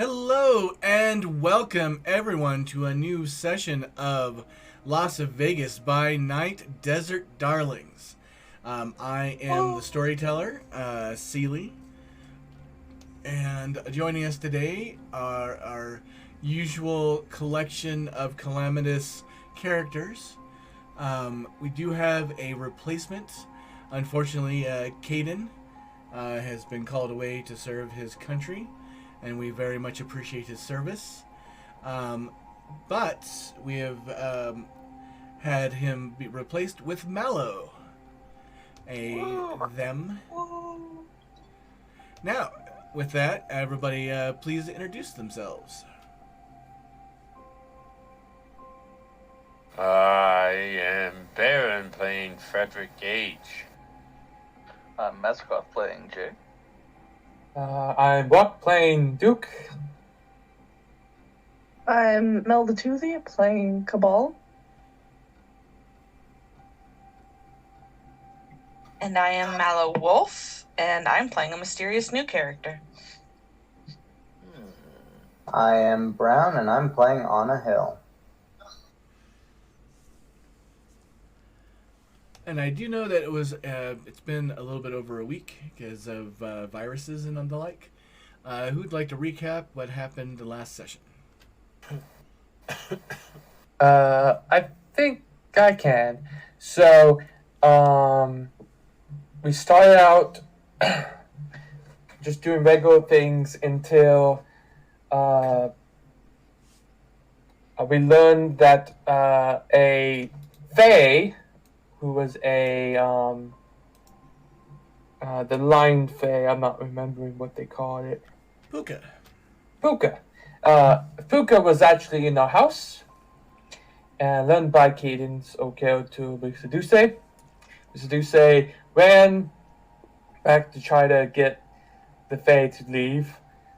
Hello and welcome everyone to a new session of Las Vegas by Night Desert Darlings. I am the storyteller, Seely, and joining us today are our usual collection of calamitous characters. We do have a replacement. Unfortunately, Caden has been called away to serve his country, and we very much appreciate his service. But we have had him be replaced with Mallow, them. Now, with that, everybody please introduce themselves. I am Baron playing Frederick Gage. I'm Mescroft playing Jay. I'm Buck playing Duke. I'm Melda Toothie playing Cabal. And I am Mallow Wolf, and I'm playing a mysterious new character. I am Brown, and I'm playing Anna Hill. And I do know that it's been a little bit over a week because of viruses and the like. Who'd like to recap what happened the last session? I think I can. So, we started out just doing regular things until we learned that a Fae, who was the Lion Fae, I'm not remembering what they called it. Puka. Puka was actually in our house, and learned by Cadence okay to Lisa Duce. Lisa Duce ran back to try to get the Fae to leave,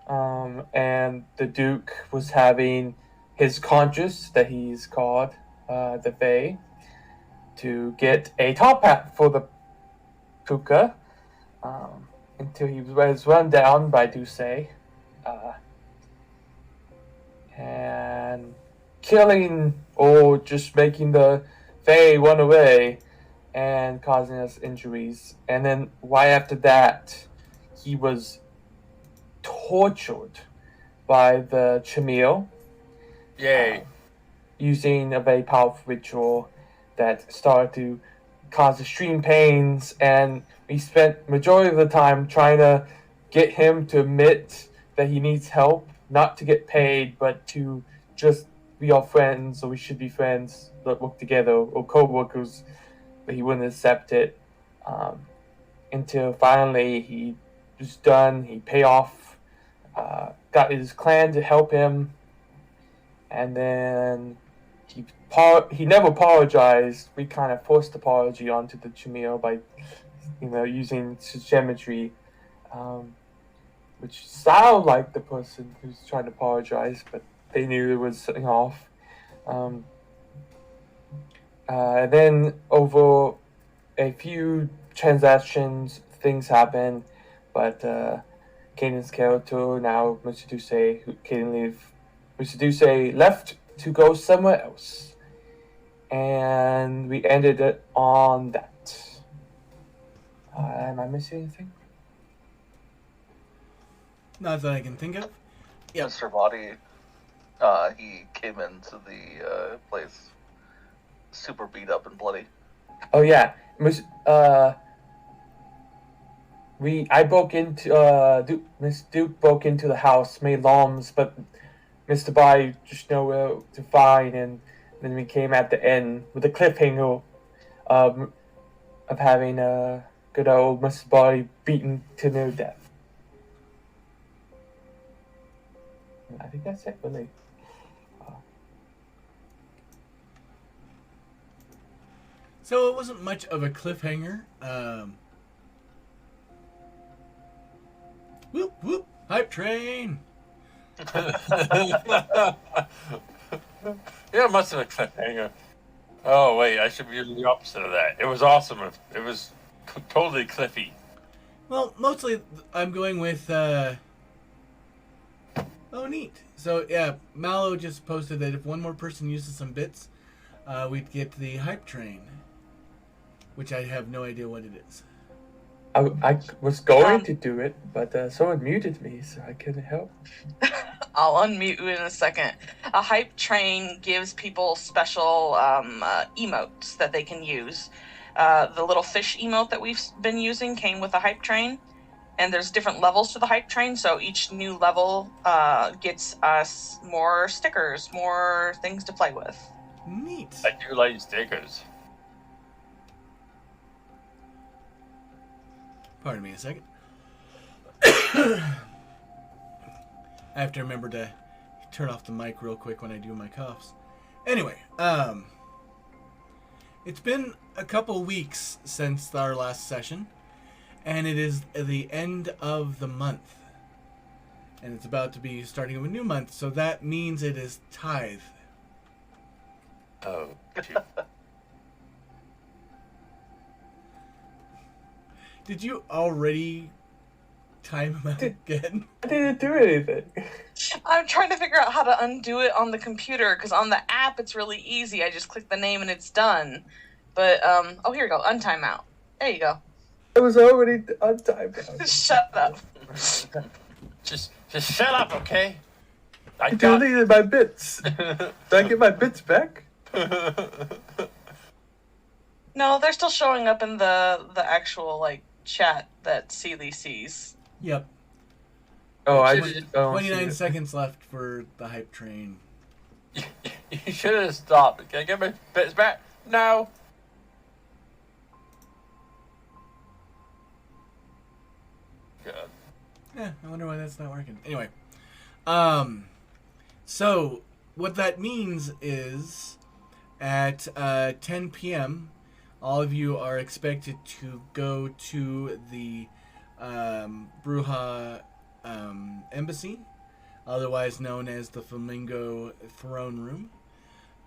and the Duke was having his conscience, that he's called the Fae, to get a top hat for the Puka, until he was run down by Duce, and killing or just making the Fae run away and causing us injuries. And then right after that, he was tortured by the Chamil. Yay. Using a very powerful ritual that started to cause extreme pains, and we spent majority of the time trying to get him to admit that he needs help, not to get paid, but to just be our friends, or we should be friends that work together, or co-workers, but he wouldn't accept it, until finally he was done. He paid off, got his clan to help him, and then he never apologized. We kind of forced apology onto the Chamil by, using geometry, which sounded like the person who's trying to apologize, but they knew there was something off. And then over a few transactions, things happen, but Caden's character, now Mr. Duce, Mr. Duce left to go somewhere else. And we ended it on that. Am I missing anything? Not that I can think of. Yep. Mr. Body, he came into the place super beat up and bloody. Oh yeah, I broke into Miss Duke broke into the house, made alarms, but Mr. Body just nowhere to find, and then we came at the end with a cliffhanger of having good old Mr. Body beaten to near death. I think that's it, really. So it wasn't much of a cliffhanger. Whoop whoop, hype train. Yeah, it must have been a cliffhanger. Oh, wait, I should be doing the opposite of that. It was awesome. It was totally cliffy. Well, mostly I'm going with Oh, neat. So, yeah, Mallow just posted that if one more person uses some bits, we'd get the hype train, which I have no idea what it is. I was going to do it, but someone muted me, so I couldn't help. I'll unmute you in a second. A hype train gives people special emotes that they can use. The little fish emote that we've been using came with a hype train, and there's different levels to the hype train, so each new level gets us more stickers, more things to play with. Neat. I do like stickers. Pardon me a second. I have to remember to turn off the mic real quick when I do my coughs. Anyway, it's been a couple weeks since our last session, and it is the end of the month. And it's about to be starting of a new month, so that means it is Tithe. Oh, gee. Did you already time him out again? I didn't do anything. I'm trying to figure out how to undo it on the computer, because on the app it's really easy. I just click the name and it's done. But, oh, here we go. Untime out. There you go. I was already on time. Shut up. just shut up, okay? I I got deleted my bits. Did I get my bits back? No, they're still showing up in the actual, like, chat that Sealy sees. Yep. Oh, I Should've just don't see 29 it. seconds left for the hype train. You should have stopped. Can I get my bits back? No. God. Yeah, I wonder why that's not working. Anyway, so what that means is at 10 p.m., all of you are expected to go to the Bruja Embassy, otherwise known as the Flamingo Throne Room,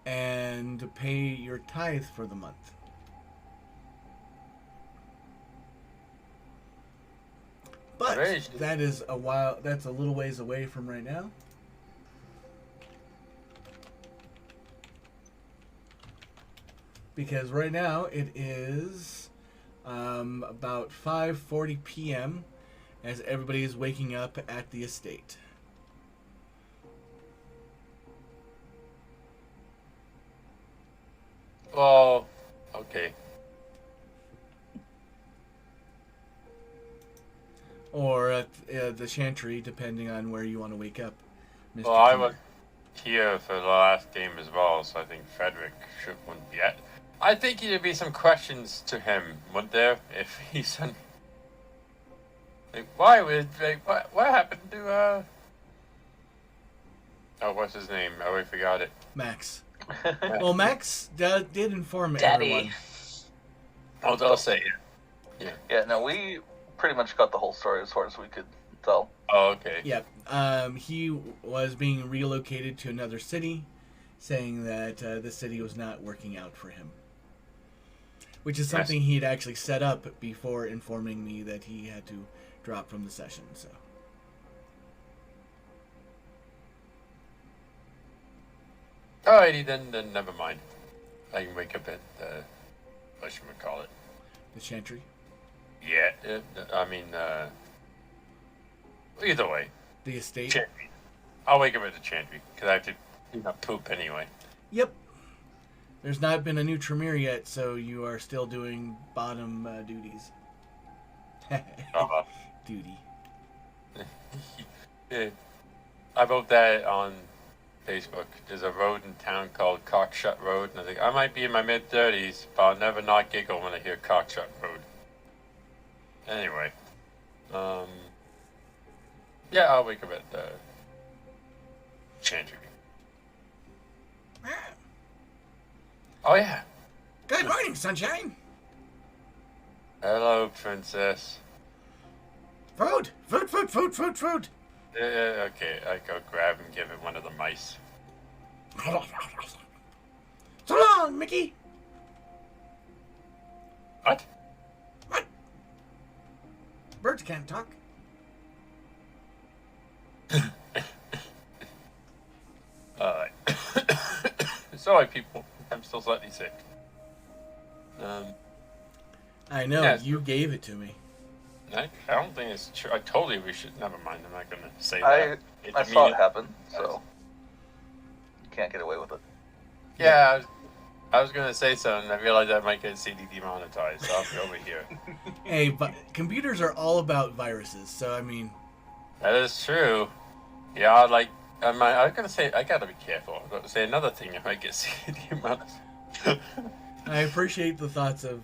and pay your tithe for the month. But Great. that is a while. That's a little ways away from right now. Because right now it is about 5:40 p.m. as everybody is waking up at the estate. Well, okay. Or at the Chantry, depending on where you want to wake up. Mr. Well, I Timmer. was here for the last game as well, so I think Frederick wouldn't be at. I think there'd be some questions to him, wouldn't there? If he's like, why would what happened to oh, what's his name? I already forgot it. Max. Well, Max did inform Daddy. everyone. I'll say it. Yeah, no, we pretty much got the whole story as far as we could tell. Oh, okay. Yep. He was being relocated to another city, saying that the city was not working out for him. Which is something he'd actually set up before informing me that he had to drop from the session. So. Alrighty, then never mind. I can wake up at whatchamacallit. The Chantry. Yeah, I mean, either way, The estate. Chantry. I'll wake up at the Chantry because I have to poop anyway. Yep. There's not been a new Tremere yet, so you are still doing bottom duties. Duty. Yeah. I wrote that on Facebook. There's a road in town called Cockshut Road, and I think I might be in my mid-30s, but I'll never not giggle when I hear Cockshut Road. Anyway, yeah, I'll wake up at the Chantry. Oh yeah. Good morning, sunshine. Hello, princess. Food, food, food, food, food, food. Okay, I go grab and give it one of the mice. So long, Mickey. What? What? Birds can't talk. Sorry, people. I'm still slightly sick. I know, Yes. you gave it to me. I don't think it's true. I totally we should. Never mind. I'm not gonna say I that. I saw it happen, so you can't get away with it. Yeah, I was gonna say something. I realized I might get CD demonetized, so I'll be over here. Hey, but computers are all about viruses, so I mean, That is true. Yeah, like I was gonna say I gotta be careful. I was going to say another thing. I might get CD demonetized. I appreciate the thoughts of,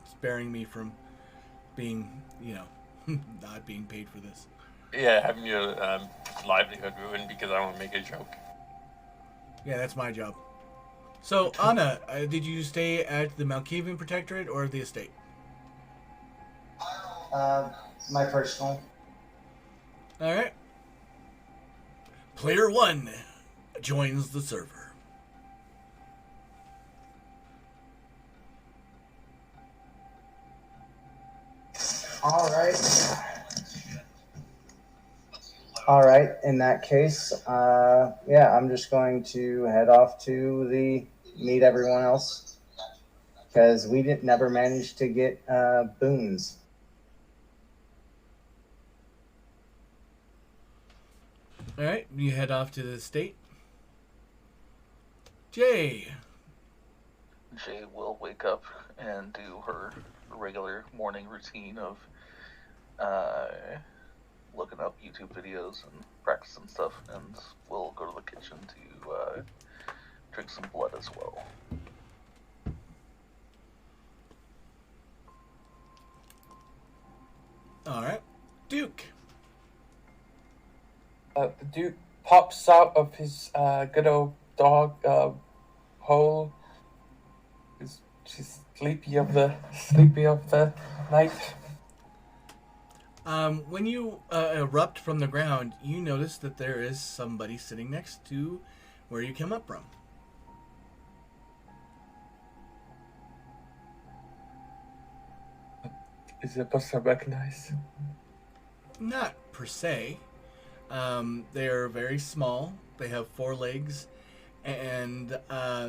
sparing me from being, not being paid for this. Yeah, having your livelihood ruined because I want to make a joke. Yeah, that's my job. So, Anna, did you stay at the Malkavian Protectorate or the estate? My personal. Alright. Player 1 joins the server. All right. In that case, yeah, I'm just going to head off to meet everyone else because we never managed to get boons. Alright, you head off to the estate. Jay. Jay will wake up and do her regular morning routine of looking up YouTube videos and practicing stuff, and we'll go to the kitchen to drink some blood as well. Alright. Duke. The Duke pops out of his good old dog hole. She's sleepy of the night. When you erupt from the ground, you notice that there is somebody sitting next to where you came up from. Is it a person I recognize? Not per se. They are very small. They have 4 legs, and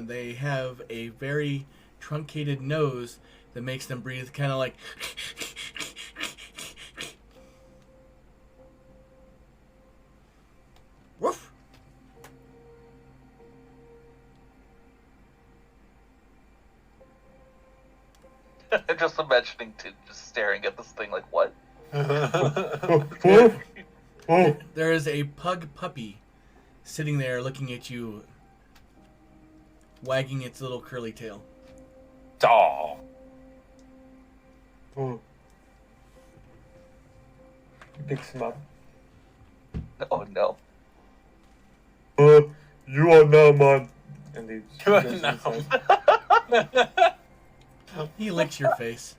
they have a very truncated nose that makes them breathe kind of like. Woof. Just imagining just staring at this thing like, what? There is a pug puppy sitting there looking at you, wagging its little curly tail. Aw. Oh. He picks him up. Oh no. You are now mine. And he You are goes now inside. He licks your face.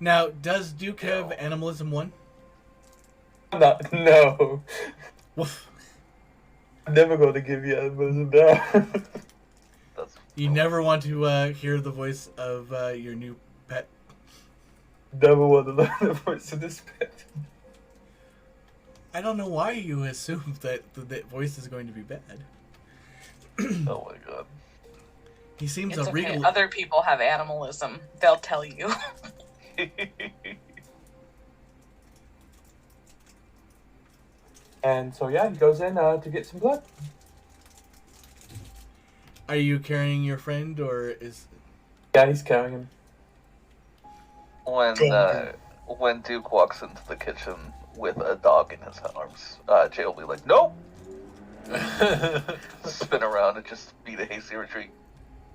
Now, does Duke have Animalism 1? No. Woof. I'm never going to give you animalism now. That's You never want to hear the voice of your new pet. Never want to learn the voice of this pet. I don't know why you assume that the voice is going to be bad. oh my god. He seems It's a okay. regal. Other people have animalism. They'll tell you. And so yeah, he goes in to get some blood. Are you carrying your friend, or is? Yeah, he's carrying him. When Duke walks into the kitchen with a dog in his arms, Jay will be like, nope! Spin around and just beat a hasty retreat.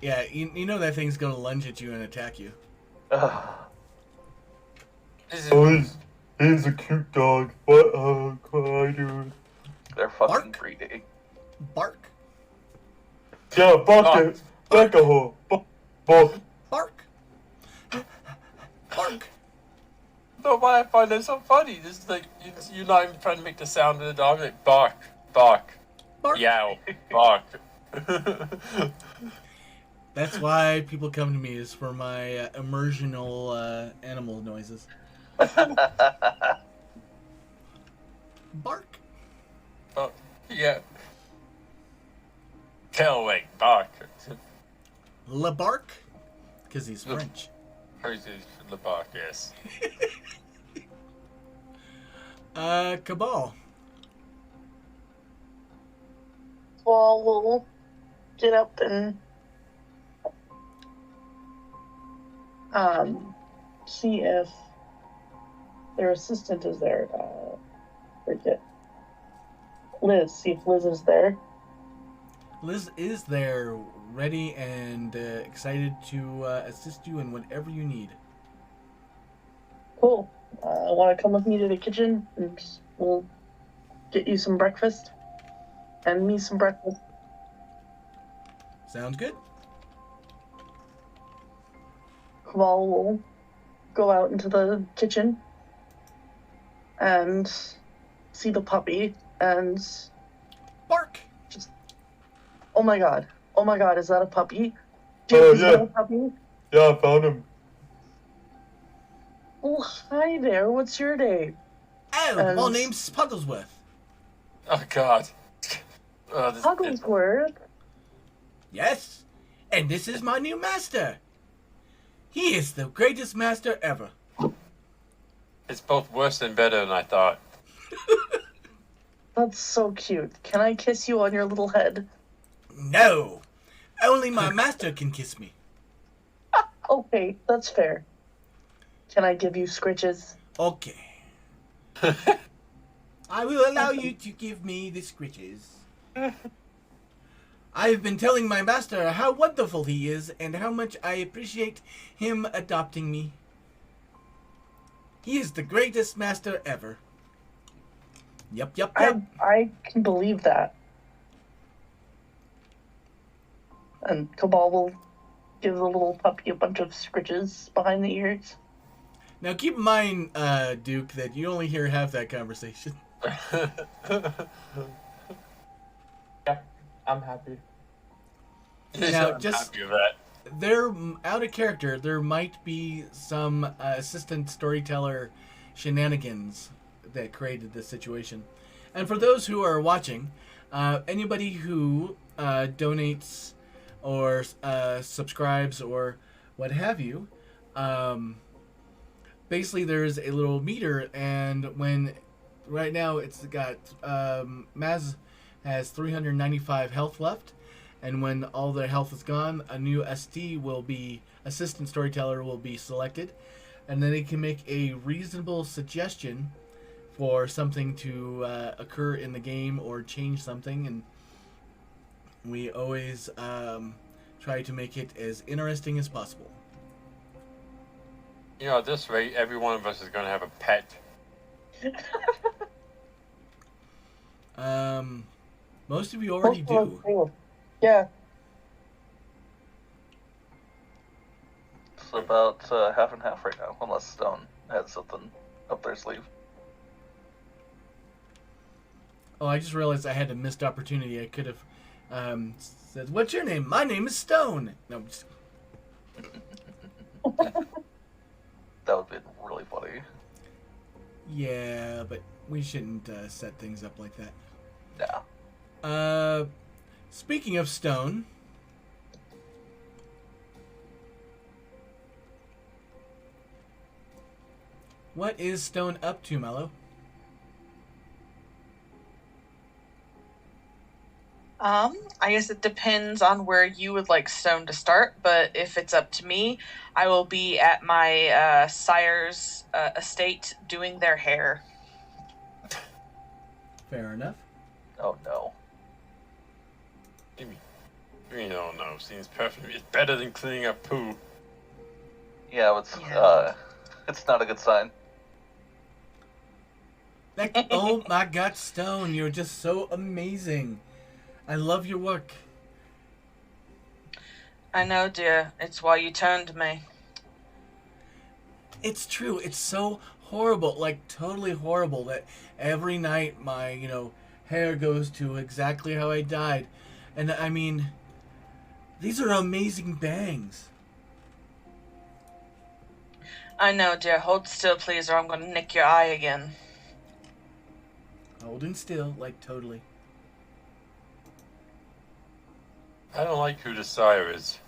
Yeah, you know that thing's gonna lunge at you and attack you. He's a cute dog. What can I do? They're fucking Bark? greedy. Bark, Yeah, bark it. Back a hole. Bark. bark, bark. No, why I find that so funny. This is like you're not even trying to make the sound of the dog. Like bark, bark, Bark. yow, bark. That's why people come to me, is for my immersional animal noises. Bark. Oh, yeah. Tailwing, bark. Labark, because he's Le- French. Crazy the bark, yes. Cabal. Well, we'll get up and see if their assistant is there. Forget. Liz, see if Liz is there. Liz is there, ready and excited to assist you in whatever you need. Cool. Want to come with me to the kitchen and we'll get you some breakfast and me some breakfast. Sounds good. Kamal will go out into the kitchen and see the puppy and Bark. oh my god, is that a puppy? Oh, Is that yeah. a puppy? Yeah, I found him. Oh, hi there. What's your name? Oh, my name's Pugglesworth. Oh God. This, Pugglesworth. Yes, and this is my new master. He is the greatest master ever. it's both worse and better than I thought. That's so cute. Can I kiss you on your little head? No, only my master can kiss me. Okay, that's fair. Can I give you scritches? Okay. I will allow you to give me the scritches. I've been telling my master how wonderful he is and how much I appreciate him adopting me. He is the greatest master ever. Yep. I can believe that. And Cabal will give the little puppy a bunch of scritches behind the ears. Now keep in mind, Duke, that you only hear half that conversation. Yeah, I'm happy. Now, I'm just- happy with that. They're out of character. There might be some assistant storyteller shenanigans that created this situation. And for those who are watching, anybody who donates or subscribes or what have you, basically there's a little meter, and when right now it's got Maz has 395 health left. And when all their health is gone, a new assistant storyteller will be selected. And then they can make a reasonable suggestion for something to occur in the game or change something. And we always try to make it as interesting as possible. You know, at this rate, every one of us is going to have a pet. Most of you already do. Yeah. It's about half and half right now, unless Stone has something up their sleeve. Oh, I just realized I had a missed opportunity. I could have said, "What's your name?" "My name is Stone." No, just... That would be really funny. Yeah, but we shouldn't set things up like that. Yeah. Speaking of Stone, what is Stone up to, Mello? I guess it depends on where you would like Stone to start, but if it's up to me, I will be at my sire's estate doing their hair. Fair enough. Oh no. You know, no, seems perfect. It's better than cleaning up poo. Yeah, it's not a good sign. Oh my God, Stone, you're just so amazing. I love your work. I know, dear. It's why you turned to me. It's true. It's so horrible, like totally horrible, that every night my, hair goes to exactly how I died. And I mean, these are amazing bangs. I know, dear. Hold still, please, or I'm going to nick your eye again. Holding still, like totally. I don't like who the sire is.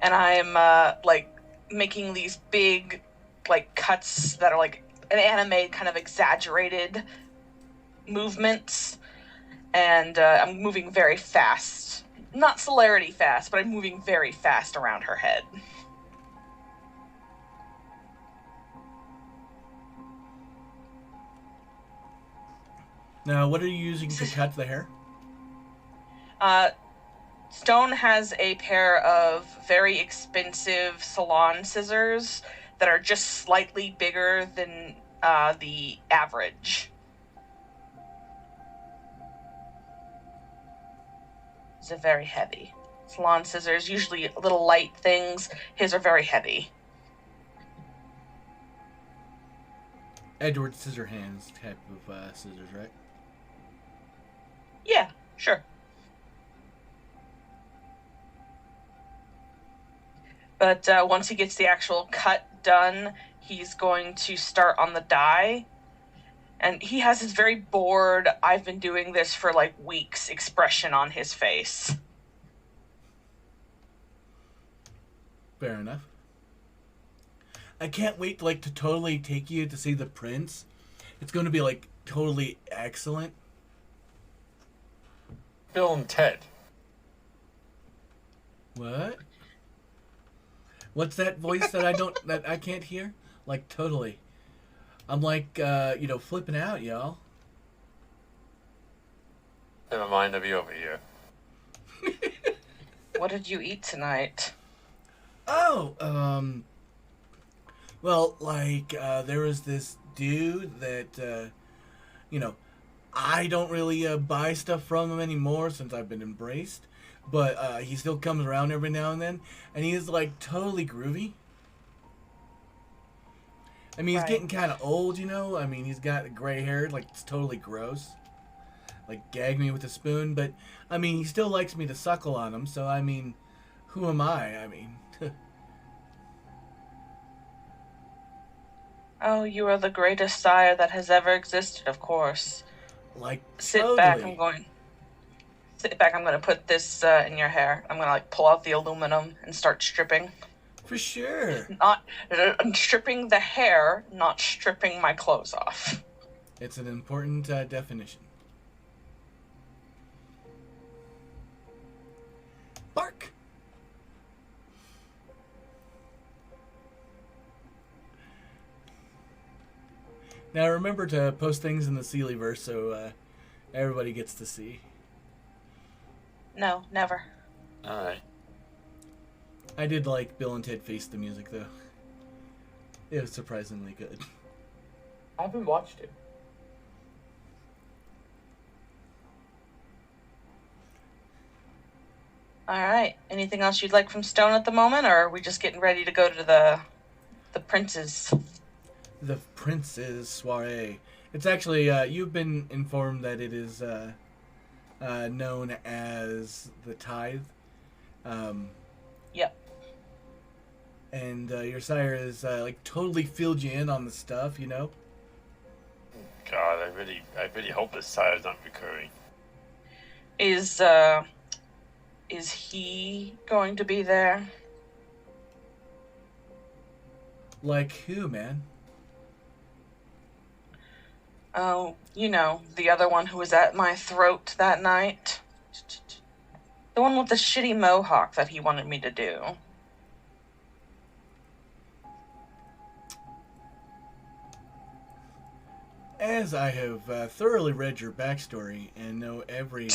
And I'm like making these big like cuts that are like an anime kind of exaggerated movements, and I'm moving very fast. Not celerity fast, but I'm moving very fast around her head. Now, what are you using to cut the hair? Stone has a pair of very expensive salon scissors that are just slightly bigger than the average. These are very heavy. Salon scissors, usually little light things. His are very heavy. Edward Scissorhands type of scissors, right? Yeah, sure. But once he gets the actual cut done, he's going to start on the dye. And he has this very bored, I've been doing this for like weeks expression on his face. Fair enough. I can't wait to totally take you to see The Prince. It's going to be like totally excellent. Bill and Ted. What? What's that voice that I can't hear? Like totally. I'm like flipping out, y'all. Never mind, I'll be over here. What did you eat tonight? Oh, well, there was this dude that, I don't really buy stuff from him anymore since I've been embraced, but he still comes around every now and then, and he is like totally groovy. I mean, he's Right. getting kind of old, I mean, he's got gray hair, like it's totally gross. Like gag me with a spoon, but I mean, he still likes me to suckle on him, so I mean, who am I? I mean, Oh, you are the greatest sire that has ever existed, of course. like Sit totally. back, I'm going to put this in your hair. I'm going to pull out the aluminum and start stripping. For sure. I'm stripping the hair, not stripping my clothes off. It's an important definition. Bark. Now remember to post things in the Sealyverse so everybody gets to see. No, never. Alright. I did like Bill and Ted Face the Music though. It was surprisingly good. I haven't watched it. All right. Anything else you'd like from Stone at the moment, or are we just getting ready to go to the prince's? The Prince's Soiree. It's actually, you've been informed that it is known as the Tithe. Yep. And your sire is totally filled you in on the stuff, God, I really hope this sire's not recurring. Is he going to be there? Like who, man? Oh, the other one who was at my throat that night. The one with the shitty mohawk that he wanted me to do. As I have thoroughly read your backstory and know every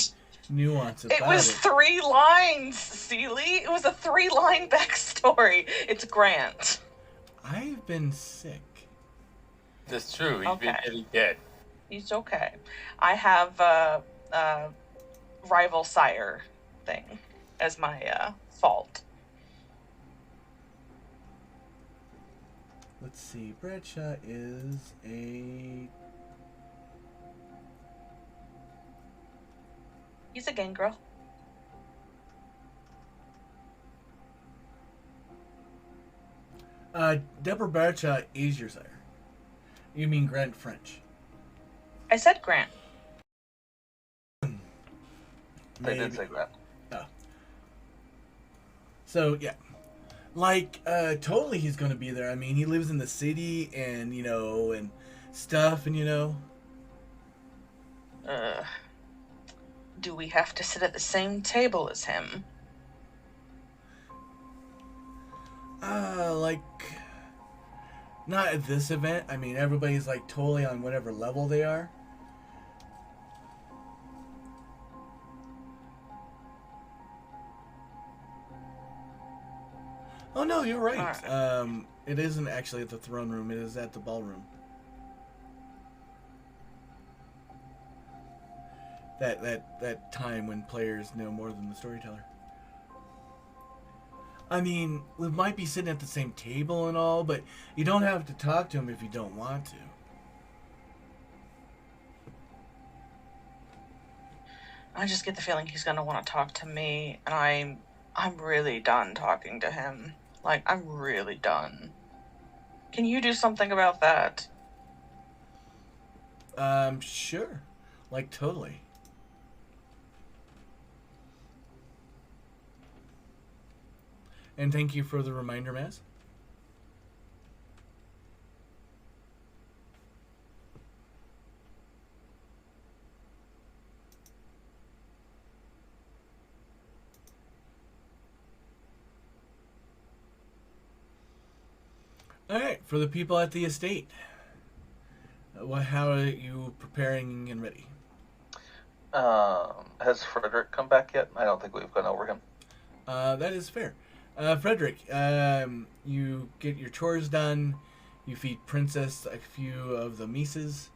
nuance about It was 3 lines, Seely. It was a 3-line backstory. It's Grant. I've been sick. That's true, he's been Okay. nearly dead. He's okay. I have a rival sire thing as my fault. Let's see. Bradshaw is a... He's a gangrel. Deborah Bradshaw is your sire. You mean Grant French. I said Grant. They did say that. Oh. So yeah, like totally he's gonna be there. I mean, he lives in the city, and and stuff, and Do we have to sit at the same table as him? like not at this event. I mean, everybody's like totally on whatever level they are. Oh no, you're right. Alright. It isn't actually at the throne room. It is at the ballroom. That time when players know more than the storyteller. I mean, we might be sitting at the same table and all, but you don't have to talk to him if you don't want to. I just get the feeling he's gonna want to talk to me, and I'm really done talking to him. Like, I'm really done. Can you do something about that? Sure. Like, totally. And thank you for the reminder, Maz. Alright, for the people at the estate. How are you preparing and ready? Has Frederick come back yet? I don't think we've gone over him. That is fair. Frederick, you get your chores done. You feed Princess a few of the mises.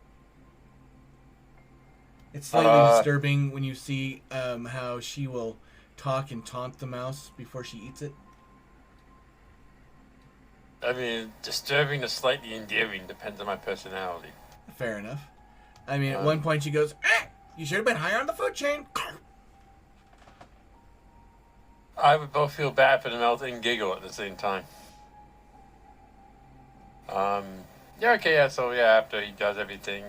It's slightly disturbing when you see how she will talk and taunt the mouse before she eats it. I mean, disturbing to slightly endearing depends on my personality. Fair enough. I mean, at one point she goes, you should have been higher on the food chain. I would both feel bad for the mouth and giggle at the same time. Yeah, okay, yeah, so yeah, after he does everything,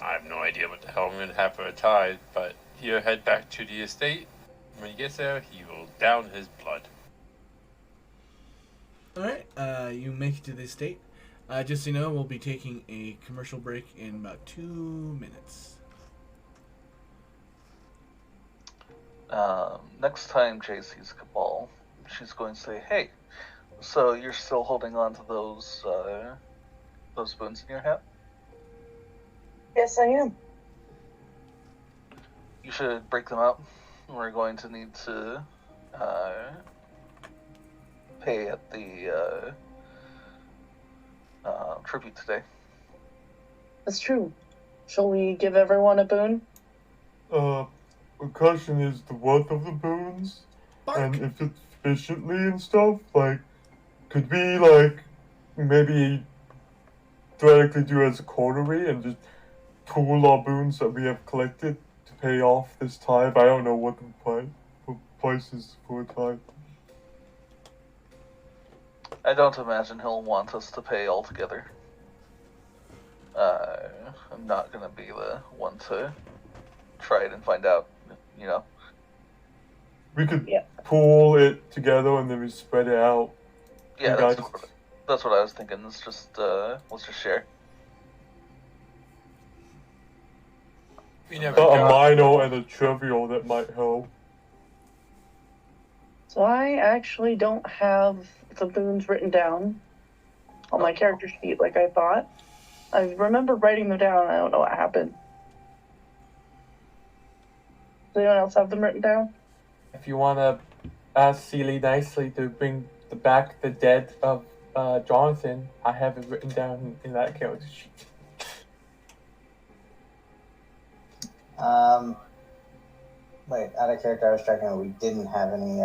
I have no idea what the hell I'm going to have for a tithe, but he'll head back to the estate. When he gets there, he will down his blood. Alright, you make it to the estate. Just so you know, we'll be taking a commercial break in about 2 minutes. Next time Jay sees Cabal, she's going to say, "Hey, so you're still holding on to those boons in your hat? Yes, I am. You should break them out. We're going to need to pay at the tribute today." That's true. Shall we give everyone a boon? The question is the worth of the boons, Bark. and if it's efficiently and stuff. Like, could we maybe theoretically do it as a quarterly and just pool our boons that we have collected to pay off this tithe? I don't know what the price is for a tithe. I don't imagine he'll want us to pay all together. I'm not going to be the one to try it and find out, We could Yeah. pool it together and then we spread it out. Yeah, You that's guys- that's what I was thinking. Let's just share. We never But a got- minor and a trivial that might help. So I actually don't have the boons written down on my character sheet like I thought. I remember writing them down. I don't know what happened. Does anyone else have them written down? If you want to ask Seely nicely to bring back the dead of Jonathan, I have it written down in that character sheet. Wait, out of character, I was checking out. We didn't have any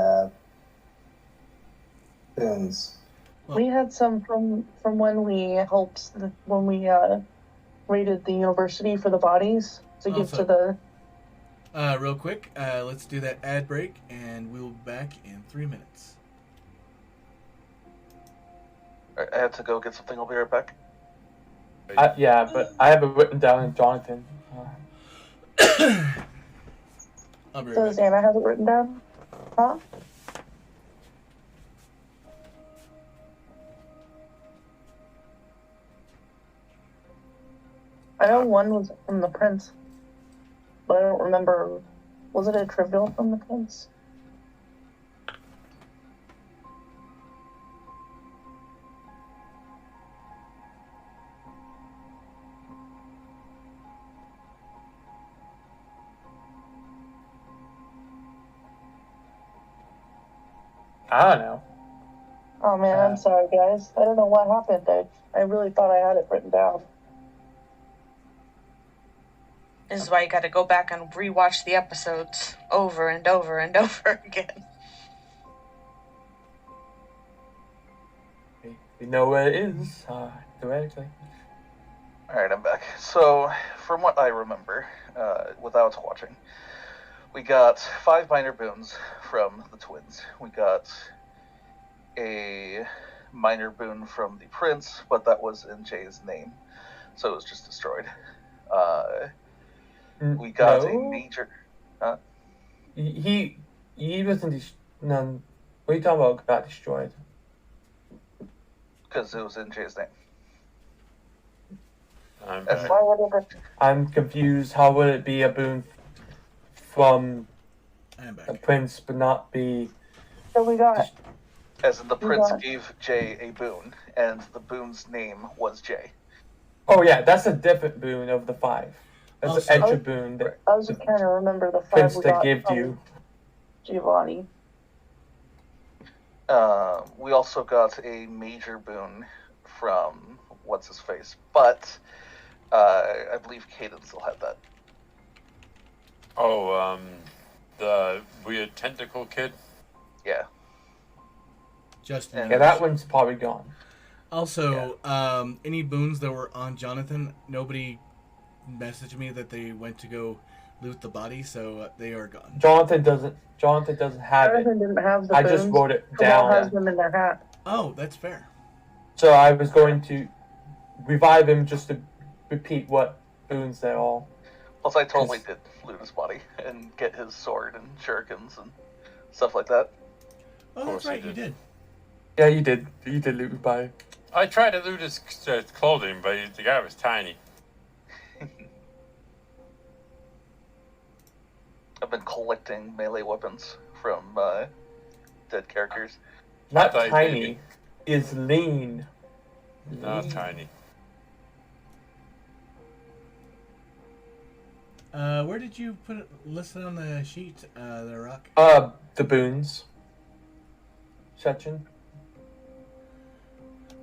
boons. We had some from when we helped when we raided the university for the bodies to give to the. Real quick, let's do that ad break, and we'll be back in 3 minutes. Alright, I have to go get something. I'll be right back. Yeah, but I have it written down in Jonathan. I'll be So right does back. Anna have it written down? Huh? I know one was from the prince, but I don't remember. Was it a trivial from the prince? I don't know. Oh man, I'm sorry, guys. I don't know what happened. I really thought I had it written down. This is why you got to go back and rewatch the episodes over and over and over again. We know where it is, theoretically. Alright, I'm back. So, from what I remember, without watching, we got 5 minor boons from the twins. We got a minor boon from the prince, but that was in Jay's name, so it was just destroyed. We got a major... He wasn't... None. What are you talking about got destroyed? Because it was in Jay's name. Why would it? I'm confused. How would it be a boon from a prince, but not be... So we got... As in, the prince gave Jay a boon, and the boon's name was Jay. Oh yeah, that's a different boon of the 5. That's Also, an extra boon that I was just trying to remember the 5 prince we that got gave from you. Giovanni. We also got a major boon from what's-his-face, but I believe Caden still had that. Oh, the weird tentacle kid? Yeah. Justin. Yeah, that one's probably gone. Also, any boons that were on Jonathan, nobody messaged me that they went to go loot the body, so they are gone. Jonathan doesn't have Jonathan it. didn't have the I boons. just wrote it Cabal has down. them in their hat. Oh, that's fair. So I was going to revive him just to repeat what boons they're all. Plus, I totally did loot his body and get his sword and shurikens and stuff like that. Oh, that's right, you did. Yeah, you did. You did loot by. I tried to loot his clothing, but the guy was tiny. I've been collecting melee weapons from dead characters. Not I thought tiny, is lean. Not tiny. Where did you put it listed on the sheet, the rock? The boons section.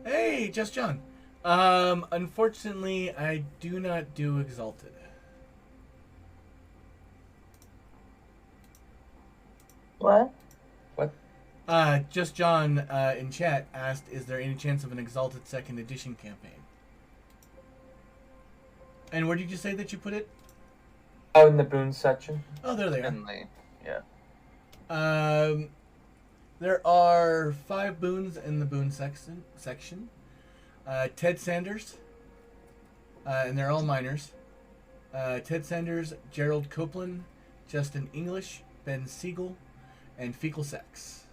Hey, Just John. Unfortunately, I do not do Exalted. What? Just John in chat asked, is there any chance of an Exalted 2nd Edition campaign? And where did you say that you put it? Oh, in the boons section. Oh, there they are. In the, yeah. There are 5 boons in the boon section. Ted Sanders, and they're all minors. Ted Sanders, Gerald Copeland, Justin English, Ben Siegel, and Fecal Sex.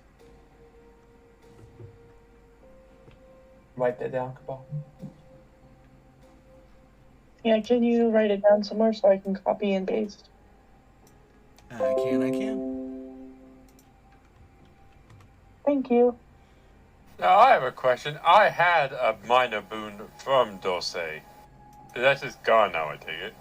Write that down, Cabal. Yeah, can you write it down somewhere so I can copy and paste? I can. Thank you. Now, I have a question. I had a minor boon from Dulce. That's just gone now, I take it.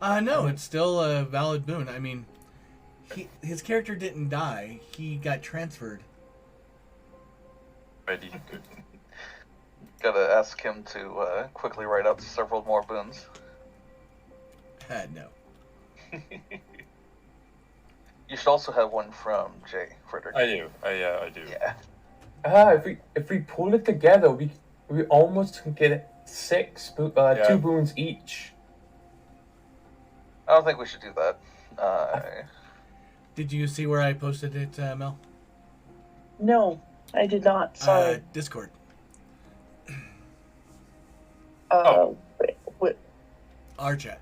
No, it's still a valid boon. I mean, his character didn't die. He got transferred. Ready. Good. Gotta ask him to quickly write out several more boons. No. You should also have one from Jay, Frederick. I do. I do. Yeah. If we pull it together, we almost can get 6, 2 boons each. I don't think we should do that. Did you see where I posted it, Mel? No, I did not. Sorry. Discord. Wait. Our chat.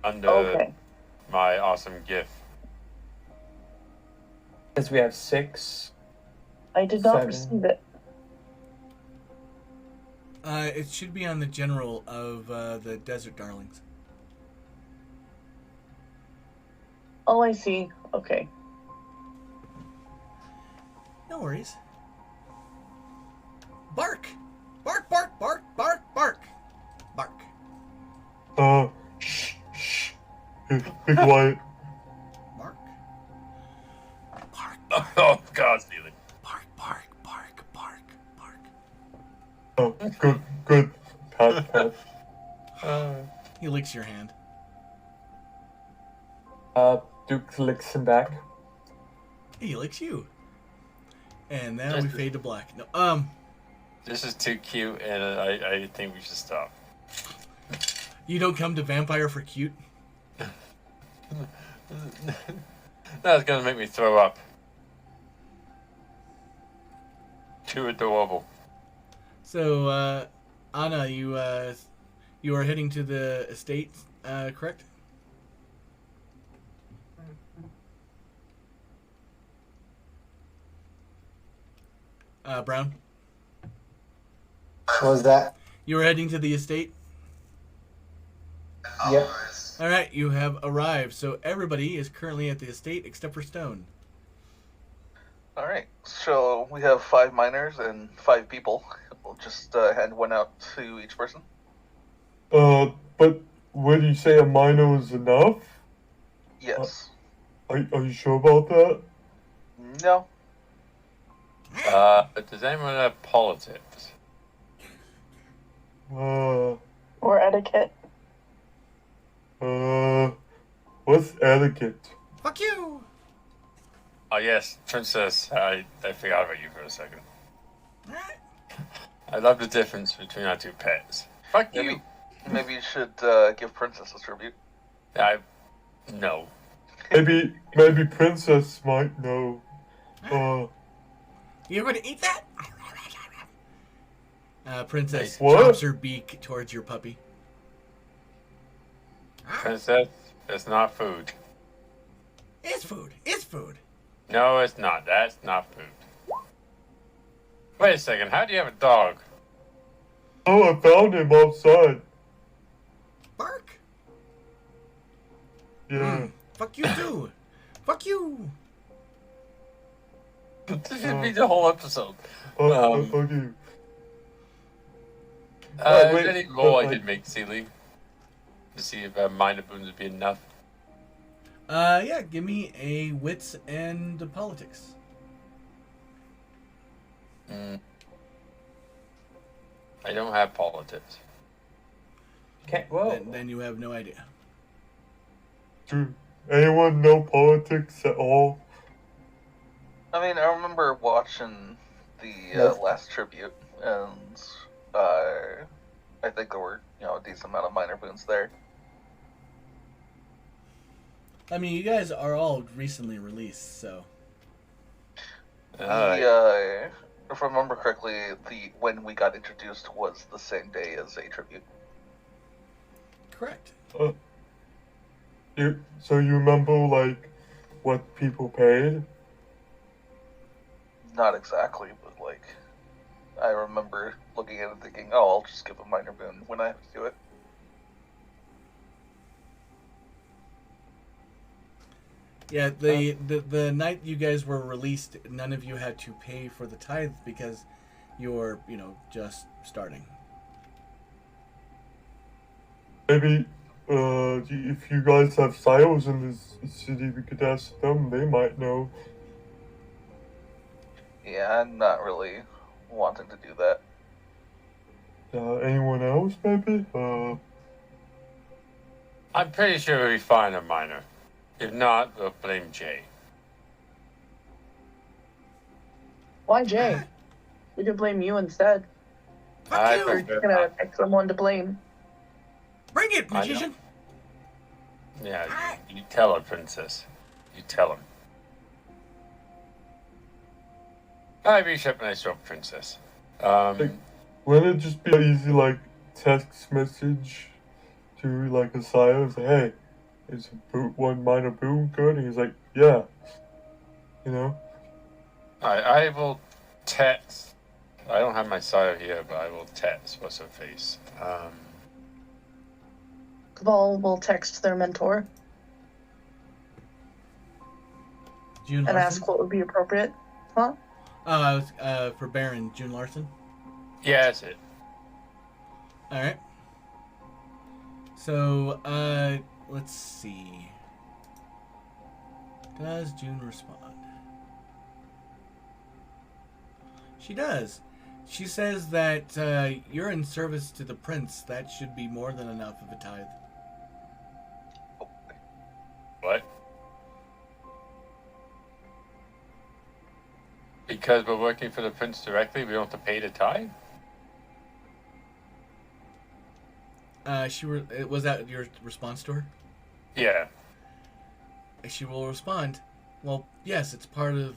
Under Okay. my awesome gift. Because we have 6. I did not 7. receive it. It should be on the general of the Desert Darlings. Oh, I see. Okay. No worries. Bark! Bark, bark, bark, bark, bark! Bark. Shh. Be quiet. Bark. Bark. Oh, God, Steely. Bark, bark, bark, bark, bark. Oh, good. Pat. He licks your hand. Duke licks him back. He licks you. And now we fade to black. No, This is too cute, and I think we should stop. you don't come to Vampire for cute? That's gonna make me throw up. Too adorable. So, Anna, you are heading to the estate, correct? Brown? What was that? You are heading to the estate? Yep. Alright, you have arrived. So everybody is currently at the estate except for Stone. All right. So we have 5 miners and 5 people. We'll just hand one out to each person. But would you say a minor is enough? Yes. Are you sure about that? No. Does anyone have politics? Or etiquette. What's etiquette? Fuck you! Oh yes, Princess. I forgot about you for a second. I love the difference between our 2 pets. Fuck you. Maybe you should give Princess a tribute. No. Maybe Princess might know. You're going to eat that? Princess What? chops her beak towards your puppy. Princess, it's not food. It's food. It's food. No, it's not. That's not food. Wait a second. How do you have a dog? Oh, I found him outside. Bark. Yeah. Fuck you too. Fuck you. This should be the whole episode. Fuck you. Is wait, there any roll I but, could make, Sealy? To see if minor boons would be enough. Yeah, give me a wits and politics. I don't have politics. Can't. Well. Then you have no idea. Do anyone know politics at all? I mean, I remember watching the Yes. last tribute, and I think there were a decent amount of minor boons there. I mean, you guys are all recently released, so. If I remember correctly, when we got introduced was the same day as a tribute. Correct. So you remember like what people paid? Not exactly, but I remember looking at it thinking, oh, I'll just give a minor boon when I have to do it. Yeah, the night you guys were released, none of you had to pay for the tithe because you're, just starting. Maybe if you guys have sales in this city, we could ask them. They might know. Yeah, I'm not really wanting to do that. Anyone else, maybe? I'm pretty sure we find a minor. If not, we'll blame Jay. Why Jay? We could blame you instead. Fuck I you! We're just gonna pick someone to blame. Bring it, I magician! Yeah, you tell her, Princess. You tell him. I reach up and I stroke Princess. Wouldn't it just be easy, like text message to like a sire and say, "Hey, is one minor boon good?" And he's like, "Yeah." I will text I don't have my sire here, but I will text what's her face. Cabal will text their mentor June and Larson? ask what would be appropriate. Huh? Oh, I was for Baron June Larson. Yeah, that's it. All right. So, let's see. Does June respond? She does. She says that you're in service to the prince. That should be more than enough of a tithe. What? Because we're working for the prince directly, we don't have to pay the tithe? Was that your response to her? Yeah. She will respond, well, yes, it's part of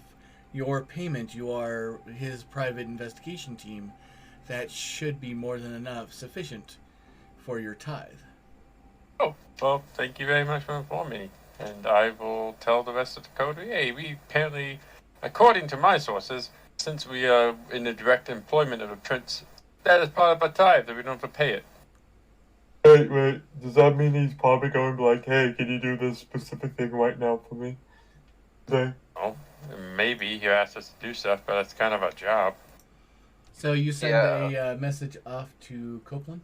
your payment. You are his private investigation team. That should be more than enough, sufficient for your tithe. Oh, well, thank you very much for informing me. And I will tell the rest of the code. Hey, we apparently, according to my sources, since we are in the direct employment of the prince, that is part of our tithe, that we don't have to pay it. Wait. Does that mean he's probably going to be like, hey, can you do this specific thing right now for me? Today? Well, maybe he asked us to do stuff, but that's kind of our job. So you send Yeah. a message off to Copeland?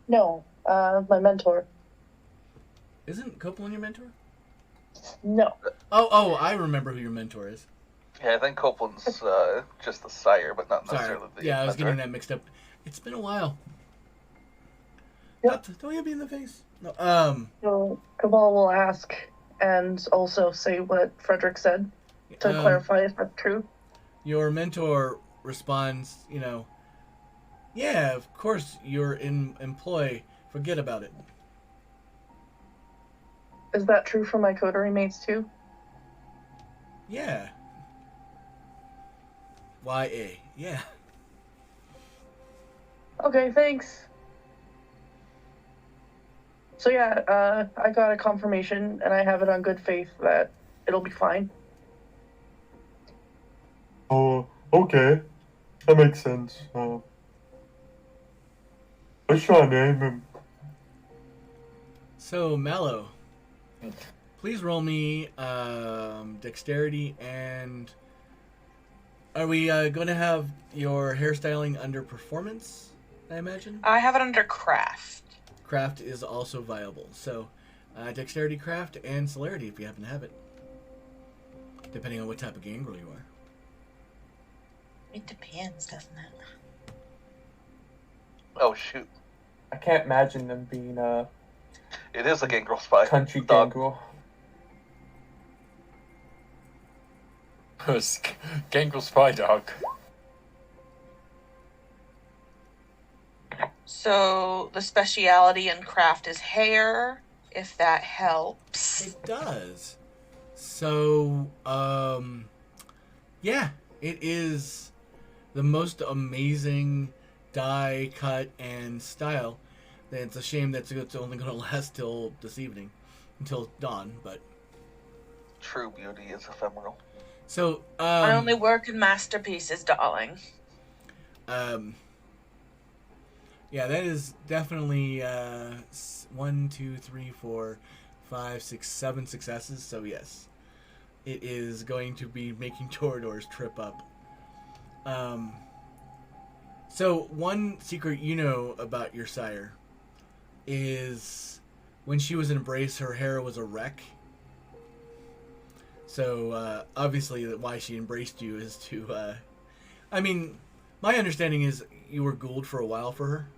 No, my mentor. Isn't Copeland your mentor? No. Oh, I remember who your mentor is. Yeah, I think Copeland's just the sire, but not Sorry. necessarily the Yeah, I was mentor. getting that mixed up. It's been a while. Yep. Don't hit me in the face. No. So Cabal will ask and also say what Frederick said to clarify if that's true. Your mentor responds, yeah, of course you're in employ. Forget about it. Is that true for my coterie mates too? Yeah. YA. Yeah. Okay, thanks. So yeah, I got a confirmation, and I have it on good faith that it'll be fine. Oh, okay. That makes sense. Let's try and name him. So, Mallow, please roll me dexterity and... Are we going to have your hairstyling under performance, I imagine? I have it under craft. Craft is also viable. So, dexterity, craft, and celerity if you happen to have it. Depending on what type of gangrel you are. It depends, doesn't it? Oh, shoot. I can't imagine them being a It is a gangrel spy. country Dog. gangrel. Gangrel spy dog. So the speciality in craft is hair, if that helps. It does. So, yeah, it is the most amazing dye, cut, and style. It's a shame that it's only going to last till this evening, until dawn, but... True beauty is ephemeral. So, I only work in masterpieces, darling. Yeah, that is definitely 1, 2, 3, 4, 5, 6, 7 successes. So yes, it is going to be making Torador's trip up. So one secret you know about your sire is when she was embraced, her hair was a wreck. So obviously, why she embraced you is to. I mean, my understanding is you were Gould for a while for her.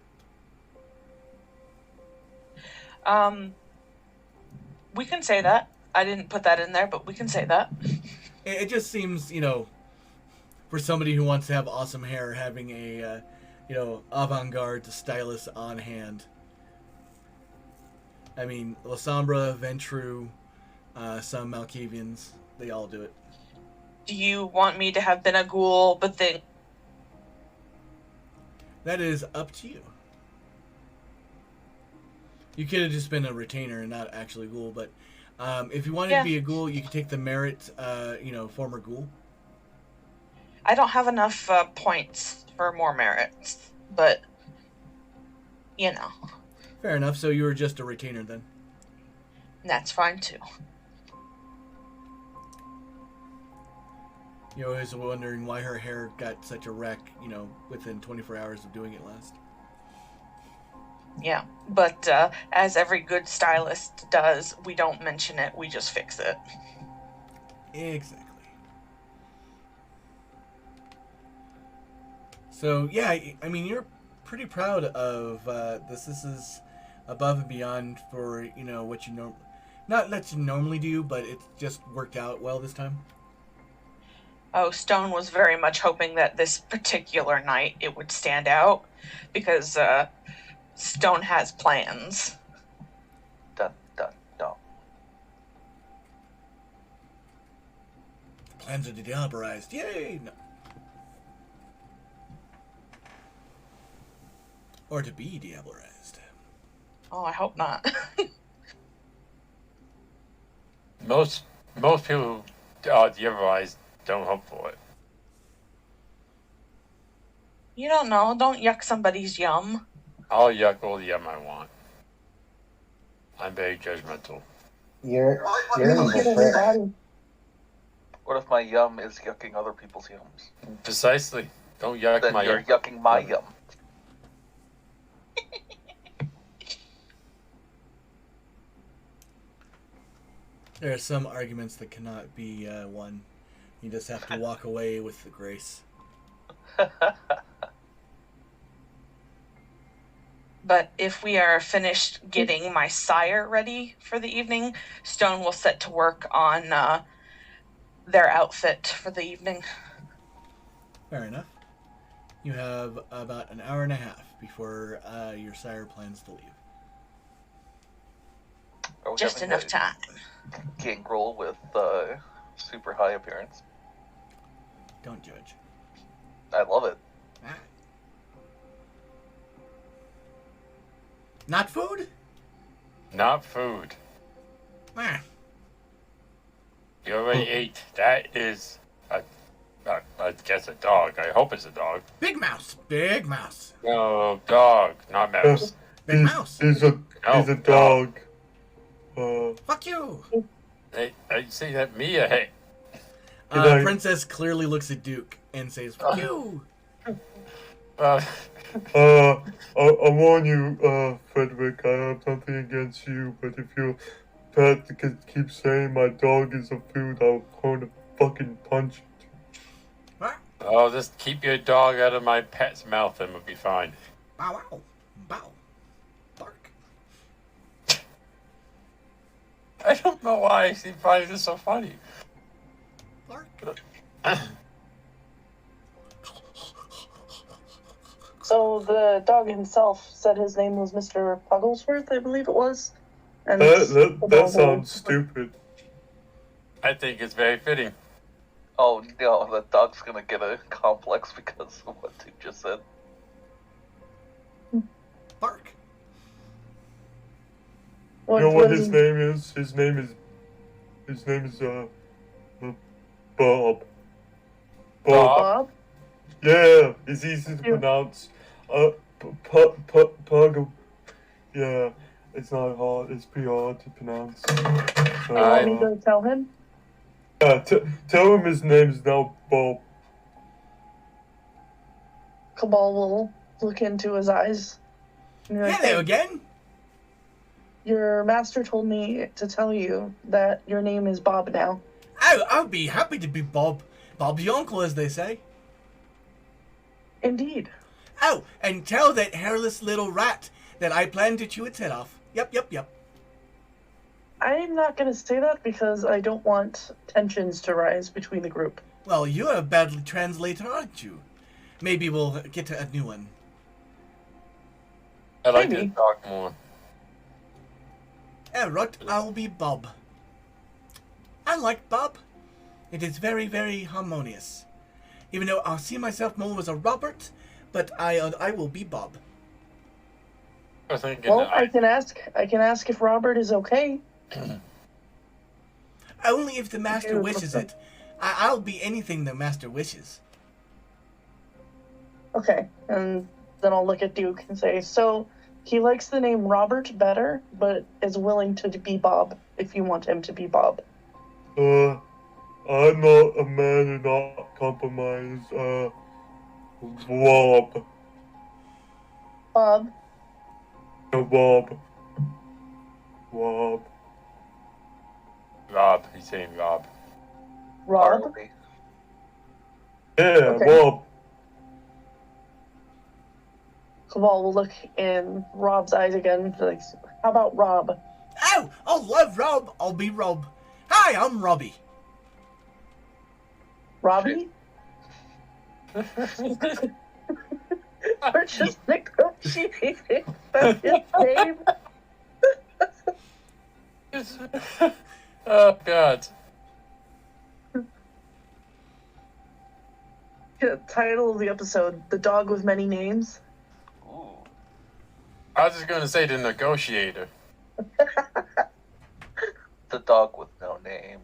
We can say that. I didn't put that in there, but we can say that. It just seems, for somebody who wants to have awesome hair, having a, avant-garde stylist on hand. I mean, Lasombra, Ventru, some Malkavians, they all do it. Do you want me to have been a ghoul, but then... That is up to you. You could have just been a retainer and not actually a ghoul, but if you wanted to be a ghoul, you could take the merit, former ghoul. I don't have enough points for more merits, but you know, Fair enough. So you were just a retainer then. that's fine too. You're always wondering why her hair got such a wreck, within 24 hours of doing it last. Yeah, but as every good stylist does, we don't mention it, we just fix it. Exactly. So, yeah, I mean, you're pretty proud of this. This is above and beyond for, what you not that you normally do, but it just worked out well this time. Oh, Stone was very much hoping that this particular night it would stand out, because Stone has plans. Dun, dun, dun. Plans are diablerized. Yay! No. Or to be diablerized. Oh, I hope not. Most people who are diabolized don't hope for it. You don't know, don't yuck somebody's yum. I'll yuck all the yum I want. I'm very judgmental. You're an evil prick. What if my yum is yucking other people's yums? Precisely. Don't yuck Then my you're yum. yucking my yum. There are some arguments that cannot be won. You just have to walk away with the grace. But if we are finished getting my sire ready for the evening, Stone will set to work on their outfit for the evening. Fair enough. You have about an hour and a half before your sire plans to leave. Are we Just having enough a time. gangrel with super high appearance? Don't judge. I love it. Ah. Not food? Not food. Ah. You already ate. That is I guess a dog. I hope it's a dog. Big mouse. Big mouse. No, dog, not mouse. Big mouse. He's a dog. Fuck you. Hey, I say that Mia. Hey, Princess clearly looks at Duke and says, fuck you. uh, I warn you, Frederick, I have nothing against you, but if your pet keeps saying my dog is a food, I'll going to fucking punch it. oh, just keep your dog out of my pet's mouth, and we'll be fine. Bow wow. Bow. Bark. I don't know why I find this so funny. Bark. So the dog himself said his name was Mr. Pugglesworth, I believe it was. And That sounds stupid. I think it's very fitting. Oh no, the dog's gonna get a complex because of what Duke just said. Bark. You know what his name is? His name is Bob. Bob? Yeah, it's easy to pronounce. Pug. Yeah, it's not hard. It's pretty hard to pronounce. You want me to tell him? Yeah, tell him his name is now Bob. Cabal will look into his eyes. And be like, Hello again. Your master told me to tell you that your name is Bob now. Oh, I'll be happy to be Bob. Bob's your uncle, as they say. Indeed. Oh, and tell that hairless little rat that I plan to chew its head off. Yep. I'm not going to say that because I don't want tensions to rise between the group. Well, you're a badly translator, aren't you? Maybe we'll get a new one. I like Maybe. to talk more. Right, I'll be Bob. I like Bob. It is very, very harmonious. Even though I'll see myself more as a Robert, but I will be Bob. I was thinking Well, I can ask if Robert is okay. Only if the master Okay, wishes it. I'll be anything the master wishes. Okay, and then I'll look at Duke and say, so he likes the name Robert better, but is willing to be Bob if you want him to be Bob. I'm not a man who not compromise. Rob. Bob. No, Bob. Rob. Rob. He's saying Rob. Rob. Harley. Yeah, Okay. Rob. Cabal will look in Rob's eyes again. Like, how about Rob? Oh, I love Rob. I'll be Rob. Hi, I'm Robbie. Robbie? We're just negotiating. That's his name. Oh, God. The title of the episode: The Dog with Many Names. Ooh. I was just going to say the negotiator. The dog with no name.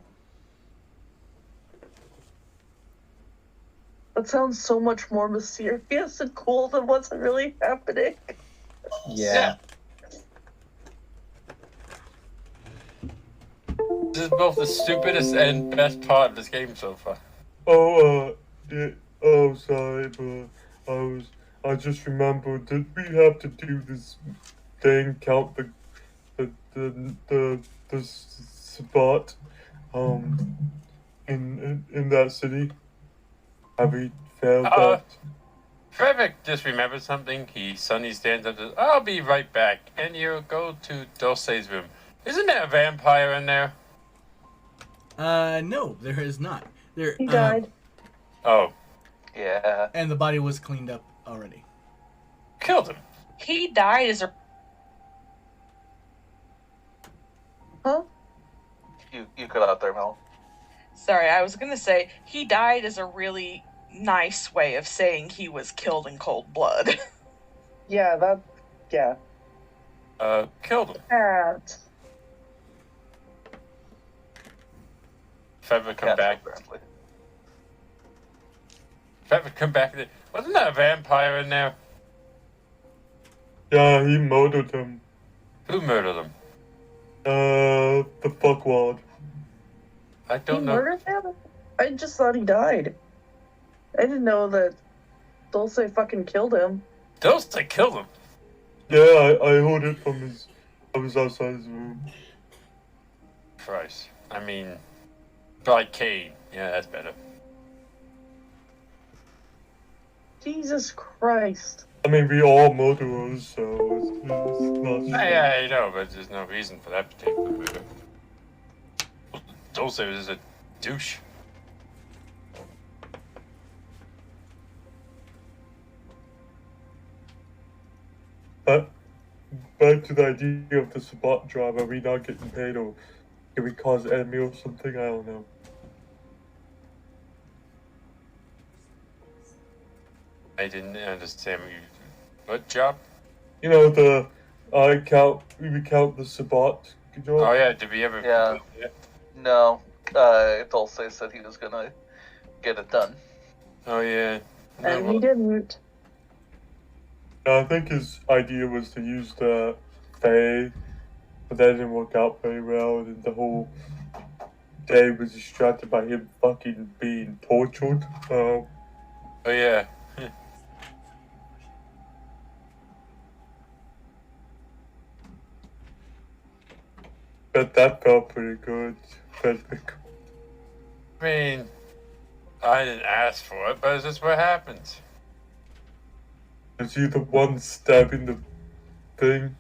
That sounds so much more mysterious and cool than what's really happening. Yeah. This is both the stupidest and best part of this game so far. Sorry, but I just remembered that we have to do this thing, count the spot, in that city. Have we failed that? Frederick just remembered something. He suddenly stands up and says, I'll be right back. And you go to Dulce's room. Isn't there a vampire in there? No, there is not. There. He died. Oh, Yeah. And the body was cleaned up already. killed him. He died as a Huh? You cut out there, Mel. Sorry, I was gonna say he died as a really nice way of saying he was killed in cold blood. Yeah, that. Yeah. Killed him. That. Frederick come Cat, back. apparently. Frederick come back. Wasn't there a vampire in there? Yeah, he murdered him. Who murdered him? The fuckwad. I He don't know. murdered him? I just thought he died. I didn't know that Dulce fucking killed him. Dulce killed him. Yeah, I heard it from his. I was outside his room. Christ. I mean, by Kane. Yeah, that's better. Jesus Christ. I mean, we all murderers, so it's not. Yeah, I know, but there's no reason for that particular murder. Dulce is a douche. Back to the idea of the Sabat drive. Are we not getting paid, or can we cause enemy or something? I don't know. I didn't understand what job? You know the we count the Sabat job. Oh yeah, did we ever? Yeah. No. Dulce said he was gonna get it done. Oh yeah. And No, he didn't. I think his idea was to use the Fae, but that didn't work out very well, and then the whole day was distracted by him fucking being tortured. oh yeah. But that felt pretty good. Frederick. I mean, I didn't ask for it, but it's just what happens. Was he the one stabbing the thing?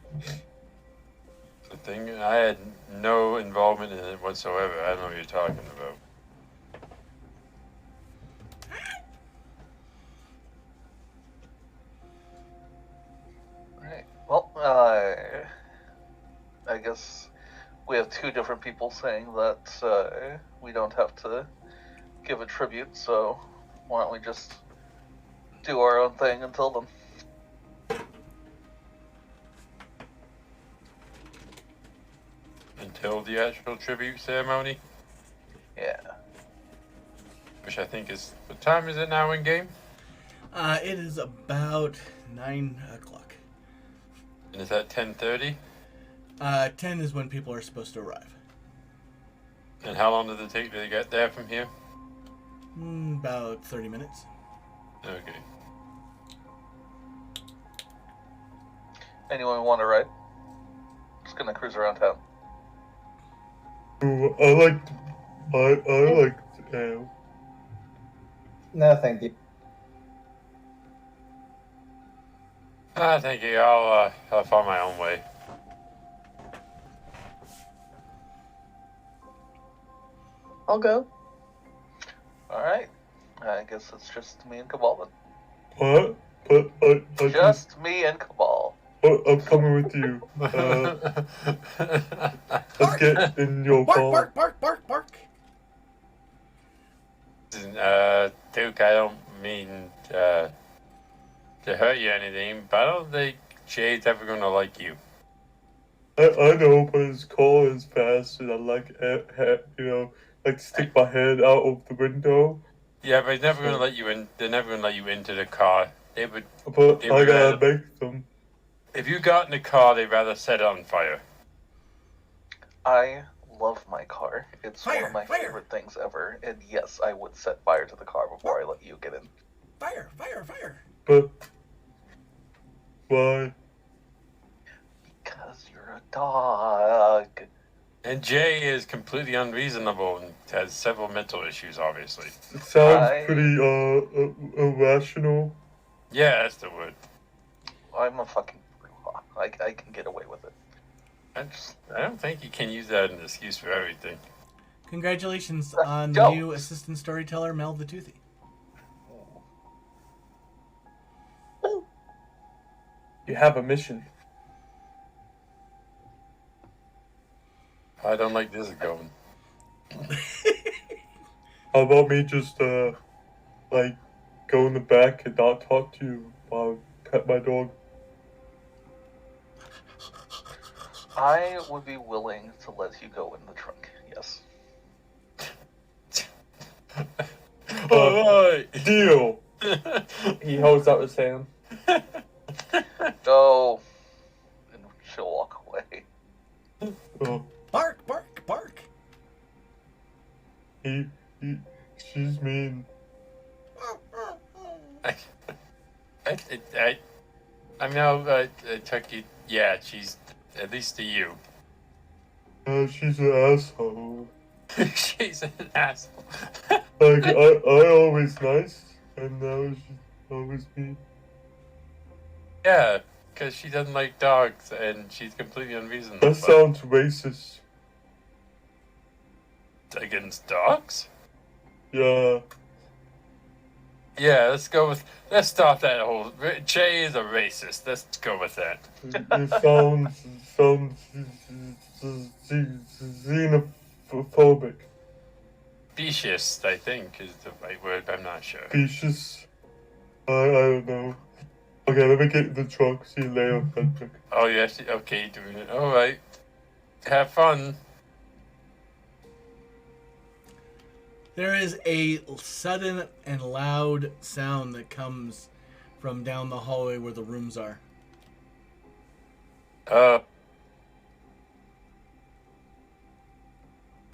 The thing, I had no involvement in it whatsoever. I don't know what you're talking about. Right. Well, I guess we have two different people saying that we don't have to give a tribute, so why don't we just do our own thing until then? Until the actual tribute ceremony, Yeah. which I think is, what time is it now in game? It is about 9 o'clock. And is that 10:30? 10 is when people are supposed to arrive. And how long does it take to get there from here? About 30 minutes. Okay. Anyone want to ride? Just gonna cruise around town. Ooh, I like No, thank you. Thank you. I'll find my own way. I'll go. All right. I guess it's just me and Cabal What? But then. Just me and Cabal. I'm coming with you. Let's get in your Bark, car. bark, bark, bark, bark. Duke, I don't mean to hurt you or anything, but I don't think Jay's ever gonna like you. I know, but his car is fast, and I like like to stick my head out of the window. Yeah, but he's never gonna let you in. They're never gonna let you into the car. They would. But They I would gotta rather- make them. If you got in the car, they'd rather set it on fire. I love my car. It's one Fire, of my fire. favorite things ever. And yes, I would set fire to the car before I let you get in. Fire, fire, fire. But why? Because you're a dog. And Jay is completely unreasonable and has several mental issues, obviously. It sounds I- pretty irrational. Yeah, that's the word. I'm a fucking brouhaha. I can get away with it. I don't think you can use that as an excuse for everything. Congratulations Let's on go. the new assistant storyteller, Mel the Toothy. You have a mission. I don't like this going. How about me just like go in the back and not talk to you while I pet my dog? I would be willing to let you go in the trunk. Yes. Alright! Deal. He holds out his hand. Go. And she'll walk away. Oh, Bark, bark, bark. she's mean. I know, Chucky, yeah, she's at least to you. She's an asshole. She's an asshole. Like I always nice, and now she's always mean. Yeah, because she doesn't like dogs and she's completely unreasonable. That sounds racist. Against dogs? Yeah. Yeah, let's start that whole. Jay is a racist. Let's go with that. It sounds xenophobic. Specious, I think, is the right word, but I'm not sure. Specious. I don't know. Okay, let me get in the trunk. See you later, Frederick. Oh, yes, okay, you're doing it. Alright. Have fun. There is a sudden and loud sound that comes from down the hallway where the rooms are.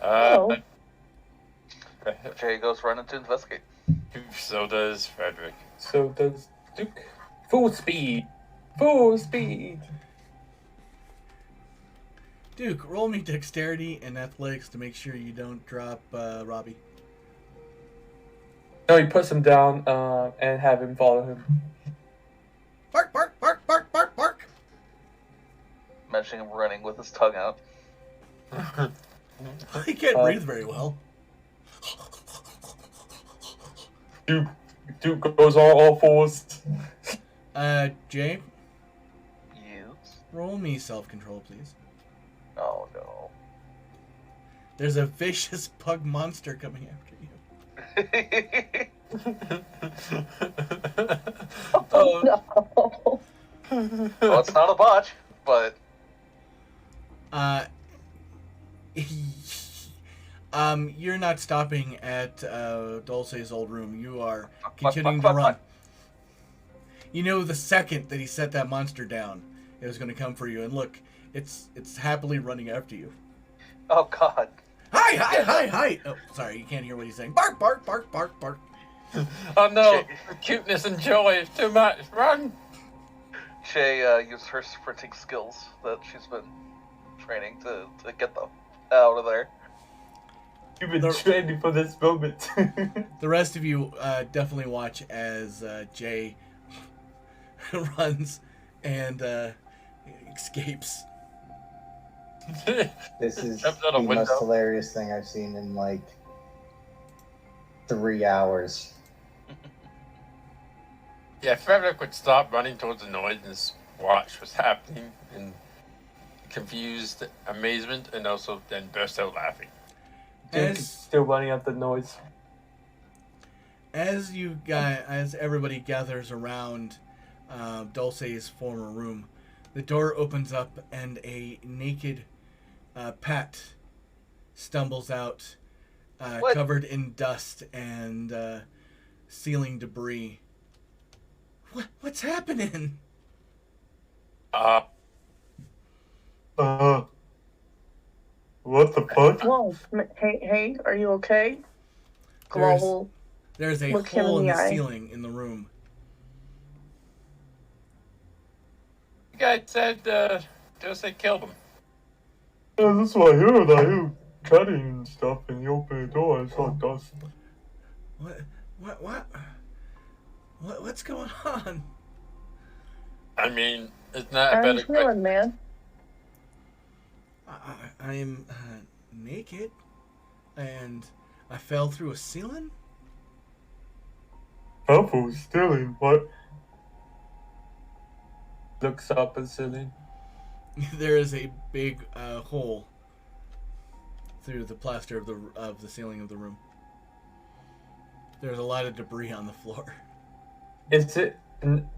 Oh. Jay goes running to investigate. So does Frederick. So does Duke. Full speed. Full speed. Duke, roll me dexterity and athletics to make sure you don't drop Robbie. No, he puts him down and have him follow him. Bark, bark, bark, bark, bark, bark. Mentioning him running with his tongue out. He can't breathe very well. Duke goes all fours. Jay, Yes. roll me self-control, please. Oh no. There's a vicious pug monster coming after you. Oh, no. Well, it's not a botch, but You're not stopping at Dulce's old room. You are fuck, continuing fuck, to fuck, run. You know the second that he set that monster down, it was going to come for you. And look, it's happily running after you. Oh God. Hi, hi, hi, hi. Oh, sorry, you can't hear what he's saying. Bark, bark, bark, bark, bark. Oh no, the cuteness and joy is too much. Run! Shay used her sprinting skills that she's been training to get them out of there. You've been training for this moment. The rest of you definitely watch as Jay runs and escapes. This is Jumps out a the window. most hilarious thing I've seen in like 3 hours. Yeah, Frederick would stop running towards the noise and just watch what's happening in confused amazement, and also then burst out laughing. Jake is still running out the noise. As everybody gathers around Dulce's former room, the door opens up and a naked Pat stumbles out, covered in dust and ceiling debris. What's happening? What the fuck? Whoa, hey, are you okay? Global. There's a Look him hole in the eye. ceiling in the room. The guy said, Jose killed him. Yeah, that's what I heard. I heard cutting and stuff, and he opened the door and saw dust. What's going on? I mean, isn't that a How are you better feeling, man? I am naked, and I fell through a ceiling. Helpful stealing, what? Looks up at ceiling. There is a big hole through the plaster of the ceiling of the room. There's a lot of debris on the floor. Is it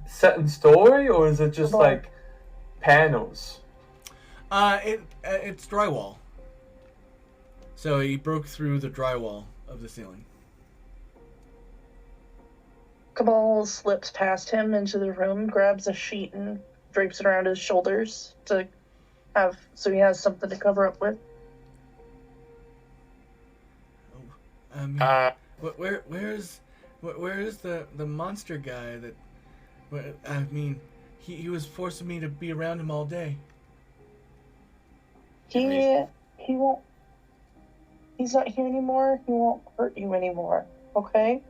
set in story, or is it just like panels? It's drywall. So he broke through the drywall of the ceiling. Cabal slips past him into the room, grabs a sheet and drapes it around his shoulders so he has something to cover up with. Where's the monster guy that? I mean, he was forcing me to be around him all day. He won't. He's not here anymore. He won't hurt you anymore. Okay?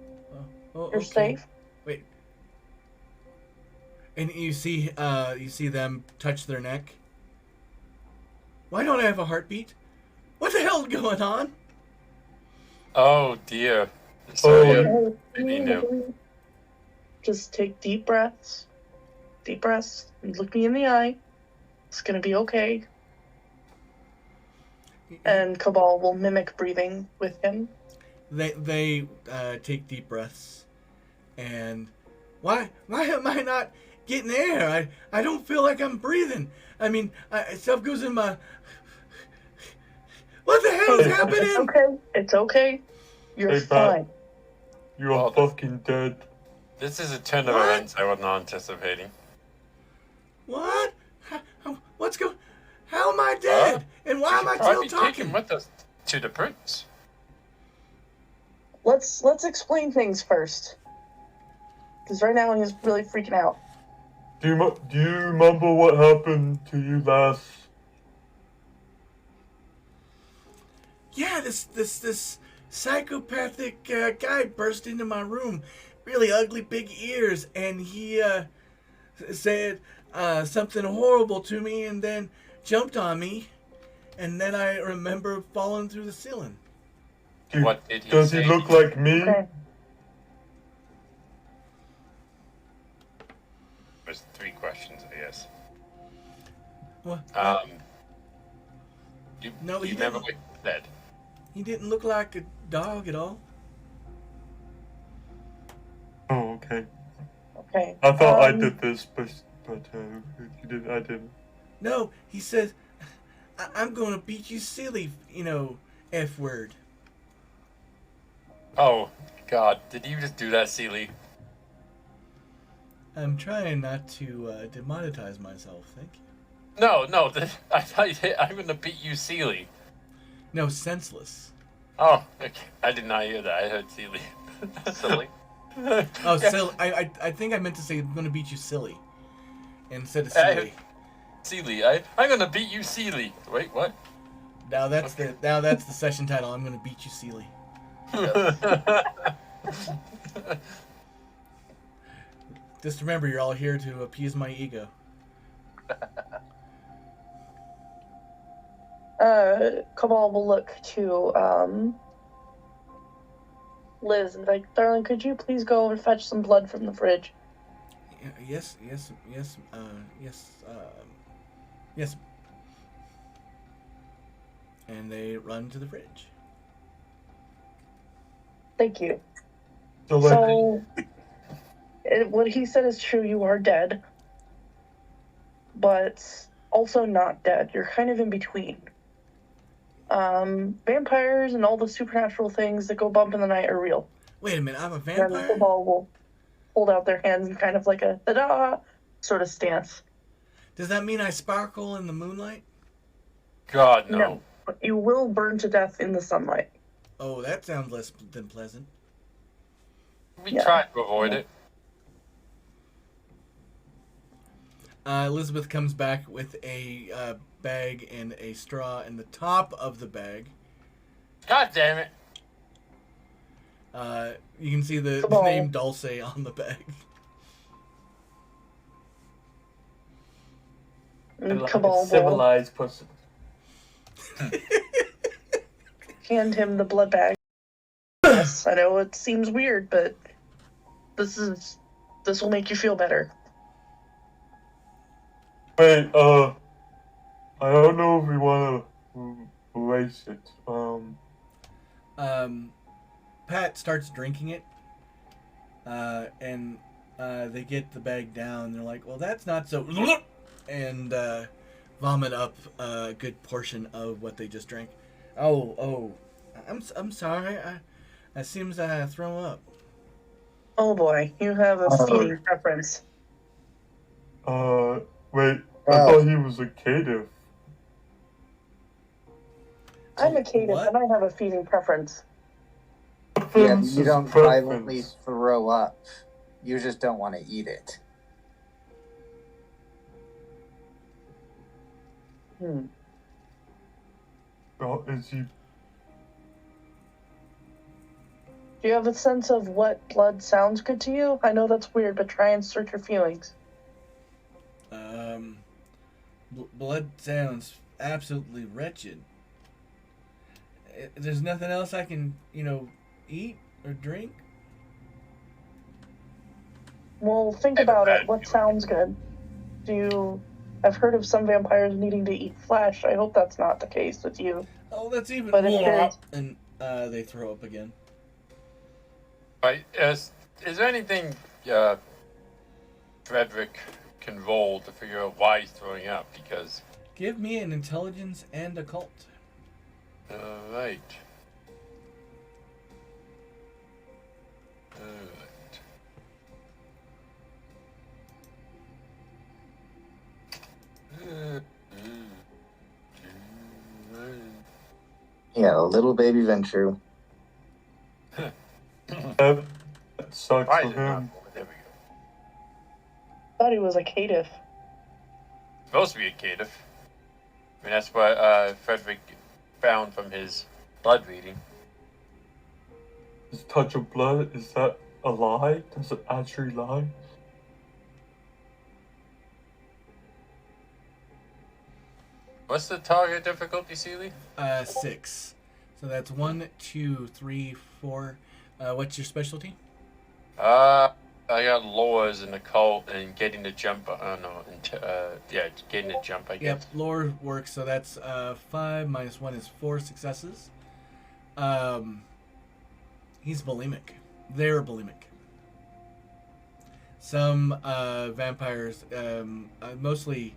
Oh, You're okay. safe. Wait. And you see them touch their neck. Why don't I have a heartbeat? What the hell's going on? Oh dear. So Oh. maybe no. Just take deep breaths. Deep breaths. And look me in the eye. It's gonna be okay. And Cabal will mimic breathing with him. They take deep breaths, and why am I not getting air? I don't feel like I'm breathing. I mean, stuff goes in my. What the hell is happening? It's okay. It's okay. You're Hey, fine. You are fucking dead. This is a turn of What? events I was not anticipating. What? What's going? How am I dead? And why am I still Probably take talking? him with us to the prince. Let's explain things first. Because right now he's really freaking out. Do you remember what happened to you last? Yeah, this psychopathic guy burst into my room, really ugly big ears, and he said something horrible to me, and then jumped on me, and then I remember falling through the ceiling. What did he Does say? he look like me? Okay. There's 3 questions, I guess. What? You he never didn't. looked dead. He didn't look like a dog at all. Oh, okay. Okay. I thought I did this, but you did. I didn't. No, he says, I'm going to beat you silly, F word. Oh, God. Did you just do that, Seely? I'm trying not to demonetize myself. Thank you. No, I thought you said, I'm gonna beat you, Sealy. No, senseless. Oh, okay. I did not hear that. I heard Sealy. Silly. Oh, silly. I think I meant to say I'm gonna beat you silly instead of I- silly. Sealy, I'm gonna beat you, Sealy. Wait, what? Now that's the session title. I'm gonna beat you silly. Just remember, you're all here to appease my ego. Cabal will look to Liz and be like, darling, could you please go and fetch some blood from the fridge? Yes. And they run to the fridge. Thank you. So, So, what he said is true. You are dead, but also not dead. You're kind of in between. Vampires and all the supernatural things that go bump in the night are real. Wait a minute, I'm a And vampire? the ball will hold out their hands in kind of like a ta-da sort of stance. Does that mean I sparkle in the moonlight? God, no. But you will burn to death in the sunlight. Oh, that sounds less than pleasant. We Yeah. tried to avoid it. Elizabeth comes back with a bag and a straw in the top of the bag. God damn it. You can see the Come on. name Dulce on the bag. And like Cabal a will civilized person. hand him the blood bag. Yes, I know it seems weird, but this will make you feel better. Wait, I don't know if we want to erase it. Pat starts drinking it, and they get the bag down. They're like, "Well, that's not so," and vomit up a good portion of what they just drank. Oh, I'm sorry. I seems to throw up. Oh boy, you have a feeding preference. Wait, I Oh. thought he was a caitiff. I'm a caitiff What? and I have a feeding preference. Yeah, Preference you is don't preference. violently throw up. You just don't want to eat it. Well, is he? Do you have a sense of what blood sounds good to you? I know that's weird, but try and search your feelings. Blood sounds absolutely wretched. There's nothing else I can, eat or drink. Well, think about it. What sounds good? I've heard of some vampires needing to eat flesh. I hope that's not the case with you. Oh, that's even But if more. there's- And they throw up again. Right, is there anything Frederick can roll to figure out why he's throwing up? Because, Give me an intelligence and occult. alright. Yeah, a little baby Ventrue. That sucks Why for is it not? him. There we go. Thought he was a caitiff. Supposed to be a caitiff. I mean, that's what Frederick found from his blood reading. His touch of blood, is that a lie? Does it actually lie? What's the target difficulty, Sealy? 6. So that's 1, 2, 3, 4. What's your specialty? I got lores in the cult and getting the jump. Getting the jump, I guess. Yep, lore works. So that's 5 minus 1 is 4 successes. He's bulimic. They're bulimic. Some vampires, mostly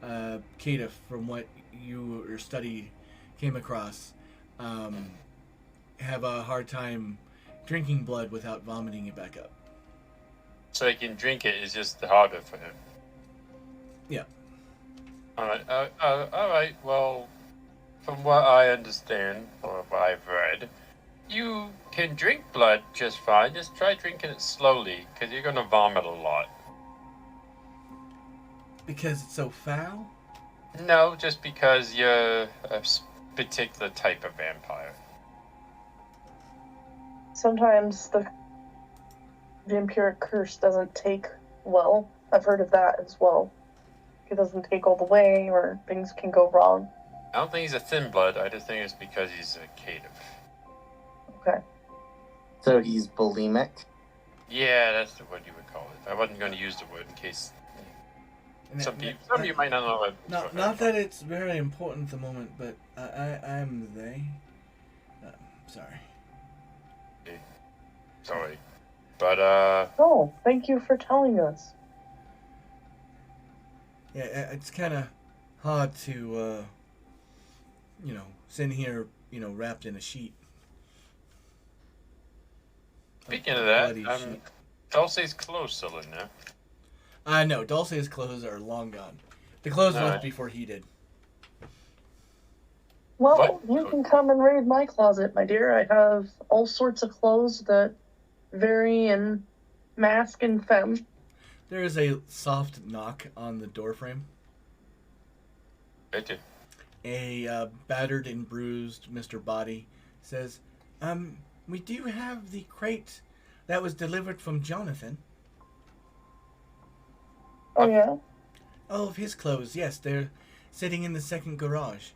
caitiff, from what your study came across, have a hard time drinking blood without vomiting it back up. So he can drink it. It's just harder for him. Yeah. All right. Well, from what I understand or what I've read, you can drink blood just fine. Just try drinking it slowly, because you're gonna vomit a lot. Because it's so foul? No, just because you're a particular type of vampire. Sometimes the vampiric curse doesn't take well. I've heard of that as well. It doesn't take all the way, or things can go wrong. I don't think he's a thin blood. I just think it's because he's a caitiff. Okay. So he's bulimic. Yeah, that's the word you would call it. I wasn't going to use the word in case some of you might not know it. Not that it's very important at the moment, but I'm they. Sorry. Sorry. But, Oh, thank you for telling us. Yeah, it's kind of hard to, sit here, wrapped in a sheet. speaking of that, Bloody sheet. Dulce's clothes still in there. No, Dulce's clothes are long gone. The clothes left before he did. Well, What? you can come and raid my closet, my dear. I have all sorts of clothes that vary in mask and femme. There is a soft knock on the doorframe. Right there. A battered and bruised Mr. Body says, we do have the crate that was delivered from Jonathan. Oh, yeah? All of his clothes, yes, they're sitting in the second garage.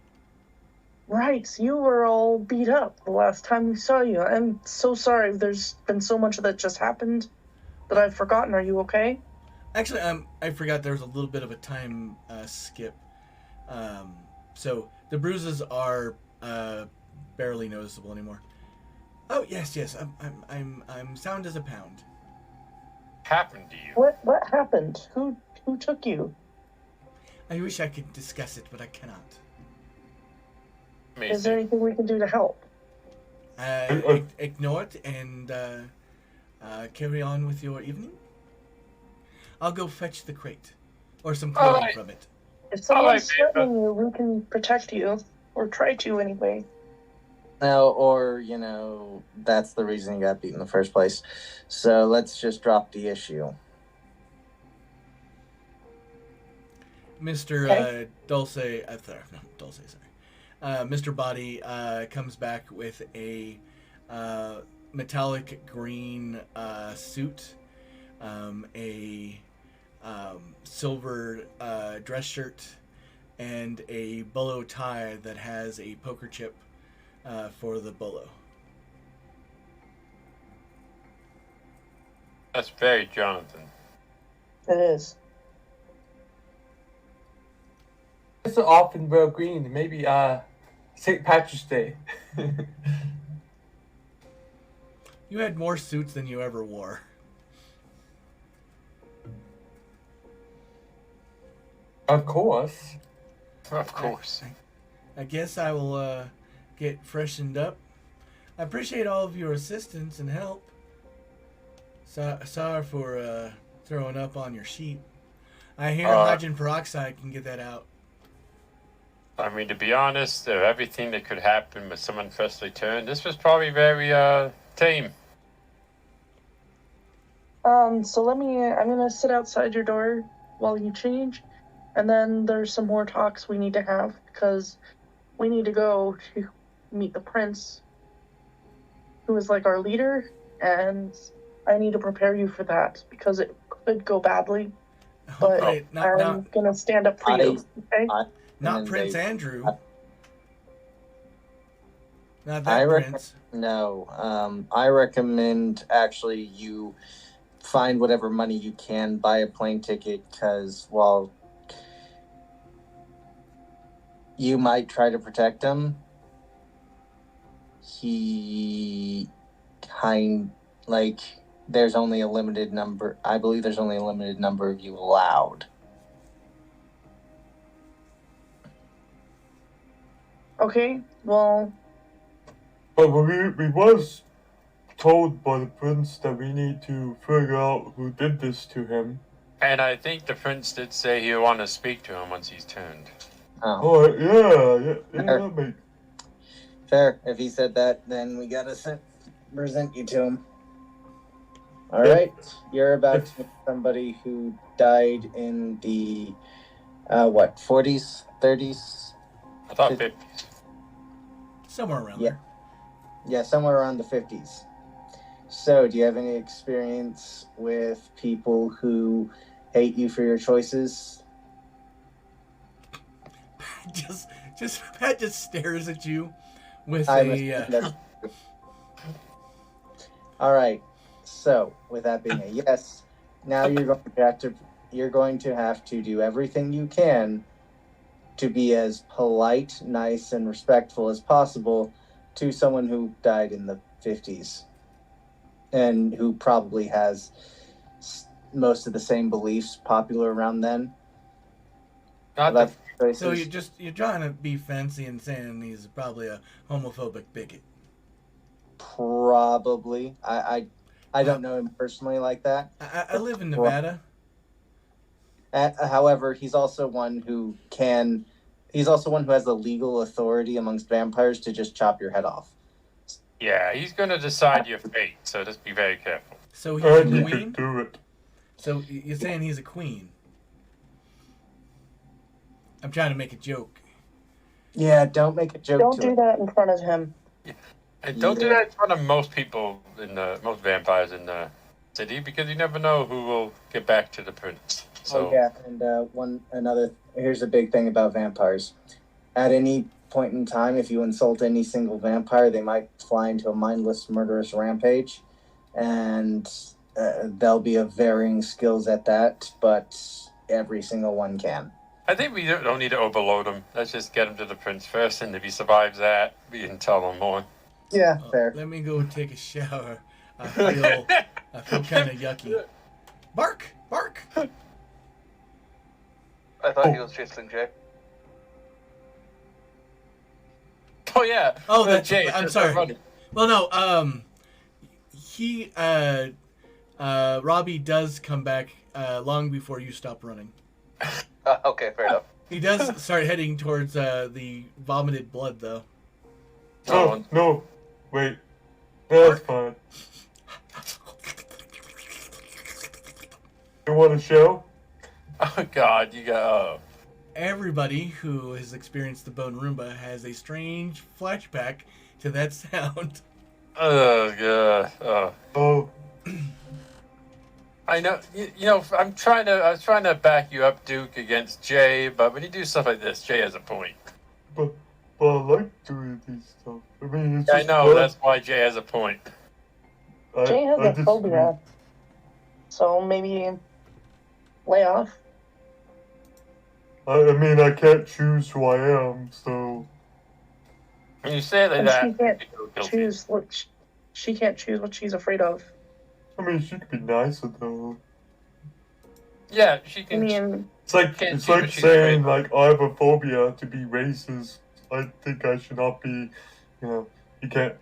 Right, you were all beat up the last time we saw you. I'm so sorry. There's been so much that just happened that I've forgotten. Are you okay? Actually, I forgot there was a little bit of a time skip. So the bruises are barely noticeable anymore. Oh yes, I'm sound as a pound. Happened to you? What happened? Who took you? I wish I could discuss it, but I cannot. Amazing. Is there anything we can do to help? Ignore it and carry on with your evening. I'll go fetch the crate or some clothing Alright. from it. If someone's Alright, threatening you, we can protect you. Or try to, anyway. No, or, that's the reason he got beat in the first place. So let's just drop the issue. Mr. Okay. Mr. Body comes back with a metallic green suit, a silver dress shirt, and a bolo tie that has a poker chip for the bolo. That's very Jonathan. It is. It's often wear green. Maybe St. Patrick's Day. You had more suits than you ever wore. Of course. Of course. I guess I will get freshened up. I appreciate all of your assistance and help. Sorry for throwing up on your sheet. I hear hydrogen peroxide can get that out. I mean, to be honest, of everything that could happen with someone freshly turned, this was probably very tame. So I'm gonna sit outside your door while you change, and then there's some more talks we need to have, because we need to go to meet the prince, who is like our leader, and I need to prepare you for that, because it could go badly, but Okay, I'm gonna stand up for you, okay? not Prince Andrew. Not that I prince. No, I recommend actually you find whatever money you can, buy a plane ticket, because while you might try to protect him, there's only a limited number. I believe there's only a limited number of you allowed. Okay, well, But we was told by the prince that we need to figure out who did this to him. And I think the prince did say he'll want to speak to him once he's turned. Oh, Yeah, that makes... fair. If he said that, then we gotta present you to him. All right, you're about to meet somebody who died in the 40s, 30s? I thought 50s. Somewhere around Yeah. there. Yeah, somewhere around the 50s. So, do you have any experience with people who hate you for your choices? Pat just stares at you with I'm a. assuming that's- All right. So, with that being a yes, now you're going to have to do everything you can to be as polite, nice, and respectful as possible to someone who died in the 50s and who probably has most of the same beliefs popular around then. Not About the, choices. So you're trying to be fancy and saying he's probably a homophobic bigot. Probably. I don't know him personally like that. I live in Nevada. However, he's also one who has the legal authority amongst vampires to just chop your head off. yeah, he's going to decide your fate, so just be very careful. So he's a And you queen. could do it. So you're saying he's a queen? I'm trying to make a joke. Yeah, don't make a joke Don't to do it. that in front of him. And don't do Yeah. that in front of most people most vampires in the city, because you never know who will get back to the prince. So Oh yeah, and here's a big thing about vampires. At any point in time, if you insult any single vampire, they might fly into a mindless, murderous rampage, and they'll be of varying skills at that. But every single one can. I think we don't need to overload him. Let's just get him to the prince first, and if he survives that, we can tell him more. Yeah, fair. Let me go take a shower. I feel kind of yucky. Bark, bark. I thought he was chasing Jay. Oh yeah. Oh, that's. Jay. I'm just sorry. running. Well, no. Robbie does come back long before you stop running. Okay, fair enough. He does start heading towards the vomited blood, though. Oh, no. Wait. That's fine. You want a show? Oh God, you got. Everybody who has experienced the Bone Roomba has a strange flashback to that sound. Oh God. Oh, I know. You know. I was trying to back you up, Duke, against Jay, but when you do stuff like this, Jay has a point. but I like doing these stuff. I mean, it's I just know. fun. That's why Jay has a point. Jay has I a disagree. phobia, so maybe lay off. I mean, I can't choose who I am, so... When you say it like And that, she can't you feel guilty. choose what she can't choose what she's afraid of. I mean, she could be nicer, though. Yeah, she I can. mean, It's like Can't it's choose like what she's saying, afraid like, I have a phobia to be racist. I think I should not be, you can't...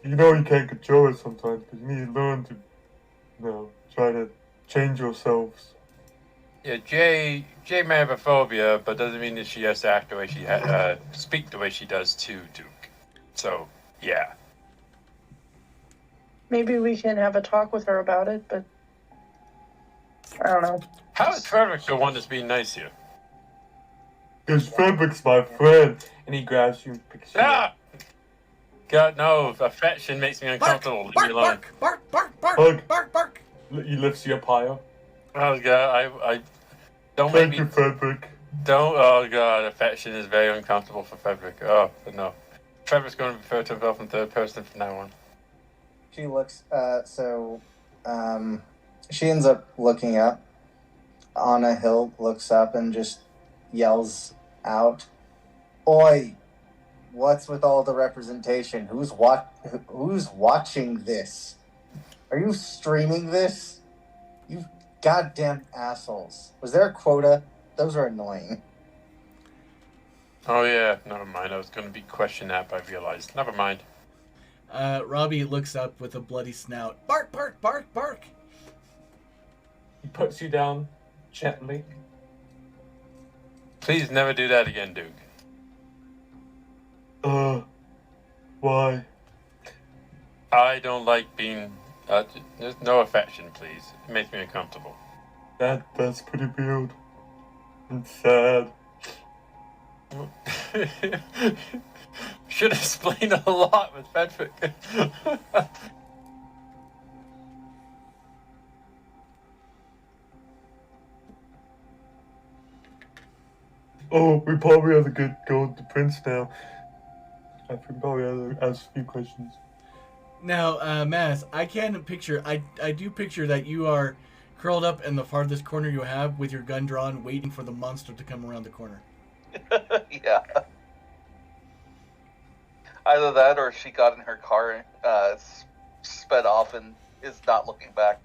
You can't control it sometimes, because you need to learn to, try to change yourselves. Yeah, Jay may have a phobia, but doesn't mean that she has to act the way she speak the way she does to Duke. So, yeah. maybe we can have a talk with her about it, but I don't know. How is Frederick the one that's being nice here? Because Frederick's my friend, and he grabs you and picks you up. Ah! God, no, affection makes me Bark, uncomfortable. Leave bark, me alone. bark, bark, bark, Hug. bark, bark, bark. He lifts you up higher. Oh, God, I don't make Thank me... you, Frederick. Don't, oh, God, affection is very uncomfortable for Frederick. Oh, but no. Frederick's going to refer to himself in third person from now on. She looks. She ends up looking up. Anna Hill looks up and just yells out, "Oi! What's with all the representation? Who's watching this? Are you streaming this? You goddamn assholes! Was there a quota? Those are annoying." Oh, yeah, never mind. I was going to be questioned that, but I realized. Never mind. Robbie looks up with a bloody snout. Bark, bark, bark, bark. He puts you down gently. Please never do that again, Duke. Why? I don't like being. There's no affection, please. It makes me uncomfortable. That's pretty weird. And sad. Should explain a lot with Bedford. Oh, we probably have to go with the prince now. I probably have to ask a few questions. Now, Maz, I can picture. I do picture that you are curled up in the farthest corner you have with your gun drawn, waiting for the monster to come around the corner. Yeah. Either that or she got in her car, sped off, and is not looking back.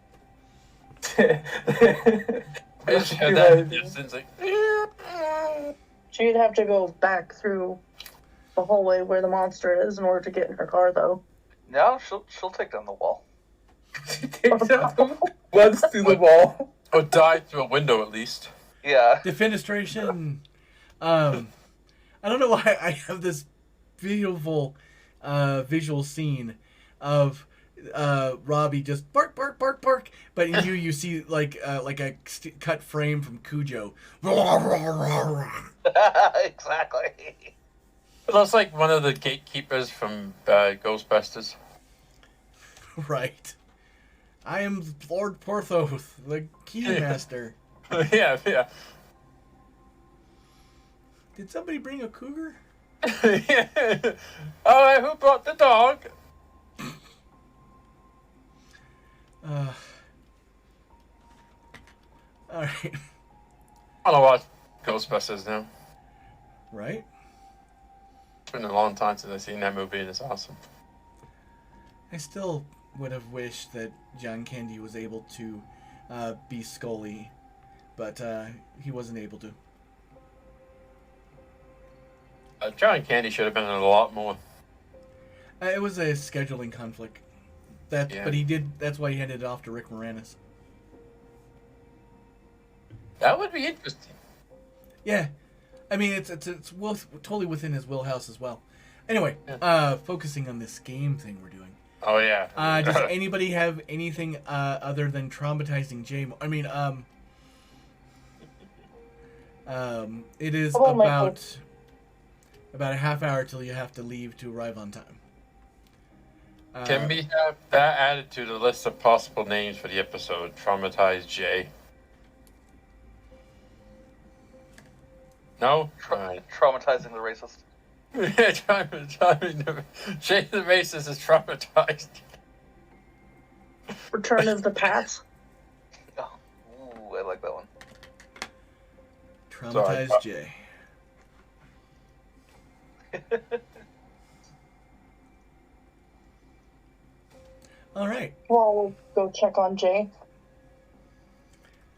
I just heard that in the distance, like. She'd have to go back through the hallway where the monster is in order to get in her car, though. No, she'll take down the wall. She takes out runs through the wall. Or die through a window, at least. Yeah. Defenestration. I don't know why I have this beautiful visual scene of Robbie just bark, bark, bark, bark, but in you see like a cut frame from Cujo. Exactly. It looks like one of the gatekeepers from Ghostbusters. Right. I am Lord Porthos, the Keymaster. Yeah. Did somebody bring a cougar? Yeah. Oh, who brought the dog? Alright. I don't watch Ghostbusters now. Right? It's been a long time since I've seen that movie, and it's awesome. I still would have wished that John Candy was able to be Scully, but he wasn't able to. John Candy should have been in a lot more. It was a scheduling conflict. But he did. That's why he handed it off to Rick Moranis. That would be interesting. Yeah, I mean it's totally within his wheelhouse as well. Anyway, focusing on this game thing we're doing. Oh yeah. Does anybody have anything other than traumatizing Jay? I mean, it is about a half hour till you have to leave to arrive on time. Can we have that added to the list of possible names for the episode? Traumatized Jay. No? Traumatizing the racist. Jay the racist is traumatized. Return of the Pats. Oh, ooh, I like that one. Traumatized Jay. All right. Well, we'll go check on Jay.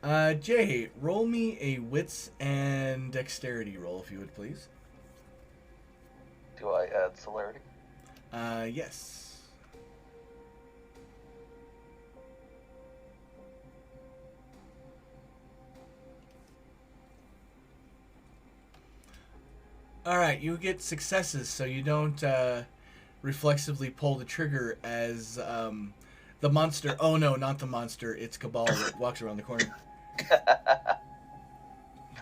Jay, roll me a wits and dexterity roll, if you would, please. Do I add celerity? Yes. All right, you get successes, so you don't reflexively pull the trigger as the monster. Oh no, not the monster! It's Cabal that walks around the corner.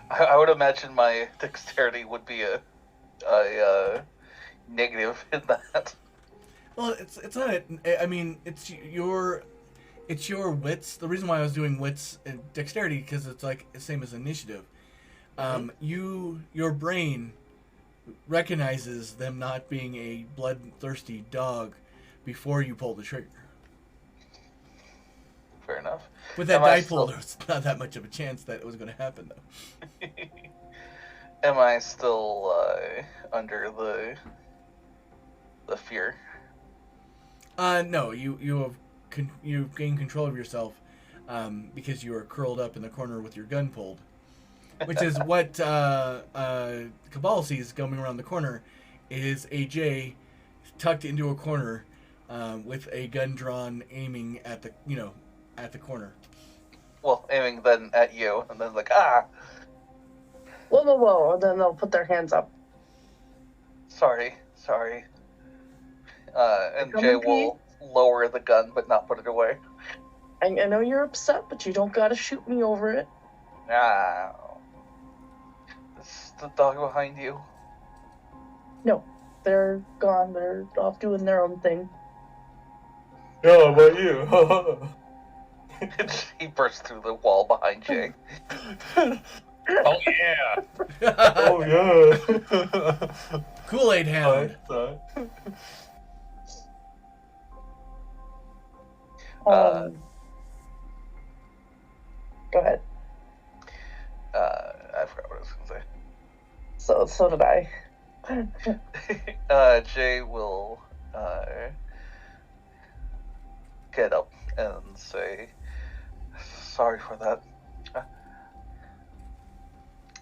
I would imagine my dexterity would be a negative in that. Well, it's not. I mean, it's your wits. The reason why I was doing wits and dexterity because it's like the same as initiative. Your brain recognizes them not being a bloodthirsty dog before you pull the trigger. Fair enough. With that die pool, there's not that much of a chance that it was going to happen, though. Am I still under the fear? No. You've gained control of yourself because you are curled up in the corner with your gun pulled, which is what Cabal sees coming around the corner is AJ tucked into a corner with a gun drawn, aiming at the at the corner. Well, aiming then at you, and then like, ah, Whoa, whoa, whoa! And then they'll put their hands up. sorry. And Come Jay in will lower the gun, but not put it away. I know you're upset, but you don't gotta shoot me over it. Ah, is the dog behind you? No, they're gone. They're off doing their own thing. Yeah, about you? He bursts through the wall behind Jay. Oh yeah. Oh yeah. Kool-Aid Hound. Sorry. Go ahead. I forgot what I was gonna So did I. say. Jay will get up and say, "Sorry for that.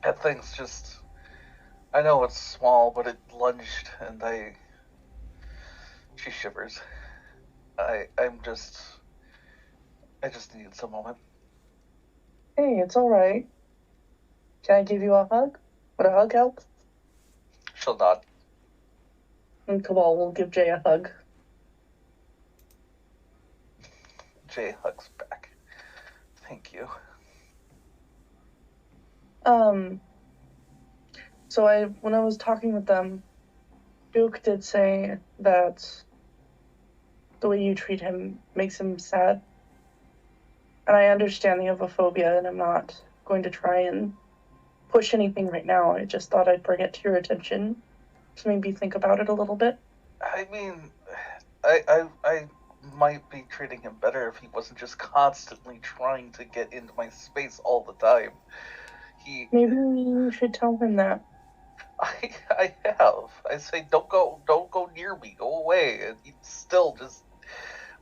That thing's just. I know it's small, but it lunged, and She shivers. I just needed some moment." Hey, it's all right. Can I give you a hug? Would a hug help? She'll nod. And Cabal will give Jay a hug. Jay hugs back. Thank you. So when I was talking with them, Duke did say that the way you treat him makes him sad. And I understand you have a phobia, and I'm not going to try and push anything right now. I just thought I'd bring it to your attention to maybe think about it a little bit. I mean, I might be treating him better if he wasn't just constantly trying to get into my space all the time. Maybe you should tell him that. I have. I say, don't go near me, go away, and he still just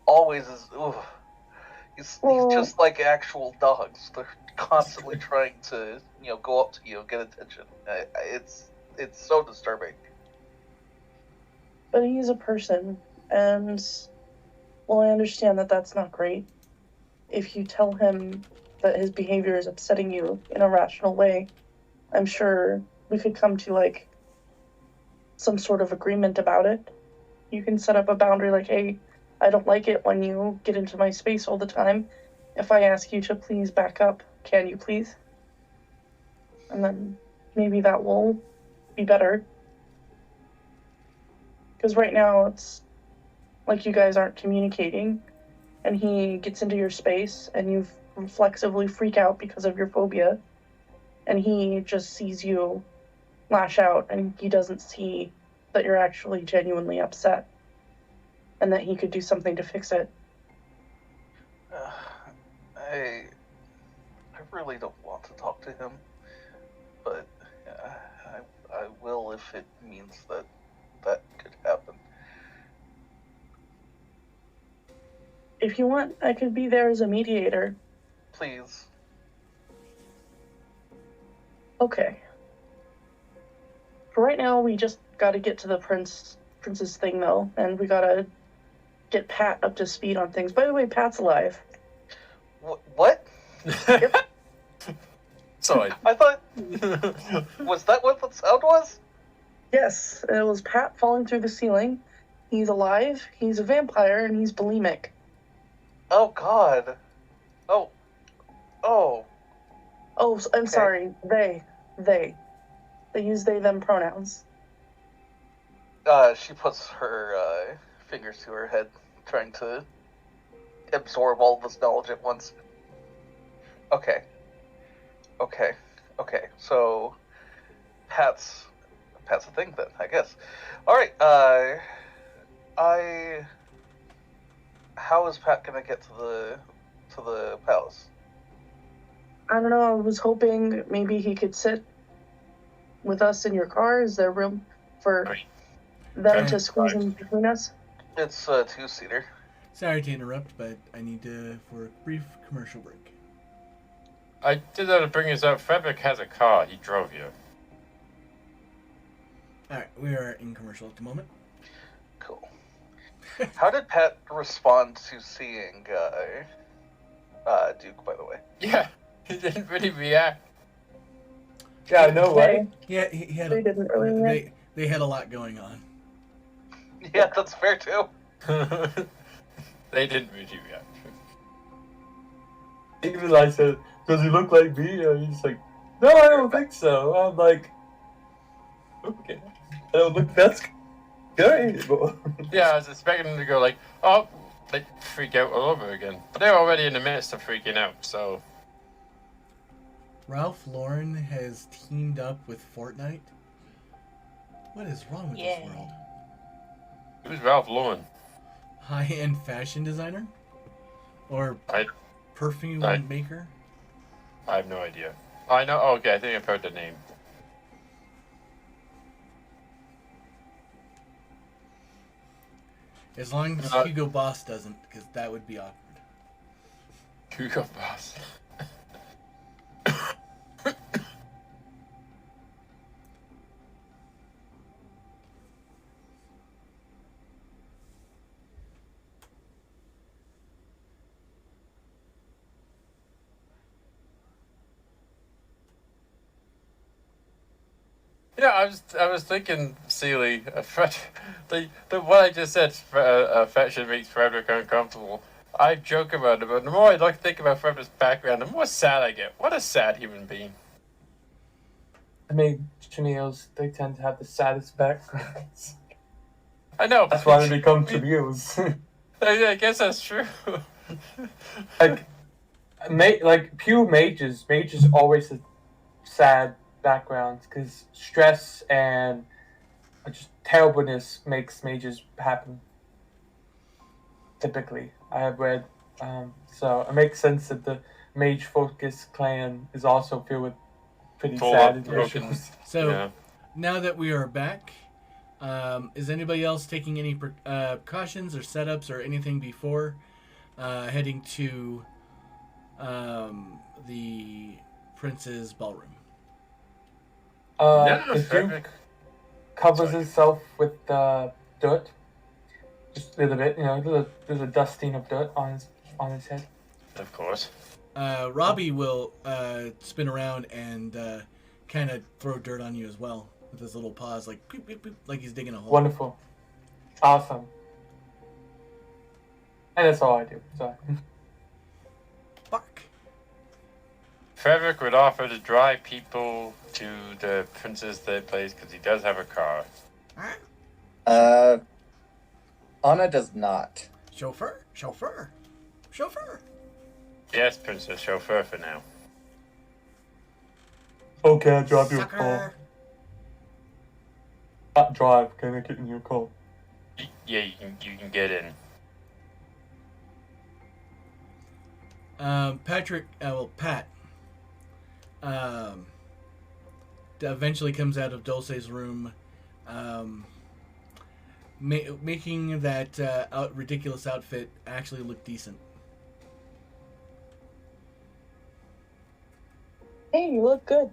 always is. Ugh. He's just like actual dogs. They're constantly trying to, go up to you and get attention. It's so disturbing. But he's a person, and I understand that that's not great. If you tell him that his behavior is upsetting you in a rational way, I'm sure we could come to, some sort of agreement about it. You can set up a boundary like, hey, I don't like it when you get into my space all the time. If I ask you to please back up, can you please? And then maybe that will be better. Because right now it's like you guys aren't communicating, and he gets into your space, and you reflexively freak out because of your phobia, and he just sees you lash out, and he doesn't see that you're actually genuinely upset, and that he could do something to fix it. I really don't want to talk to him, but I will if it means that could happen. If you want, I could be there as a mediator. Please. Okay. For right now, we just gotta get to the princess thing, though, and we gotta get Pat up to speed on things. By the way, Pat's alive. What? Sorry. I thought... Was that what the sound was? Yes, it was Pat falling through the ceiling. He's alive, he's a vampire, and he's bulimic. Oh, God. Oh, I'm sorry. They use they, them pronouns. She puts her fingers to her head, trying to absorb all this knowledge at once. Okay. So, Pat's a thing then, I guess. All right. How is Pat gonna get to the palace? I don't know, I was hoping maybe he could sit with us in your car. Is there room for them to squeeze in between us? It's a two-seater. Sorry to interrupt, but I need for a brief commercial break. I did that to bring us up. Frederick has a car. He drove you. All right, we are in commercial at the moment. Cool. How did Pat respond to seeing Duke, by the way? Yeah, he didn't really react. Yeah, I know, right? Yeah, he had. They didn't really react. They had a lot going on. Yeah, that's fair too. They didn't really react. Even I said, "Does he look like me?" And he's like, "No, I don't think so." I'm like, "Okay, that's good." Yeah, I was expecting them to go like, oh, they freak out all over again. But they're already in the midst of freaking out, so... Ralph Lauren has teamed up with Fortnite. What is wrong with this world? Who's Ralph Lauren? High-end fashion designer? Or perfume maker? I have no idea. I know, oh, okay, I think I've heard the name. As long as Hugo Boss doesn't, because that would be awkward. Hugo Boss. Yeah, I was thinking, Seeley, the what I just said, affection makes Frederick uncomfortable. I joke about it, but the more I think about Frederick's background, the more sad I get. What a sad human being. I mean, Chenille's, they tend to have the saddest backgrounds. I know. That's why they become Chenille's. I guess that's true. like pure mages always have sad backgrounds because stress and just terribleness makes mages happen. Typically, I have read, so it makes sense that the mage focus clan is also filled with pretty sad individuals. So now that we are back, is anybody else taking any precautions or setups or anything before heading to the prince's ballroom? The Duke covers himself with dirt, just a little bit. You know, there's a dusting of dirt on his head. Of course. Robbie will spin around and kind of throw dirt on you as well with his little paws, like pew, pew, pew, like he's digging a hole. Wonderful, awesome, and that's all I do. So. Bark. Frederick would offer to drive people to the prince's third place because he does have a car. Anna does not. Chauffeur. Yes, princess, chauffeur for now. Okay, I'll drive your Sucker. car. Not drive, can I get in your car? Yeah, you can get in. Pat eventually comes out of Dulce's room, making that ridiculous outfit actually look decent. Hey, you look good.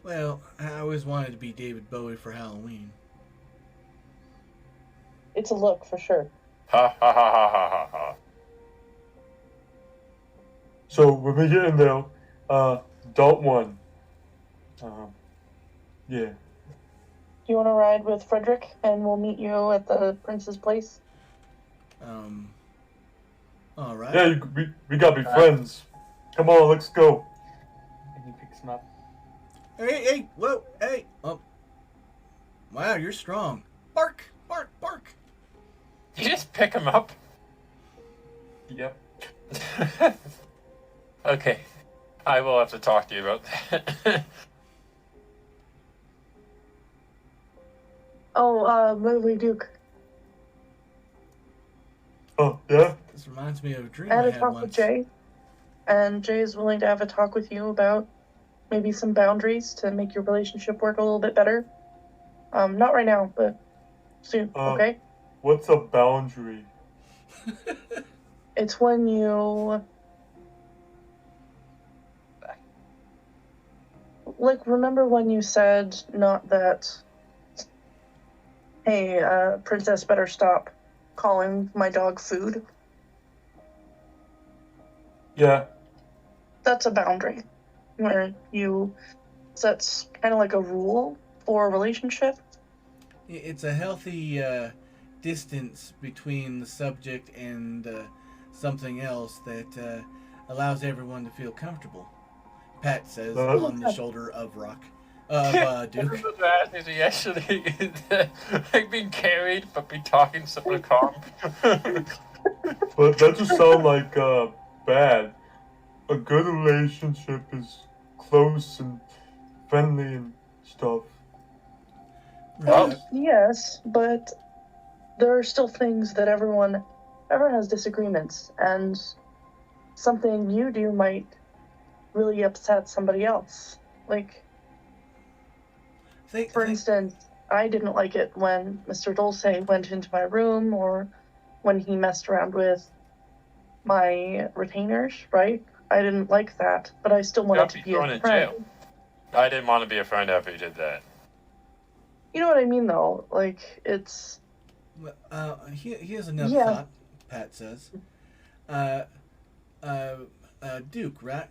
Well, I always wanted to be David Bowie for Halloween. It's a look for sure. Ha ha ha ha ha ha ha. So when we get in there, don't one. Yeah. Do you want to ride with Frederick, and we'll meet you at the prince's place? All right. Yeah, we gotta be friends. Come on, let's go. And he picks him up. Hey, whoa, hey. Oh. Wow, you're strong. Bark. You just pick him up? Yep. Okay. I will have to talk to you about that. Lily Duke. Oh, yeah? This reminds me of a dream I had I a had talk once. with Jay, and Jay is willing to have a talk with you about maybe some boundaries to make your relationship work a little bit better. Not right now, but soon, okay? What's a boundary? It's when you... Like, remember when you said not that... hey, princess better stop calling my dog food. Yeah. That's a boundary where that's kind of like a rule for a relationship. It's a healthy distance between the subject and something else that allows everyone to feel comfortable. Pat says on the shoulder of Duke. Is he actually like being carried but be talking super calm? But that just sounds like bad. A good relationship is close and friendly and stuff. Right. Yes, but there are still things that everyone has disagreements, and something you do might really upset somebody else. Like, for instance, I didn't like it when Mr. Dulce went into my room or when he messed around with my retainers, right? I didn't like that, but I still wanted to be a friend. Jail. I didn't want to be a friend after you did that. You know what I mean, though? Like, it's... Here's another thought, Pat says. Duke, right?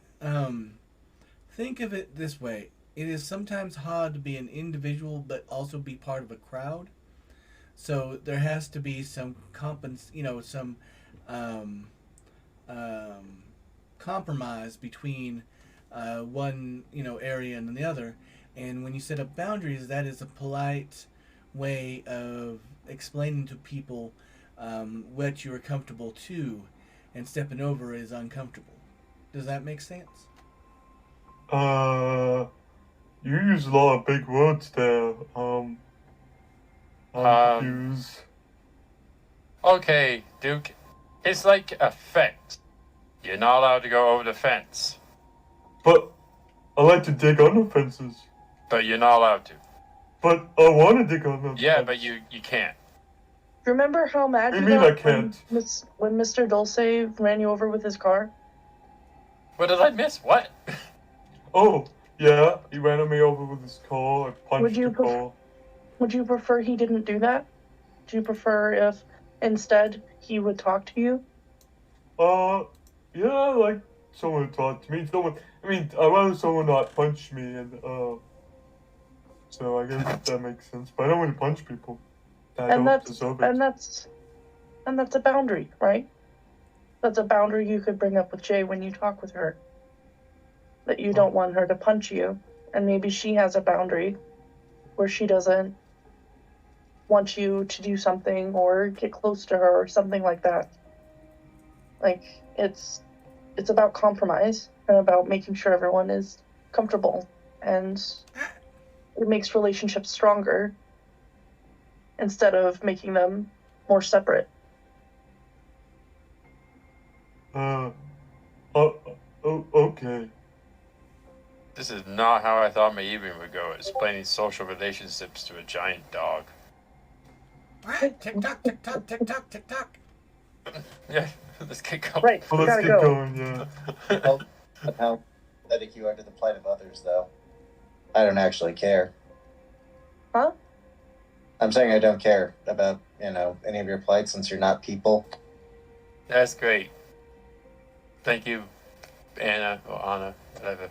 Think of it this way. It is sometimes hard to be an individual but also be part of a crowd. So there has to be some compromise between one area and the other. And when you set up boundaries, that is a polite way of explaining to people what you are comfortable to, and stepping over is uncomfortable. Does that make sense? You use a lot of big words there. I'm confused. Okay, Duke. It's like a fence. You're not allowed to go over the fence. But I like to dig under fences. But you're not allowed to. But I want to dig under fences. Yeah, but you can't. Remember how mad you got when Mr. Dulce ran you over with his car? What did I miss? What? Oh, yeah, he ran me over with his car. I punched the car. Would you prefer he didn't do that? Do you prefer if instead he would talk to you? Yeah, I like someone to talk to me. I'd rather someone not punch me, and so I guess that makes sense. But I don't want to punch people. That's a boundary, right? That's a boundary you could bring up with Jay when you talk with her. That you don't want her to punch you, and maybe she has a boundary where she doesn't want you to do something or get close to her or something like that. Like, it's about compromise and about making sure everyone is comfortable, and it makes relationships stronger instead of making them more separate. Okay. This is not how I thought my evening would go, explaining social relationships to a giant dog. Right, tick-tock, tick-tock, tick-tock, tick-tock. Yeah, let's get going. Right, well, let's get going, yeah. How pathetic you are to the plight of others, though. I don't actually care. Huh? I'm saying I don't care about, any of your plight since you're not people. That's great. Thank you, Anna, or Anna, whatever.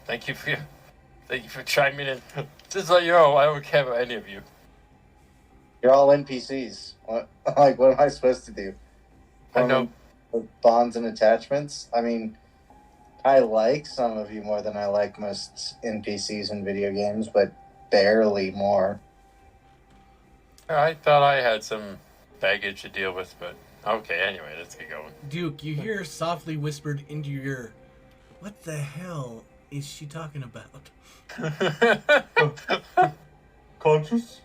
Thank you for chiming in. Just so you know, I don't care about any of you. You're all NPCs. What am I supposed to do? I know. Bonds and attachments? I mean, I like some of you more than I like most NPCs in video games, but barely more. I thought I had some baggage to deal with, but okay, anyway, let's get going. Duke, you hear softly whispered into your ear, "What the hell is she talking about?" Conscious?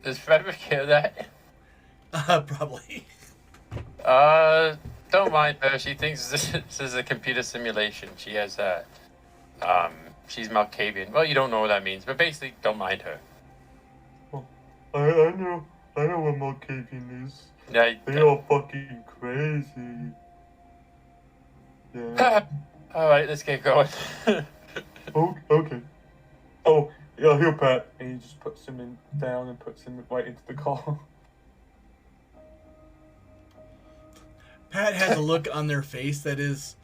Does Frederick hear that? Probably. Don't mind her. She thinks this is a computer simulation. She has she's Malkavian. Well, you don't know what that means, but basically, don't mind her. Oh, I know what Malkavian is. Yeah, they're all fucking crazy. Yeah. Alright, let's get going. Okay. Oh, Yeah, he'll Pat. And he just puts him down and puts him right into the car. Pat has a look on their face that is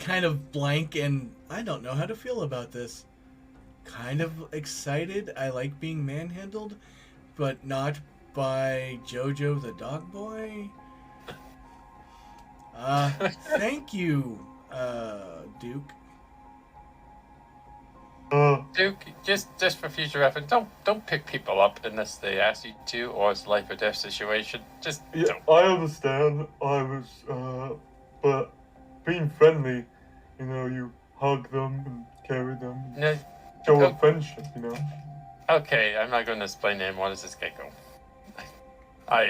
kind of blank, and I don't know how to feel about this. Kind of excited. I like being manhandled, but not by Jojo the dog boy. Thank you, Duke. Duke, just for future reference, don't pick people up unless they ask you to, or it's life or death situation. Just Yeah, don't. I understand. I was, but being friendly, you know, you hug them and carry them, No, show go- a friendship, you know. Okay, I'm not going to explain anymore. Let's just get going.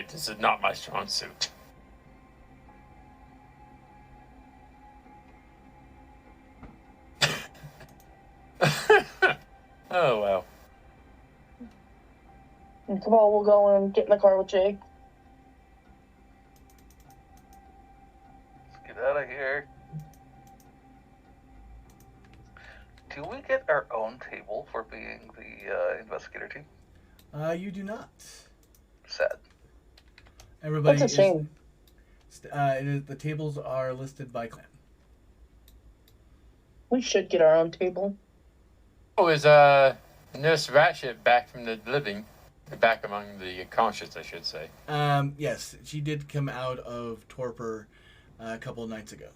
This is not my strong suit. Oh well. And Cabal will go and get in the car with Jay. Let's get out of here. Do we get our own table for being the investigator team? You do not. Sad. Everybody That's a shame. The tables are listed by clan. We should get our own table. Oh, is Nurse Ratchet back from the living? Back among the conscious, I should say. Yes, she did come out of torpor a couple of nights ago.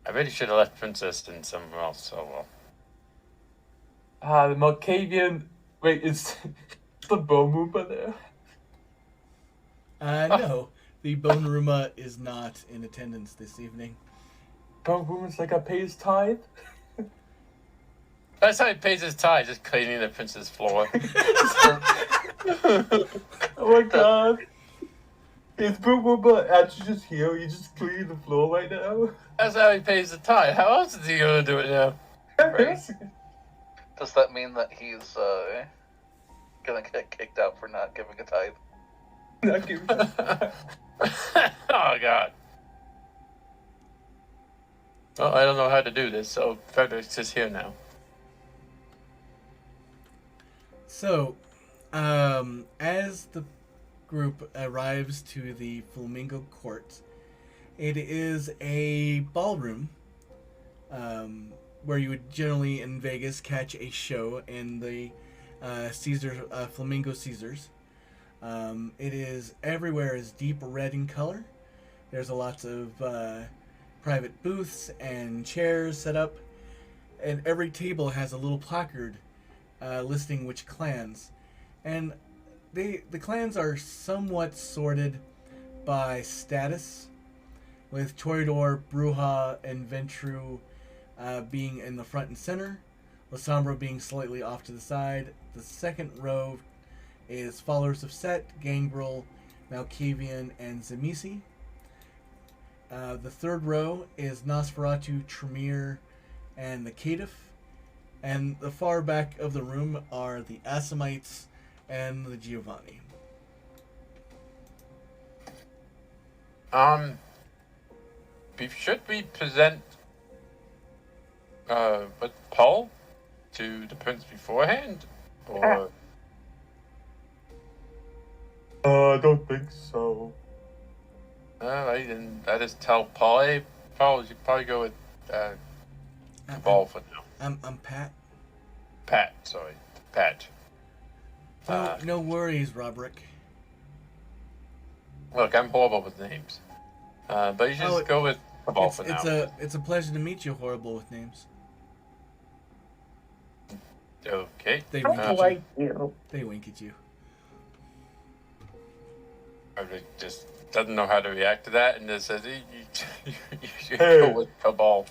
I really should have left Princess in somewhere else. Oh well. The Malkavian. Wait, is the Bone Moomba there? No, the Bone Ruma is not in attendance this evening. Bone Moomba's like I pay his tithe? That's how he pays his tithe, just cleaning the prince's floor. Oh my god. Is Bone Moomba actually just here? You just cleaning the floor right now? That's how he pays the tithe. How else is he gonna do it now? Right. Does that mean that he's gonna get kicked out for not giving a tithe? Not giving Oh god. Well, I don't know how to do this, so Frederick's just here now. So, as the group arrives to the Flamingo Court, it is a ballroom where you would generally in Vegas catch a show in the Flamingo Caesars. It is everywhere is deep red in color. There's lots of private booths and chairs set up, and every table has a little placard listing which clans, and the clans are somewhat sorted by status, with Toreador, Bruja, and Ventru being in the front and center, Lasombra being slightly off to the side. The second row is followers of Set, Gangrel, Malkavian, and Zemisi. The third row is Nosferatu, Tremere, and the Caitiff. And the far back of the room are the Assamites and the Giovanni. Should we present with Paul to the prince beforehand, or? I don't think so. Alright, then I just tell Paul, hey, Paul, you should probably go with Paul for now. I'm Pat. Pat, sorry. Pat. No worries, Roderick. Look, I'm horrible with names. But you should just go with Paul for now. It's a pleasure to meet you, horrible with names. Okay. They I wink don't at like you. you. They wink at you. Roderick just doesn't know how to react to that and just says, you should Hey. go with Cabal.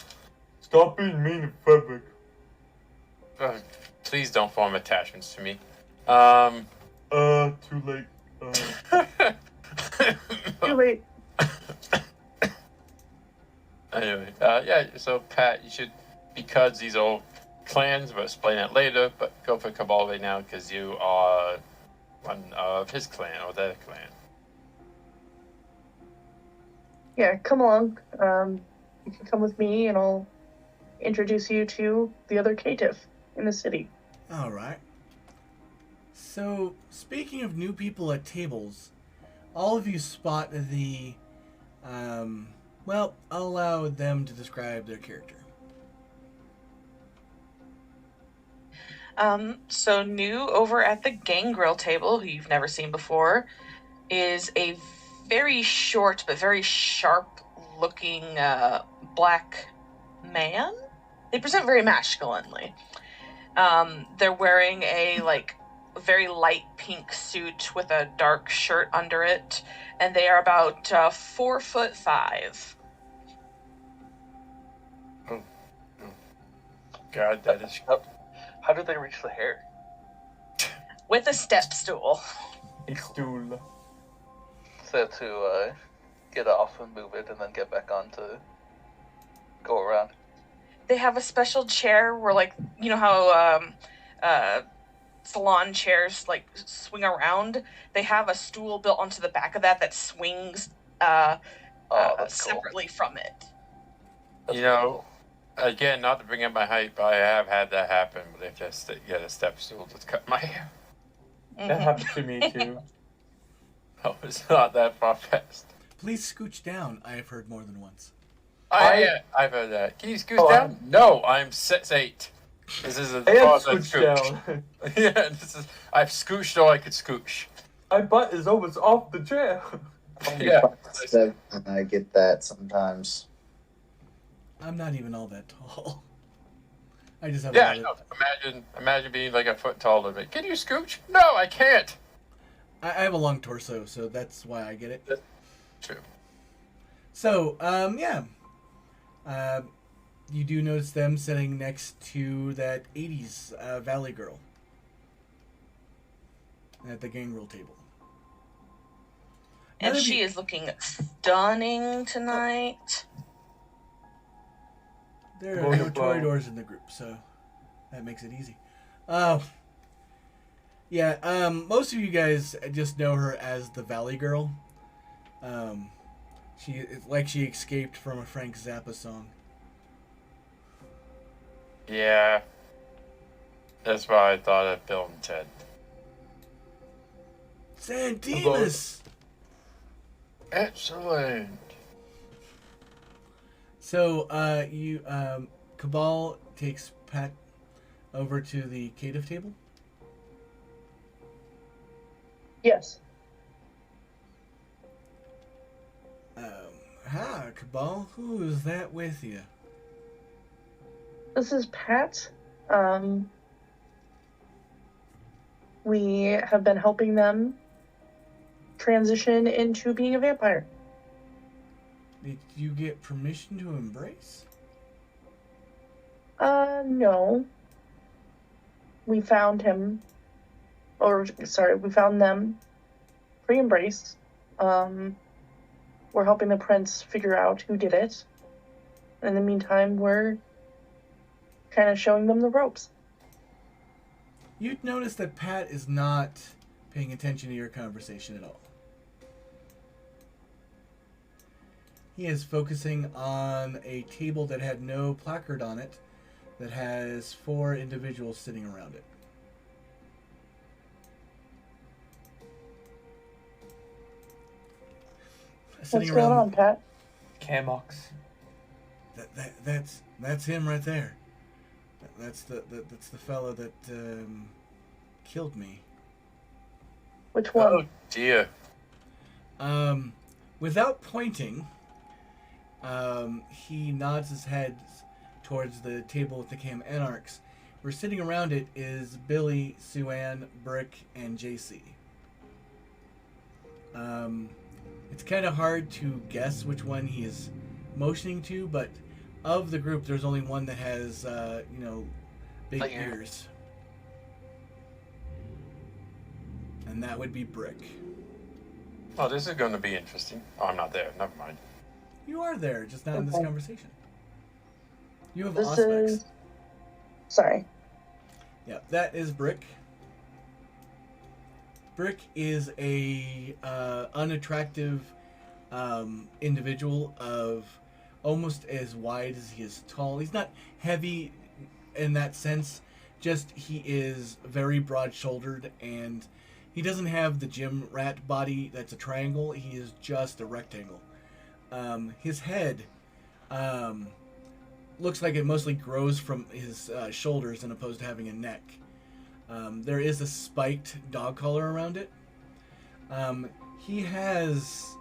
Stop being mean to Frederick. Please don't form attachments to me. Too late. Too late. Anyway, yeah, so Pat, you should, because these are clans, we'll explain that later, but go for Cabal right now because you are one of his clan or their clan. Yeah, come along. You can come with me and I'll introduce you to the other caitiff. in the city. All right. So, speaking of new people at tables, all of you spot the. Well, I'll allow them to describe their character. So new over at the Gangrel table, who you've never seen before, is a very short but very sharp-looking black man. They present very masculinely. They're wearing a very light pink suit with a dark shirt under it, and they are about 4'5". God, that is. How did they reach the hair? With a step stool. A stool. So to get off and move it and then get back on to go around. They have a special chair where, you know how salon chairs swing around. They have a stool built onto the back of that swings That's cool. separately from it. That's You know, cool. Again, not to bring up my height, but I have had that happen. But they just get a step stool to cut my hair. That happened to me too. Oh, it's not that far fast. Please scooch down, I have heard more than once. I've heard that. Can you scooch down? No, I'm 6'8". This is as I am far as I scooched down. Yeah, I've scooched all I could scooch. My butt is almost off the chair. Yeah. I get that sometimes. I'm not even all that tall. I just have Yeah, a no, lot of... imagine being a foot taller than me. Can you scooch? No, I can't. I have a long torso, so that's why I get it. True. So, yeah. You do notice them sitting next to that 80s Valley Girl at the Gangrel table. And None of she you- is looking stunning tonight. There are no Wonderful. Toreadors in the group, so that makes it easy. Yeah, most of you guys just know her as the Valley Girl. It's like she escaped from a Frank Zappa song. Yeah. That's why I thought of Bill and Ted. San Dimas! Excellent. So, Cabal takes Pat over to the cative table. Yes. Hi, Cabal. Who is that with you? This is Pat. We have been helping them transition into being a vampire. Did you get permission to embrace? No. We found him, we found them pre-embrace. We're helping the prince figure out who did it. In the meantime, we're kind of showing them the ropes. You'd notice that Pat is not paying attention to your conversation at all. He is focusing on a table that had no placard on it, that has 4 individuals sitting around it. What's going on, Pat? Camox. That's him right there. That's the fellow that killed me. Which one? Oh dear. Without pointing, he nods his head towards the table with the Cam Anarchs. We're sitting around it is Billy, Sue-Ann, Brick, and JC. It's kind of hard to guess which one he is motioning to, but of the group, there's only one that has, big The ear. ears. And that would be Brick. Oh, this is going to be interesting. Oh, I'm not there. Never mind. You are there, just not in this Okay. conversation. You have This Auspex. is... Sorry. Yeah, that is Brick. Brick is a unattractive individual of almost as wide as he is tall. He's not heavy in that sense, Just he is very broad-shouldered, and he doesn't have the gym rat body that's a triangle. He is just a rectangle. His head looks like it mostly grows from his shoulders, as opposed to having a neck. There is a spiked dog collar around it. He has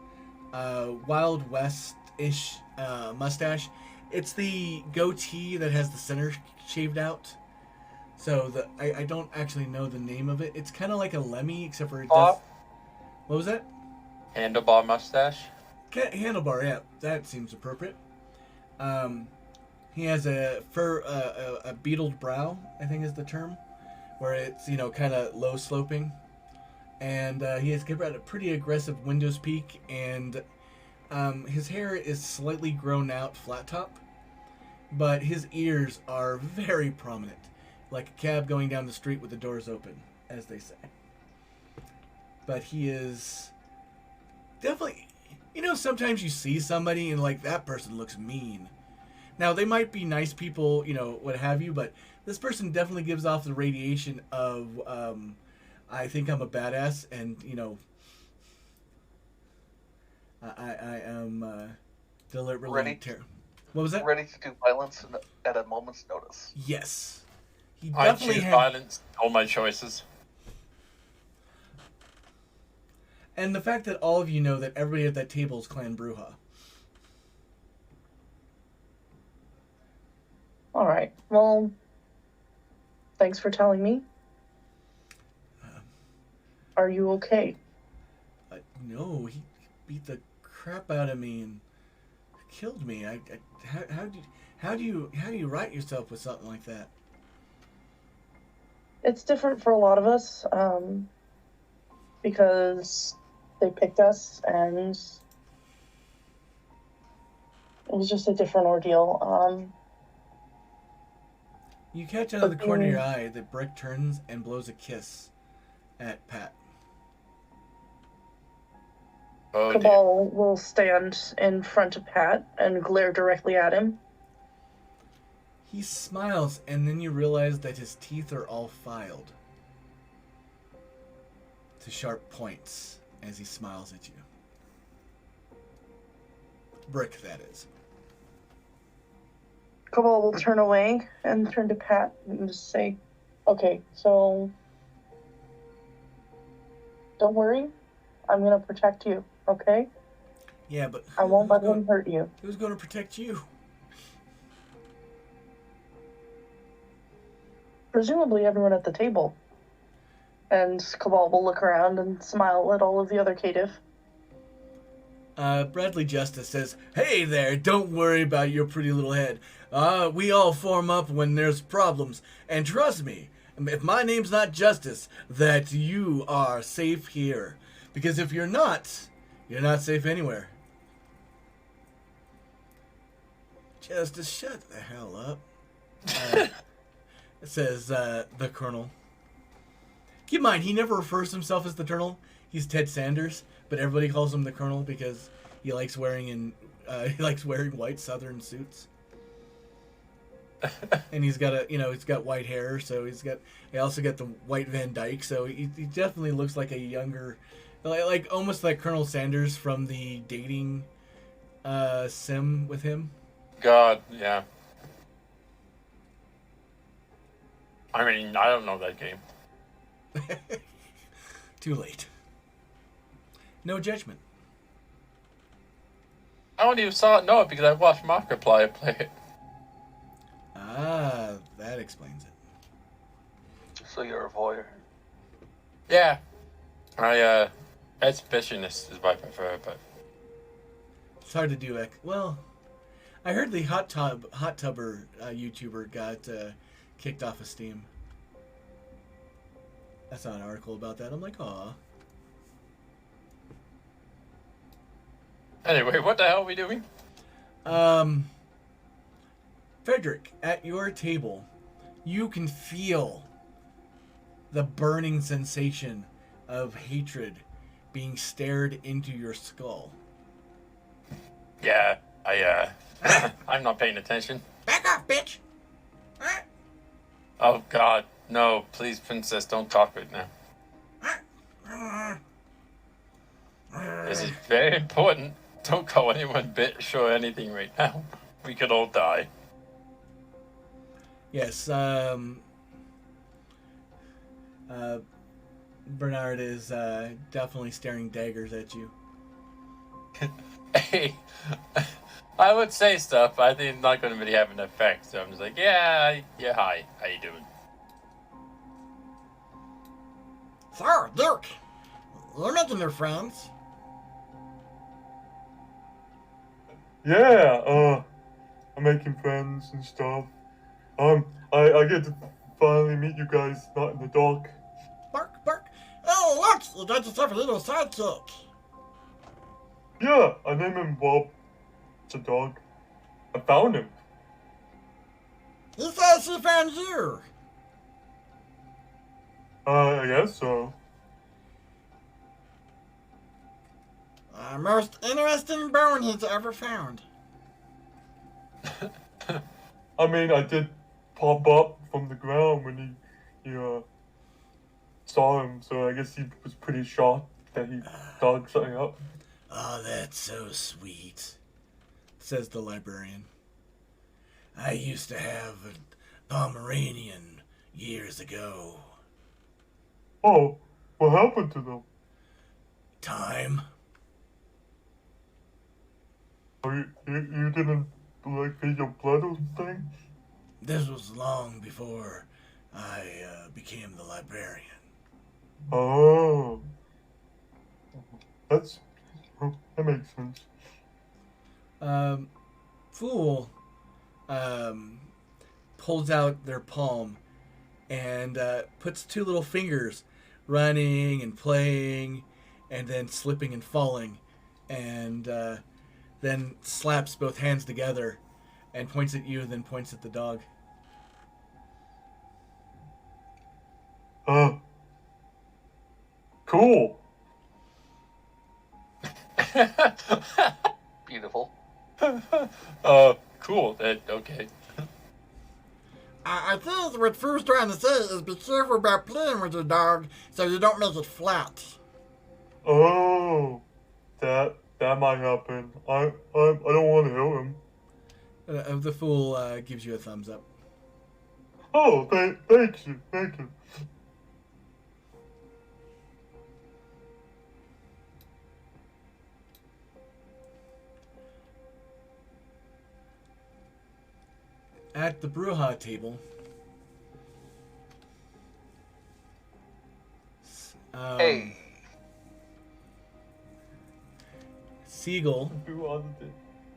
Wild West-ish mustache. It's the goatee that has the center shaved out. So I don't actually know the name of it. It's kind of like a Lemmy, except for it does. What was that? Handlebar mustache. Handlebar, yeah, that seems appropriate. He has a beetled brow, I think is the term, where it's kind of low sloping, and he has got a pretty aggressive widow's peak, and his hair is slightly grown out, flat top, but his ears are very prominent, like a cab going down the street with the doors open, as they say. But he is definitely, sometimes you see somebody and like that person looks mean. Now they might be nice people, what have you, but this person definitely gives off the radiation of, I think I'm a badass, and I am deliberately Ready? What was that? Ready to do violence at a moment's notice. Yes. He I definitely choose had, violence. All my choices. and the fact that all of you know that everybody at that table is Clan Bruja. All right. Well, thanks for telling me. Are you okay? No, he beat the crap out of me and killed me. How do you right yourself with something like that? It's different for a lot of us, because they picked us, and it was just a different ordeal. You catch out of the corner of your eye that Brick turns and blows a kiss at Pat. Oh dear. Cabal will stand in front of Pat and glare directly at him. He smiles, and then you realize that his teeth are all filed to sharp points as he smiles at you. Brick, that is. Cabal will turn away and turn to Pat and just say, okay, so don't worry. I'm going to protect you, okay? Yeah, but I won't let him hurt you. who's going to protect you? Presumably everyone at the table. And Cabal will look around and smile at all of the other caitiff. Bradley Justice says, "Hey there, don't worry about your pretty little head. We all form up when there's problems. And trust me, if my name's not Justice, that you are safe here. Because if you're not safe anywhere." Justice, shut the hell up. Says the Colonel. Keep in mind, he never refers to himself as the Colonel. He's Ted Sanders, but everybody calls him the Colonel because he likes wearing white Southern suits. And he's got he's got white hair, so he also got the white Van Dyke, so he definitely looks like a younger, like almost like Colonel Sanders from the dating sim with him. God, yeah. I mean, I don't know that game. Too late. No judgment. I don't even know it because I watched Markiplier play it. Ah, that explains it. So you're a voyeur. Yeah. Exhibitionist is my preferred, but It's hard to do. Well, I heard the hot tubber YouTuber got kicked off of Steam. I saw an article about that. I'm like, aw. anyway, what the hell are we doing? Frederick, at your table, you can feel the burning sensation of hatred being stared into your skull. Yeah, I'm not paying attention. Back off, bitch! Oh God, No, please, princess, don't talk right now. This is very important. Don't call anyone bitch or anything right now. We could all die. Yes, Bernard is definitely staring daggers at you. Hey, I would say stuff, but I think it's not going to really have an effect. So I'm just like, yeah, hi, how you doing? Sir, Dirk, you're making your friends. Yeah, I'm making friends and stuff. I get to finally meet you guys, not in the dark. Bark, bark. Oh, look, you got yourself a little sidekick. Yeah, I named him Bob. It's a dog. I found him. He says he found you. I guess so. Most interesting bone he's ever found. I mean, I did pop up from the ground when you saw him, so I guess he was pretty shocked that he dug something up. Oh, that's so sweet, says the librarian. I used to have a Pomeranian years ago. Oh, what happened to them? Time. Oh, you didn't, like, feed your blood or something? This was long before I became the librarian. Oh. That makes sense. Fool pulls out their palm and puts two little fingers running and playing and then slipping and falling and then slaps both hands together and points at you and then points at the dog. Cool. Beautiful. Cool. Okay. I think what Foo's trying to say is be careful about playing with your dog so you don't make it flat. Oh, that might happen. I don't want to hit him. The fool gives you a thumbs up. Oh, thank you. At the Bruja table, Hey. Siegel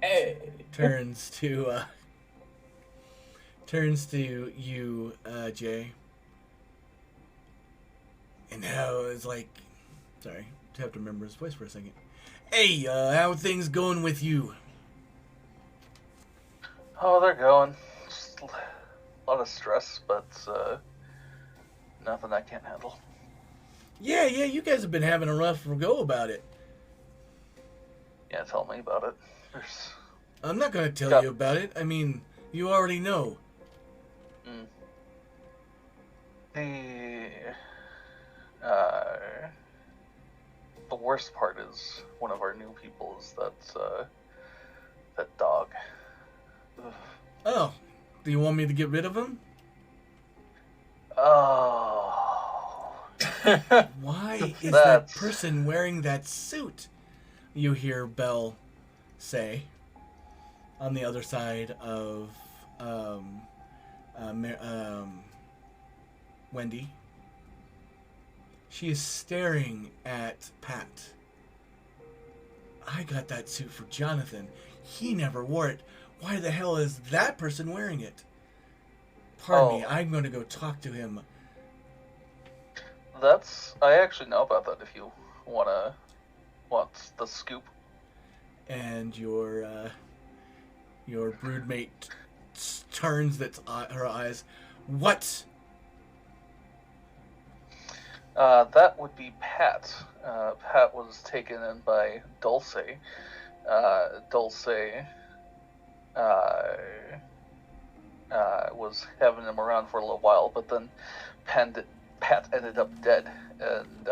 Hey. turns to you, Jay, and how it's like, sorry, I have to remember his voice for a second. Hey, how are things going with you? Oh, they're going. Just a lot of stress, but nothing I can't handle. Yeah, you guys have been having a rough go about it. Yeah, tell me about it. I'm not going to tell you about it. I mean, you already know. The worst part is one of our new people is that dog. Ugh. Oh, do you want me to get rid of him? Oh. Why is that person wearing that suit? You hear Belle say on the other side of Wendy. She is staring at Pat. I got that suit for Jonathan. He never wore it. Why the hell is that person wearing it? Pardon me, I'm going to go talk to him. I actually know about that if you want the scoop. And your broodmate turns her eyes. What? That would be Pat. Pat was taken in by Dulce. Dulce was having him around for a little while, but then Pat ended up dead and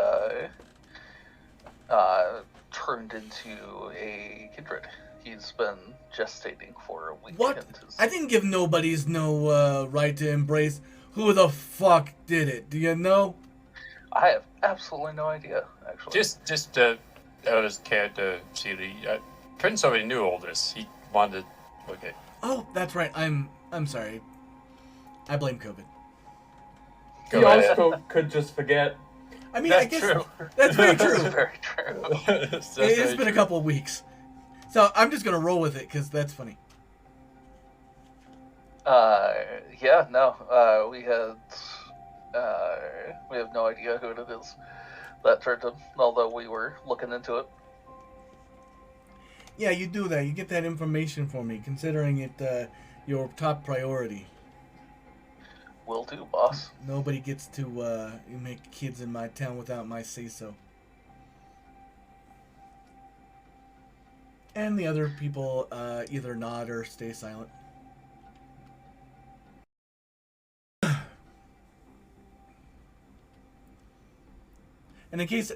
turned into a kindred. He's been gestating for a week. What? I didn't give nobody's no right to embrace. Who the fuck did it? Do you know? I have absolutely no idea, actually. Just eldest character, Seeley. Prince already knew all this. He wanted. Okay. Oh, that's right. I'm sorry. I blame COVID. Go He ahead. also could just forget. I mean, That's I guess true. that's very That's true. very true. It's been a couple of weeks, so I'm just gonna roll with it because that's funny. Yeah, no, we have no idea who it is that turned him, although we were looking into it. Yeah, you do that. You get that information for me, considering it your top priority. Will do, boss. Nobody gets to make kids in my town without my say-so. And the other people either nod or stay silent. And in case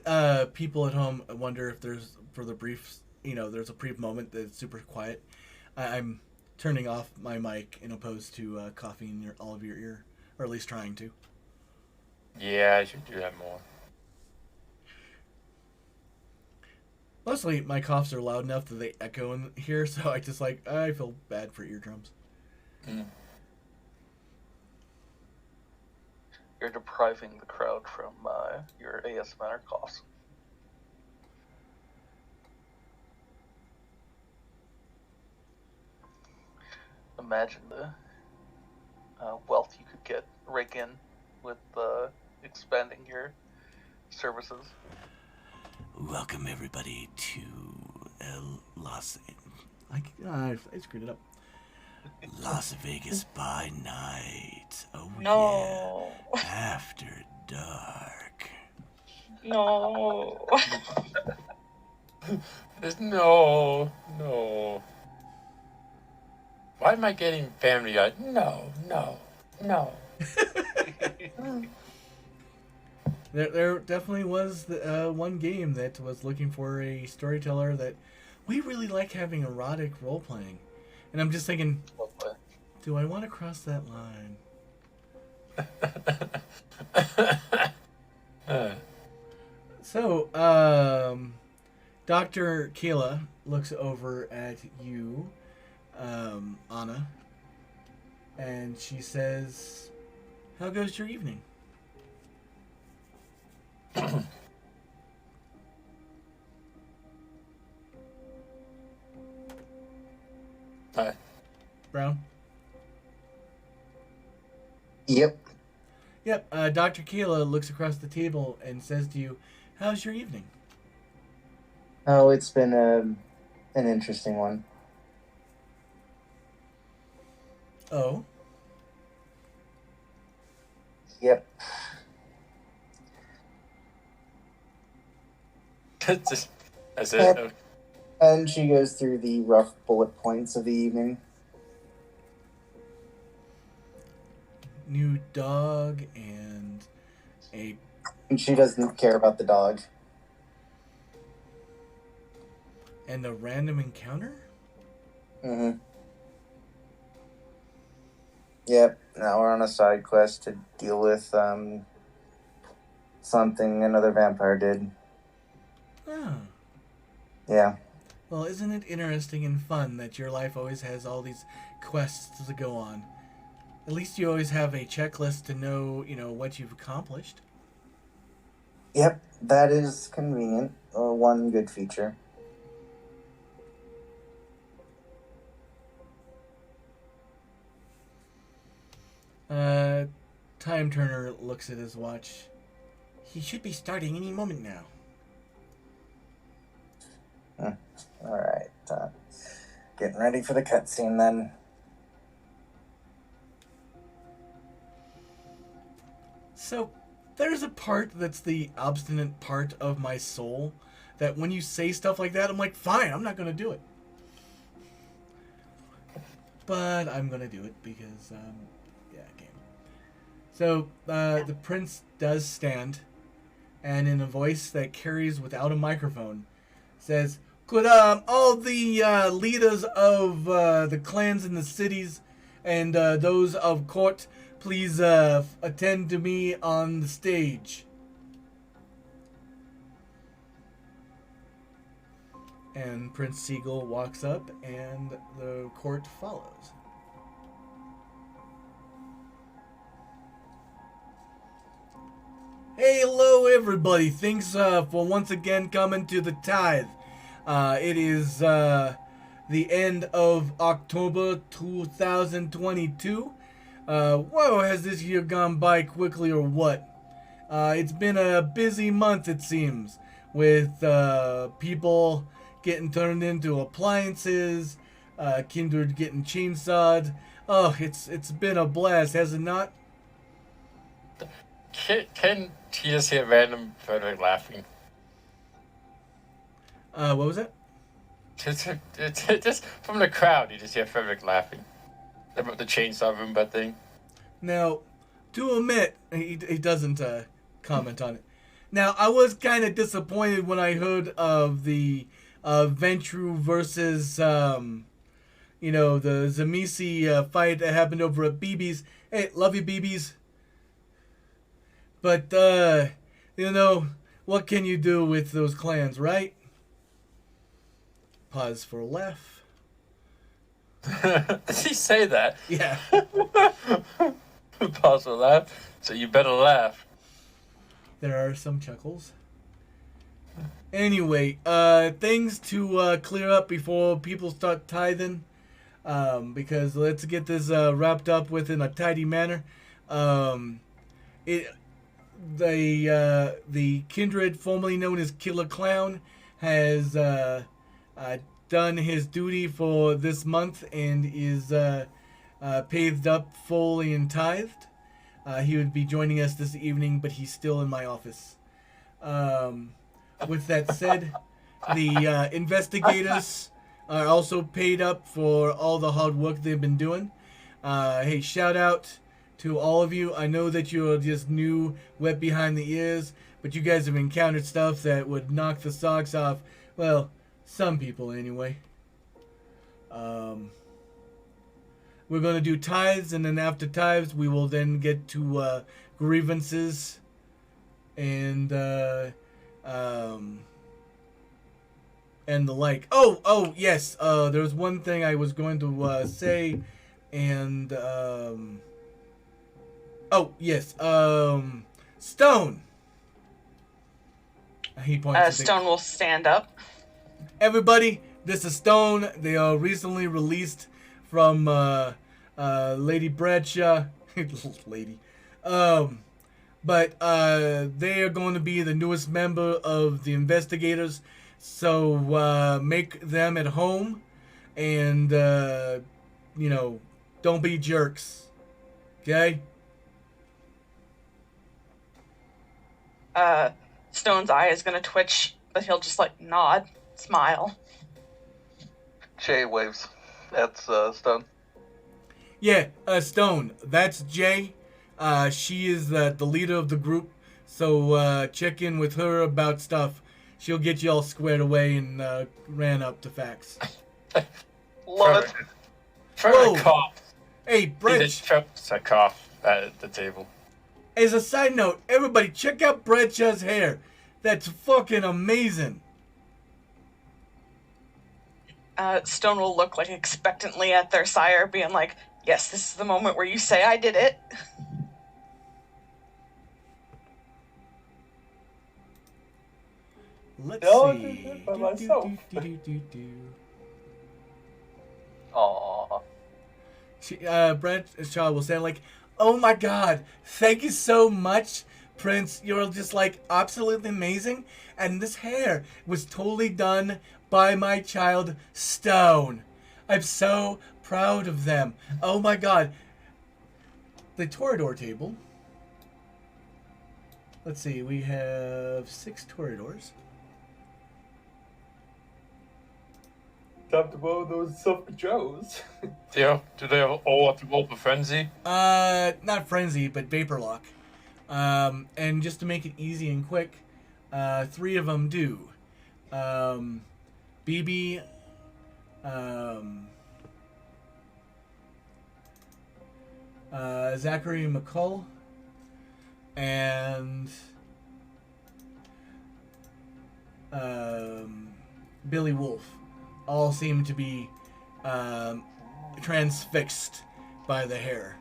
people at home wonder if there's, for the brief, there's a brief moment that's super quiet, I'm turning off my mic in opposed to coughing in all of your ear, or at least trying to. Yeah, I should do that more. Mostly, my coughs are loud enough that they echo in here, so I feel bad for eardrums. Mm. You're depriving the crowd from your ASMR coughs. Imagine the wealth you could rake in with expanding your services. Welcome everybody to Las. I screwed it up. Las Vegas by night. Oh No. yeah. After dark. No. No. Why am I getting Family Guy? No. There definitely was one game that was looking for a storyteller that we really like having erotic role playing, and I'm just thinking, do I want to cross that line? So, Dr. Kayla looks over at you, Anna, and she says, "How goes your evening?" Hi. Brown? Yep. Yep, Dr. Kayla looks across the table and says to you, "How's your evening?" Oh, it's been an interesting one. Oh? Yep. That's it. And she goes through the rough bullet points of the evening. New dog and And she doesn't care about the dog. a random encounter? Mm-hmm. Yep. Now we're on a side quest to deal with something another vampire did. Oh. Yeah. Well, isn't it interesting and fun that your life always has all these quests to go on? At least you always have a checklist to know, what you've accomplished. Yep. That is convenient. One good feature. Time Turner looks at his watch. He should be starting any moment now. All right. Getting ready for the cutscene then. So, there's a part that's the obstinate part of my soul that when you say stuff like that, I'm like, fine, I'm not going to do it. but I'm gonna do it because, yeah, game. So the prince does stand, and in a voice that carries without a microphone, says, "Could all the leaders of the clans in the cities and those of court please attend to me on the stage?" And Prince Seagull walks up, and the court follows. Hey, hello everybody. Thanks for once again coming to the Tithe. It is the end of October 2022. Whoa, has this year gone by quickly or what? It's been a busy month, it seems, with people getting turned into appliances, Kindred getting chainsawed. Oh, it's been a blast, has it not? Can you just hear random Frederick laughing? What was that? Just from the crowd, you just hear Frederick laughing about the chainsaw Roomba thing. Now, to admit, he doesn't comment on it. Now, I was kind of disappointed when I heard of the Ventru versus, the Zamisi fight that happened over at BB's. Hey, love you, BB's. But, what can you do with those clans, right? Pause for a laugh. Did he say that? Yeah. Pause for a laugh. So you better laugh. There are some chuckles. Anyway, things to clear up before people start tithing. Because let's get this wrapped up with in a tidy manner. The Kindred, formerly known as Killer Clown, has done his duty for this month and is paved up fully and tithed. He would be joining us this evening, but he's still in my office. With that said, the investigators are also paid up for all the hard work they've been doing. Hey, shout out to all of you. I know that you're just new, wet behind the ears, but you guys have encountered stuff that would knock the socks off, well, some people anyway. We're going to do tithes, and then after tithes, we will then get to grievances and the like. Oh, yes. There's one thing I was going to say, and oh, yes. Stone. He points. Stone will stand up. Everybody, this is Stone. They are recently released from Lady Bradshaw. Lady. But they are going to be the newest member of the investigators. So make them at home, and don't be jerks. Okay? Stone's eye is gonna twitch, but he'll just nod, smile. Jay waves at Stone. Yeah, Stone. That's Jay. She is the leader of the group. So check in with her about stuff. She'll get you all squared away and ran up to facts. Love it. Whoa. Cough. Hey, He Brett. just chokes a cough at the table. As a side note, everybody check out Bradshaw's hair. That's fucking amazing. Stone will look expectantly at their sire, being like, "Yes, this is the moment where you say I did it." Let's No, I see. did it by myself. Aww. Bradshaw will say "Oh my God, thank you so much, Prince. You're just absolutely amazing. And this hair was totally done by my child, Stone. I'm so proud of them. Oh my God." The Toreador table. Let's see, we have 6 Toreadors. Time to blow those Silver Joes. Do they all have to roll for frenzy? Not frenzy, but vapor lock. And just to make it easy and quick, 3 of them do. BB, Zachary McCall, and Billy Wolf all seem to be transfixed by the hair.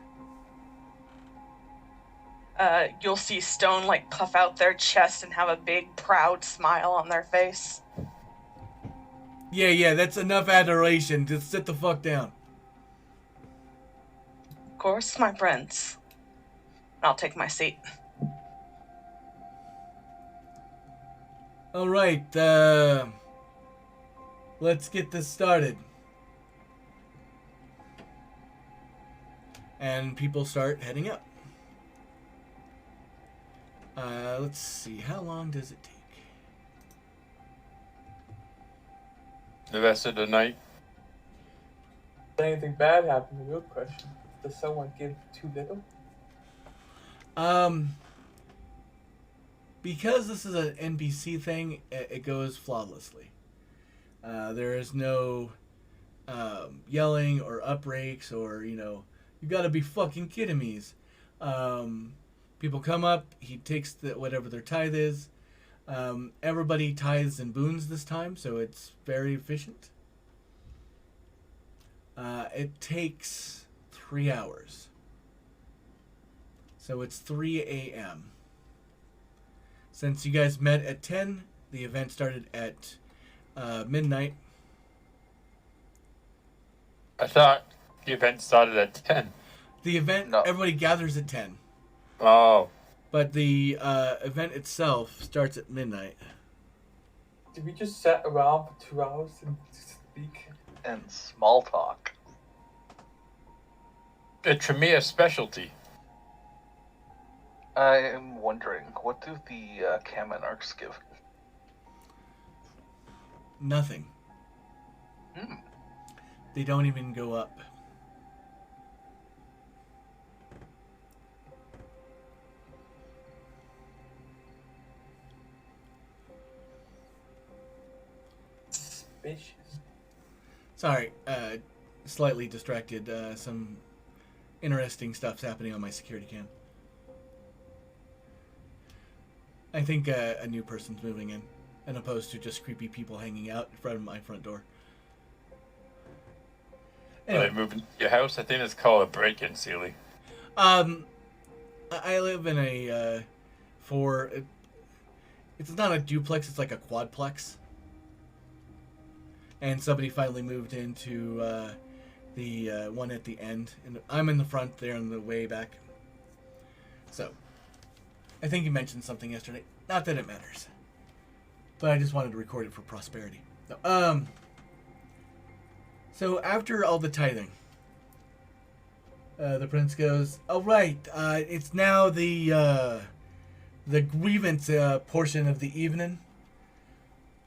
You'll see Stone like puff out their chest and have a big proud smile on their face. Yeah, that's enough adoration. Just sit the fuck down. Of course, my prince. I'll take my seat. All right, let's get this started. And people start heading up. Let's see, how long does it take? The rest of the night? Did anything bad happen? The real question. Does someone give too little? Because this is an NPC thing, it goes flawlessly. There is no yelling or upbreaks or, you gotta be fucking kidding me. People come up, he takes whatever their tithe is. Everybody tithes in boons this time, so it's very efficient. It takes 3 hours. So it's 3 a.m. Since you guys met at 10, the event started at midnight. I thought the event started at 10. The event, No. everybody gathers at 10. Oh. But the event itself starts at midnight. Did we just sit around for 2 hours and speak? And small talk. A Tremere specialty. I am wondering, what do the Kaminarchs give? Nothing. They don't even go up. Suspicious. Sorry, slightly distracted. Some interesting stuff's happening on my security cam. I think a new person's moving in, as opposed to just creepy people hanging out in front of my front door. Are Anyway, they moving your house? I think it's called a break-in, Sealy. I live in a it's not a duplex, it's like a quadplex. And somebody finally moved into the one at the end, and I'm in the front there in the way back. So, I think you mentioned something yesterday. Not that it matters, but I just wanted to record it for prosperity. So after all the tithing, the prince goes, "All right, it's now the grievance portion of the evening.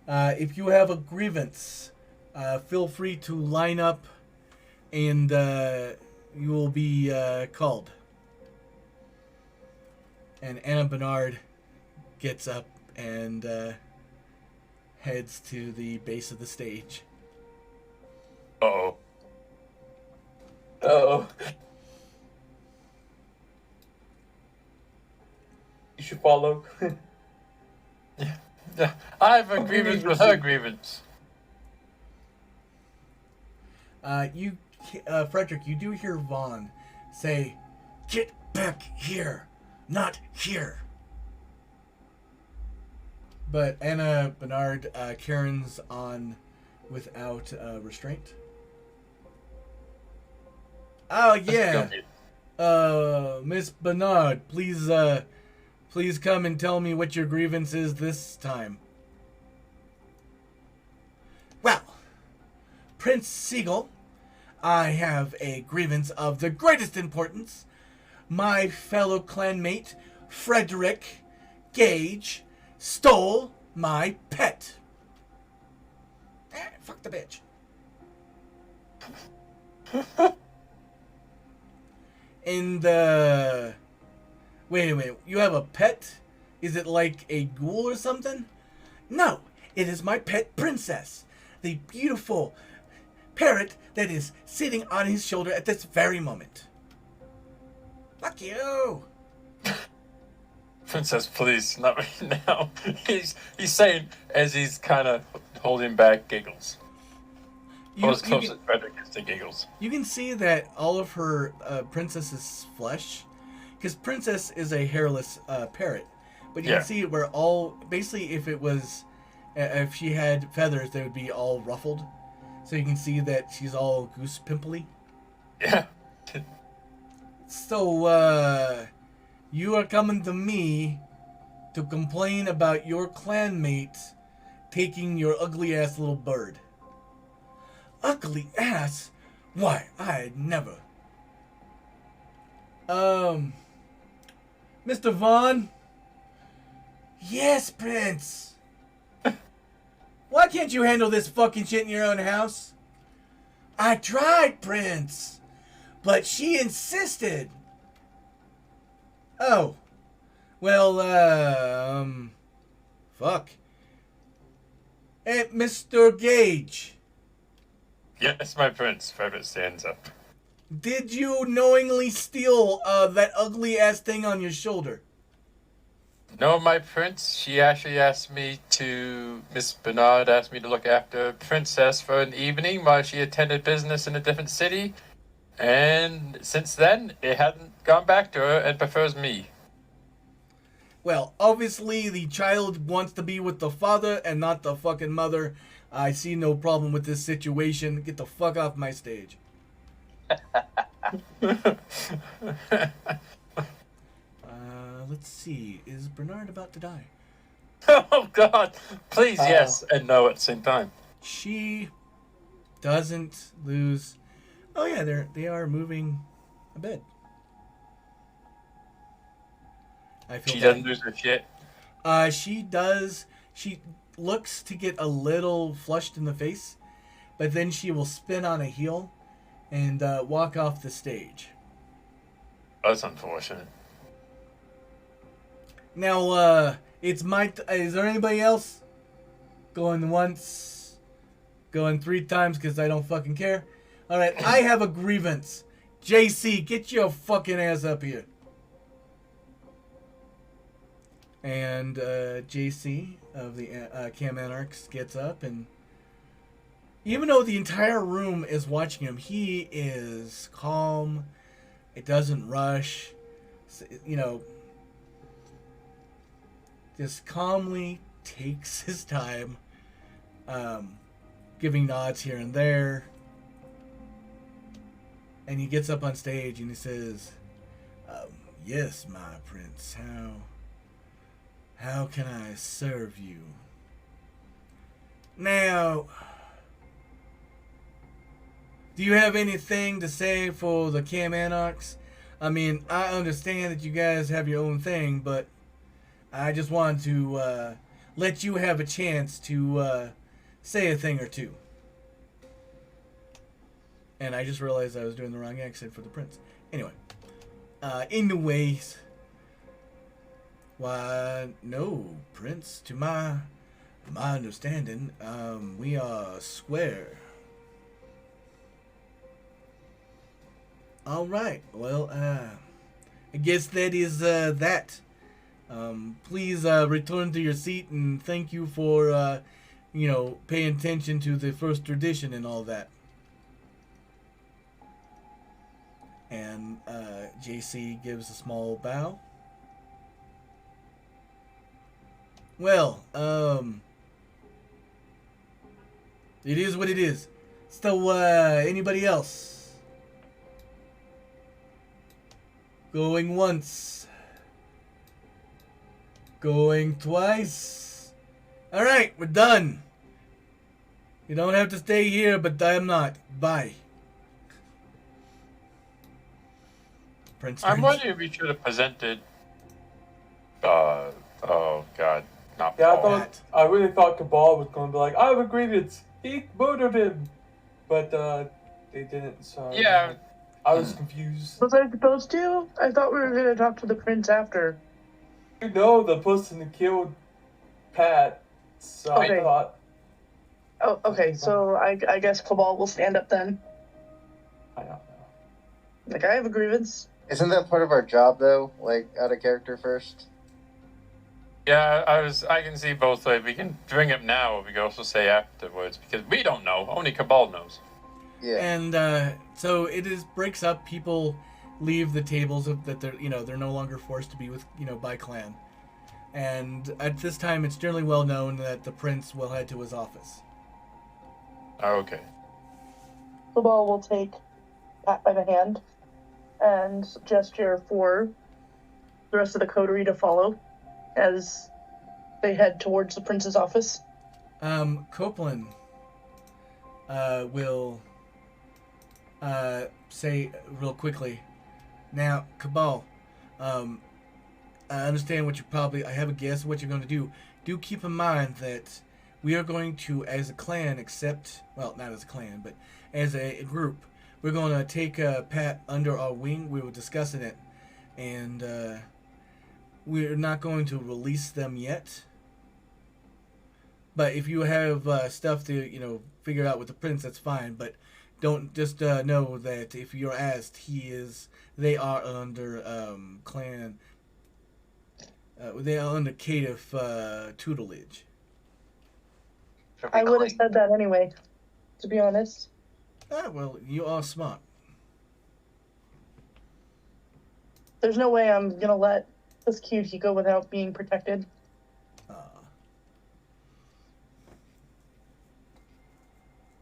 If you have a grievance, feel free to line up, and you will be called." And Anna Bernard gets up and heads to the base of the stage. Uh-oh. Uh-oh. You should follow. I have a grievance with her grievance. Frederick, you do hear Vaughn say, "Get back here, not here." But Anna Bernard Karen's on without restraint. Oh yeah, Miss Bernard, please come and tell me what your grievance is this time. Well, Prince Siegel, I have a grievance of the greatest importance. My fellow clanmate, Frederick Gage, stole my pet. Fuck the bitch. And, wait a minute. You have a pet? Is it like a ghoul or something? No, it is my pet princess. The beautiful parrot that is sitting on his shoulder at this very moment. Fuck you! Princess, please, not right now. He's saying as he's kind of holding back giggles. Or as close as Frederick gets to giggles. You can see that all of her princess's flesh, because Princess is a hairless parrot, but you can see where all, basically if it was, if she had feathers, they would be all ruffled. So you can see that she's all goose pimply. Yeah. So, you are coming to me to complain about your clanmate taking your ugly ass little bird. Ugly ass? Why, I'd never. Mr. Vaughn? Yes, Prince. Why can't you handle this fucking shit in your own house? I tried, Prince, but she insisted. Oh. Well, fuck. Hey, Mr. Gage. Yes, my prince. Frederick stands up. Did you knowingly steal that ugly ass thing on your shoulder? No, my prince. She actually asked me to. Miss Bernard asked me to look after Princess for an evening while she attended business in a different city. And since then, it hadn't gone back to her and prefers me. Well, obviously the child wants to be with the father and not the fucking mother. I see no problem with this situation. Get the fuck off my stage. Let's see. Is Bernard about to die? Oh, God. Please, yes and no at the same time. She doesn't lose. Oh, yeah, they are moving a bed. I feel She bad. doesn't lose her shit. She does. She looks to get a little flushed in the face, but then she will spin on a heel and walk off the stage. That's unfortunate. Now, it's my. Is there anybody else? Going once, going 3 times because I don't fucking care. All right, I have a grievance. JC, get your fucking ass up here. And JC of the Cam Anarchs gets up, and even though the entire room is watching him, he is calm. It doesn't rush. You know, just calmly takes his time, giving nods here and there. And he gets up on stage and he says, "Yes, my prince, how can I serve you?" Now, do you have anything to say for the Cam Anarchs? I mean, I understand that you guys have your own thing, but I just wanted to let you have a chance to say a thing or two. And I just realized I was doing the wrong accent for the prince. Anyway, anyways, why, no, prince, to my understanding, we are square. All right, well, I guess that is that. Please return to your seat, and thank you for, paying attention to the first tradition and all that. And JC gives a small bow. Well, it is what it is. So, anybody else? Going once. Going twice. Alright, we're done. You don't have to stay here, but I'm not. Bye. Prince I'm turns- wondering if we should have presented. Oh God, not Yeah, Paul. I really thought Cabal was going to be like, I have a grievance. He murdered him. But they didn't. So Yeah. I was confused. Was I supposed to? I thought we were gonna talk to the prince after. You know the person that killed Pat. So Okay. I thought. Oh, okay. So I guess Cabal will stand up then. I don't know. Like, I have a grievance. Isn't that part of our job though? Like out of character first. Yeah, I can see both ways. We can bring it now, or we can also say afterwards, because we don't know. Only Cabal knows. Yeah. And so it breaks up. People leave the tables that they're they're no longer forced to be with by clan. And at this time, it's generally well known that the prince will head to his office. Oh, okay. Cabal will take Pat by the hand and gesture for the rest of the coterie to follow as they head towards the prince's office. Copeland will say real quickly, now, Cabal, I understand what I have a guess of what you're going to do. Do keep in mind that we are going to, as a clan, not as a clan, but as a group, we're going to take Pat under our wing. We were discussing it, and we're not going to release them yet. But if you have stuff to, figure out with the prince, that's fine. But don't just know that if you're asked, they are under clan. They are under Caitiff tutelage. I would have said that anyway, to be honest. Well, you are smart. There's no way I'm gonna let this cutie go without being protected.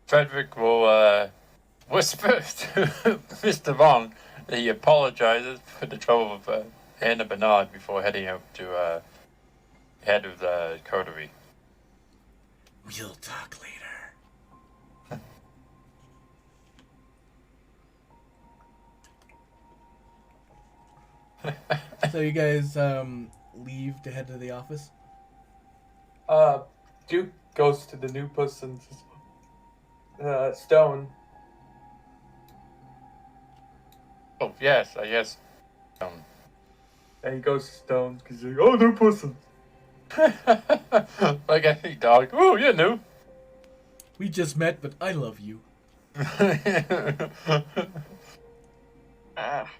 Frederick will whisper to Mr. Vaughn that he apologizes for the trouble of Anna Bernard before heading out to head of the coterie. We'll talk later. So you guys leave to head to the office? Duke goes to the new person's Stone. Oh, yes, I guess. And he goes to Stone because he's like, oh, new person. Like any dog. Oh, you're new. We just met, but I love you.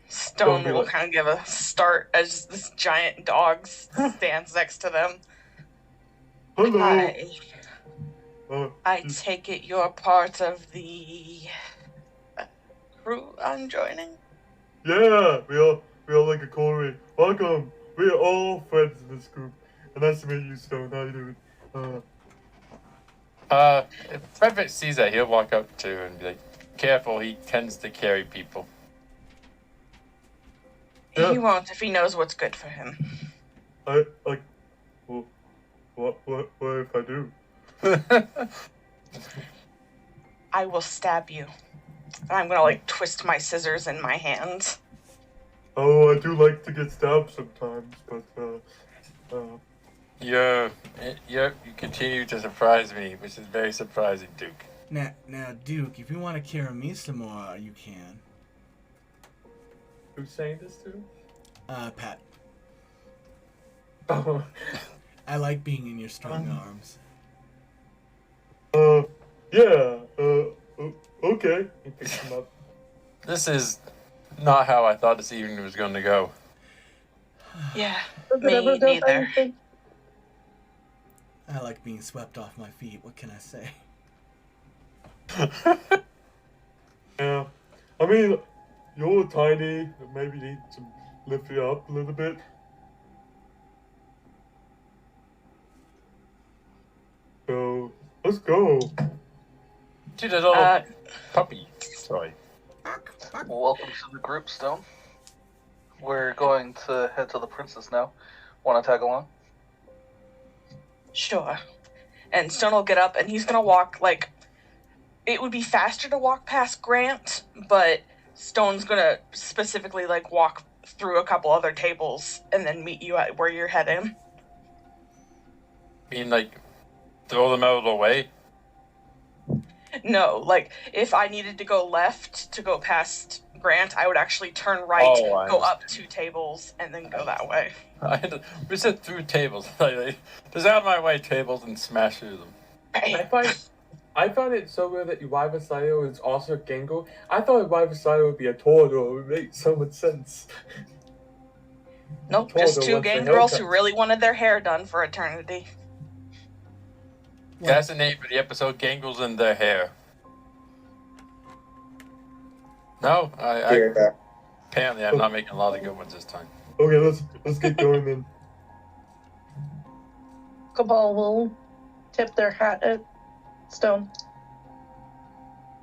Stone will kind of give a start as this giant dog stands next to them. Hello. I take it you're part of the crew I'm joining? Yeah, we are like a coterie. Welcome. We are all friends in this group. And nice to meet you, Stone. How you doing? If Frederick sees that, he'll walk up to and be like, careful, he tends to carry people. Yeah. He won't if he knows what's good for him. Well, what if I do? I will stab you. And I'm gonna twist my scissors in my hands. Oh, I do like to get stabbed sometimes, but You continue to surprise me, which is very surprising, Duke. Now, Duke, if you want to carry me some more, you can. Who's saying this to? Pat. Oh. I like being in your strong arms. Yeah, okay. He picks him up. This is not how I thought this evening was going to go. Yeah, Does it me ever go neither. anything? I like being swept off my feet. What can I say? Yeah. I mean, you're tiny. Maybe need to lift you up a little bit. So, let's go. Dude, a little puppy. Sorry. Welcome to the group, Stone. We're going to head to the princess now. Want to tag along? Sure. And Stone will get up and he's gonna walk it would be faster to walk past Grant, but Stone's gonna specifically walk through a couple other tables and then meet you at where you're heading. Mean throw them out of the way? No, like if I needed to go left to go past Grant, I would actually turn right, Oh, I go up understand. 2 tables, and then go that way. We said through tables. Just out of my way, tables, and smash through them. I find it so weird that Ivasayo is also Gengo. I thought Ivasayo would be a Toro. It would make so much sense. Nope, Toro just 2 wants the gang girls who haircut. really wanted their hair done for eternity. That's the name for the episode, Gangles in Their Hair. No? Apparently I'm not making a lot of good ones this time. Okay, let's get going then. Cabal will tip their hat at Stone.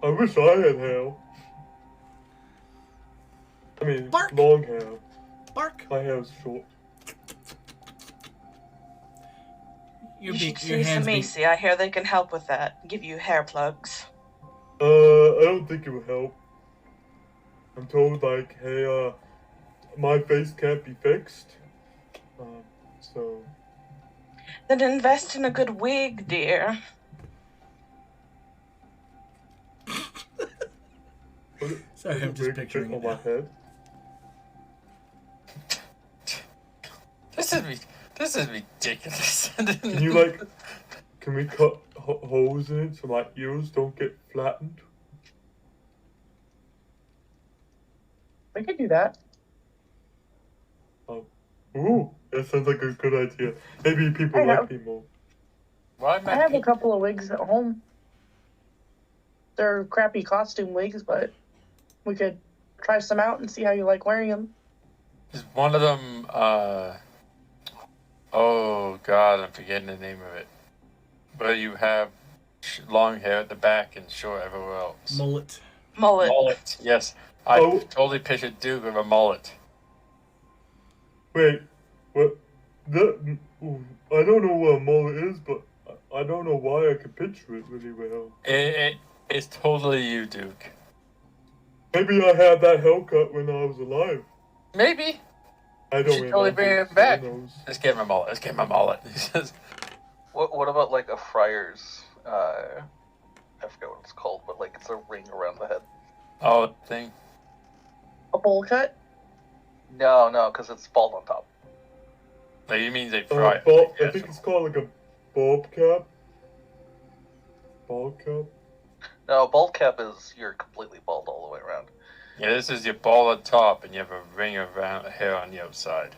I wish I had hair. I mean, Bark. long hair. Bark. My hair is short. You should Your see hands be Macy. I hear they can help with that. Give you hair plugs. I don't think it would help. I'm told, like, hey, my face can't be fixed. So... Then invest in a good wig, dear. Sorry, I'm just picturing it on my now. head. This is ridiculous. Can you, like... Can we cut holes in it so my ears don't get flattened? We could do that. Ooh, that sounds like a good idea. Maybe people like me more. Why am I have a couple of wigs at home. They're crappy costume wigs, but we could try some out and see how you like wearing them. Is one of them, oh god, I'm forgetting the name of it. Where you have long hair at the back and short everywhere else. Mullet. Mullet. Yes. I totally pictured Duke with a mullet. Wait, what? That... I don't know what a mullet is, but I don't know why I can picture it really well. It's totally you, Duke. Maybe I had that haircut when I was alive. Maybe. I You don't should remember. totally bring it Who back. knows? Let's get my mullet. Let's get my mullet. He says, What about like a friar's? I forget what it's called, but like it's a ring around the head. oh, thing. A bowl cut? No, because it's bald on top. Like, you mean they fry it? I think it's called like a bob cap. Bald cap? No, bald cap is you're completely bald all the way around. Yeah, this is your ball on top, and you have a ring around hair on the outside.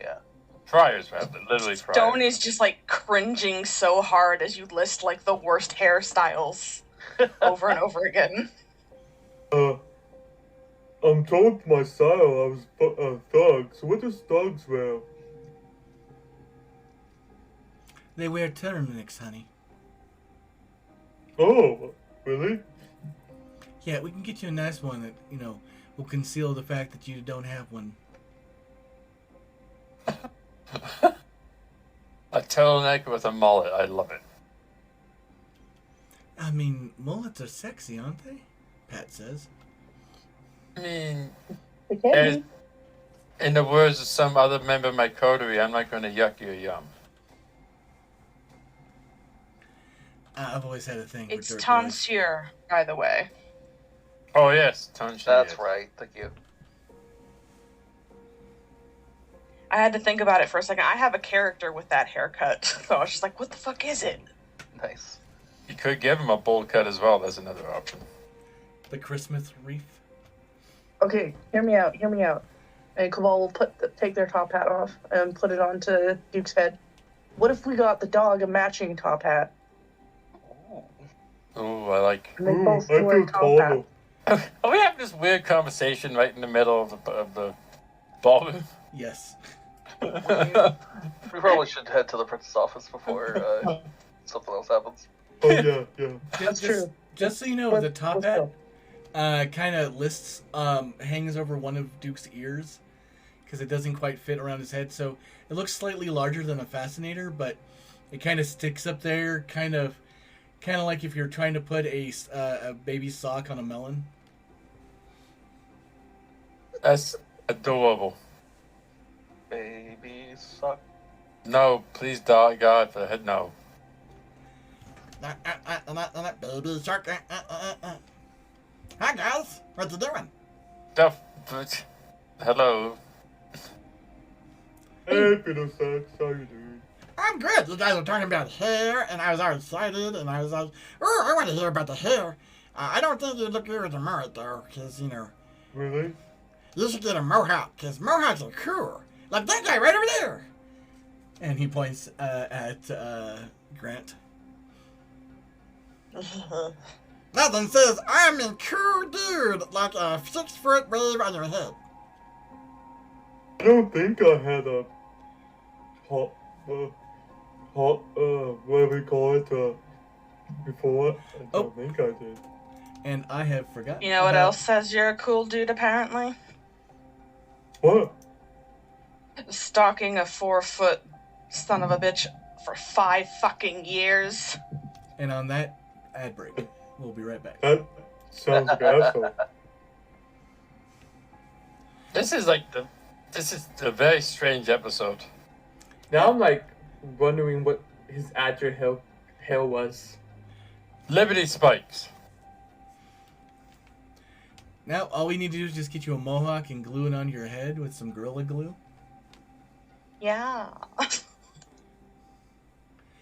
Yeah. Fryers, rather. Literally fryers. Stone is just like cringing so hard as you list like the worst hairstyles over and over again. I'm told my style I was a thug, so what does thugs wear? They wear turtlenecks, honey. Oh, really? Yeah, we can get you a nice one that, will conceal the fact that you don't have one. A turtleneck with a mullet. I love it. I mean, mullets are sexy, aren't they? Pat says. I mean, They can be. in the words of some other member of my coterie, I'm not going to yuck your yum. I've always had a thing for It's dirt boys. tonsure, by the way. Oh, yes. Tonsure. That's yes. right. Thank you. I had to think about it for a second. I have a character with that haircut, so I was just like, what the fuck is it? Nice. You could give him a bowl cut as well. That's another option. The Christmas wreath. Okay, hear me out. And Cabal will take their top hat off and put it onto Duke's head. What if we got the dog a matching top hat? Ooh, I like. And they Ooh, both I wear feel top taller. hats. Are we having this weird conversation right in the middle of the ballroom? Yes. We probably should head to the prince's office before something else happens. Oh, yeah. That's true. Just so you know, the top hat kind of hangs over one of Duke's ears because it doesn't quite fit around his head. So it looks slightly larger than a fascinator, but it kind of sticks up there, kind of like if you're trying to put a baby sock on a melon. That's adorable. Baby suck. No, please, God, for the head, no. Baby shark. Hi guys, what you doing? Hello. Hey, Fiddlesticks, how you doing? I'm good. You guys are talking about hair, and I was all excited, and I was like, oh, I want to hear about the hair. I don't think you look good with a mullet, though, because, you know, Really? you should get a mohawk, because mohawks are cool. Like that guy right over there. And he points at Grant. Nothing says, I'm a cool dude, like a 6-foot wave on your head. I don't think I had a hot, what do we call it, before. I don't think I did. And I have forgotten. You know what else says you're a cool dude, apparently? What? Stalking a 4-foot son of a bitch for 5 fucking years. And on that ad break, we'll be right back. That sounds like an asshole. This is a very strange episode. Now I'm like wondering what his actual hair was. Liberty Spikes. Now, all we need to do is just get you a mohawk and glue it onto your head with some Gorilla Glue. Yeah.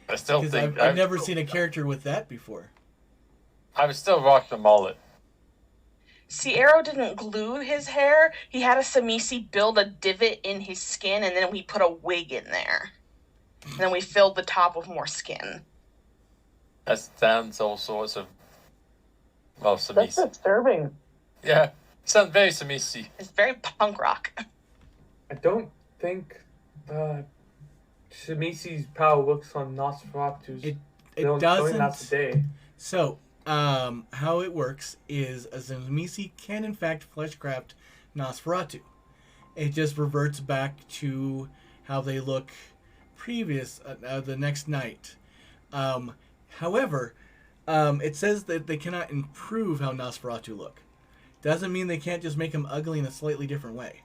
I still Because think I've never seen a character with that before. I would still rock the mullet. See, Arrow didn't glue his hair. He had a Samisi build a divot in his skin, and then we put a wig in there. And then we filled the top with more skin. That sounds all sorts of, well, That's Samisi. disturbing. Yeah, sounds very Samisi. It's very punk rock. I don't think Shimisi's power works on Nosferatu's. It Not doesn't. today. So, how it works is a Zamisi can in fact fleshcraft Nosferatu. It just reverts back to how they look previous the next night. However, it says that they cannot improve how Nosferatu look. Doesn't mean they can't just make them ugly in a slightly different way.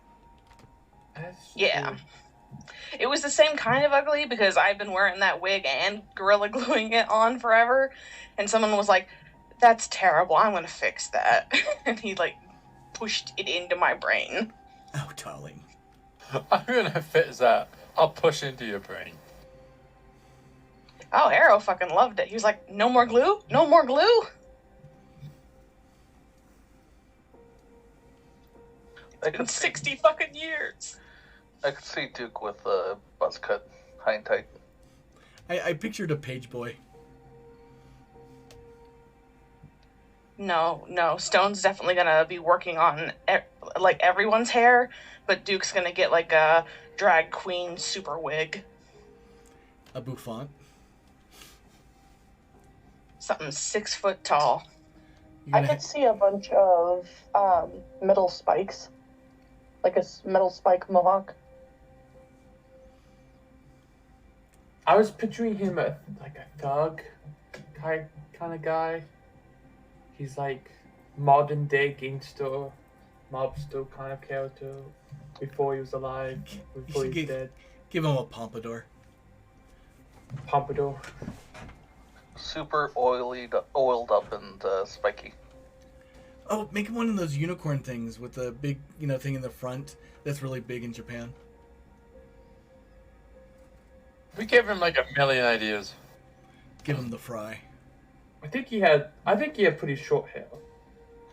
That's Yeah. true. It was the same kind of ugly because I've been wearing that wig and Gorilla Gluing it on forever. And someone was like, that's terrible. I'm going to fix that. And he, like, pushed it into my brain. Oh, darling. I'm gonna fix that. I'll push into your brain. Oh, Arrow fucking loved it. He was like, no more glue? No more glue? I In could see, 60 fucking years. I could see Duke with a buzz cut, high and tight. I pictured a page boy. No. Stone's definitely going to be working on, like, everyone's hair. But Duke's going to get, like, a drag queen super wig. A bouffant. Something 6 foot tall. You're I gonna could see a bunch of metal spikes, like a metal spike mohawk. I was picturing him as like a thug kind of guy. He's like modern day gangster, mobster kind of character before he was alive, before should he's dead. give him a pompadour. Pompadour. Super oiled up and spiky. Oh, make him one of those unicorn things with the big, thing in the front. That's really big in Japan. We gave him like a million ideas. Give him the fry. I think he had pretty short hair.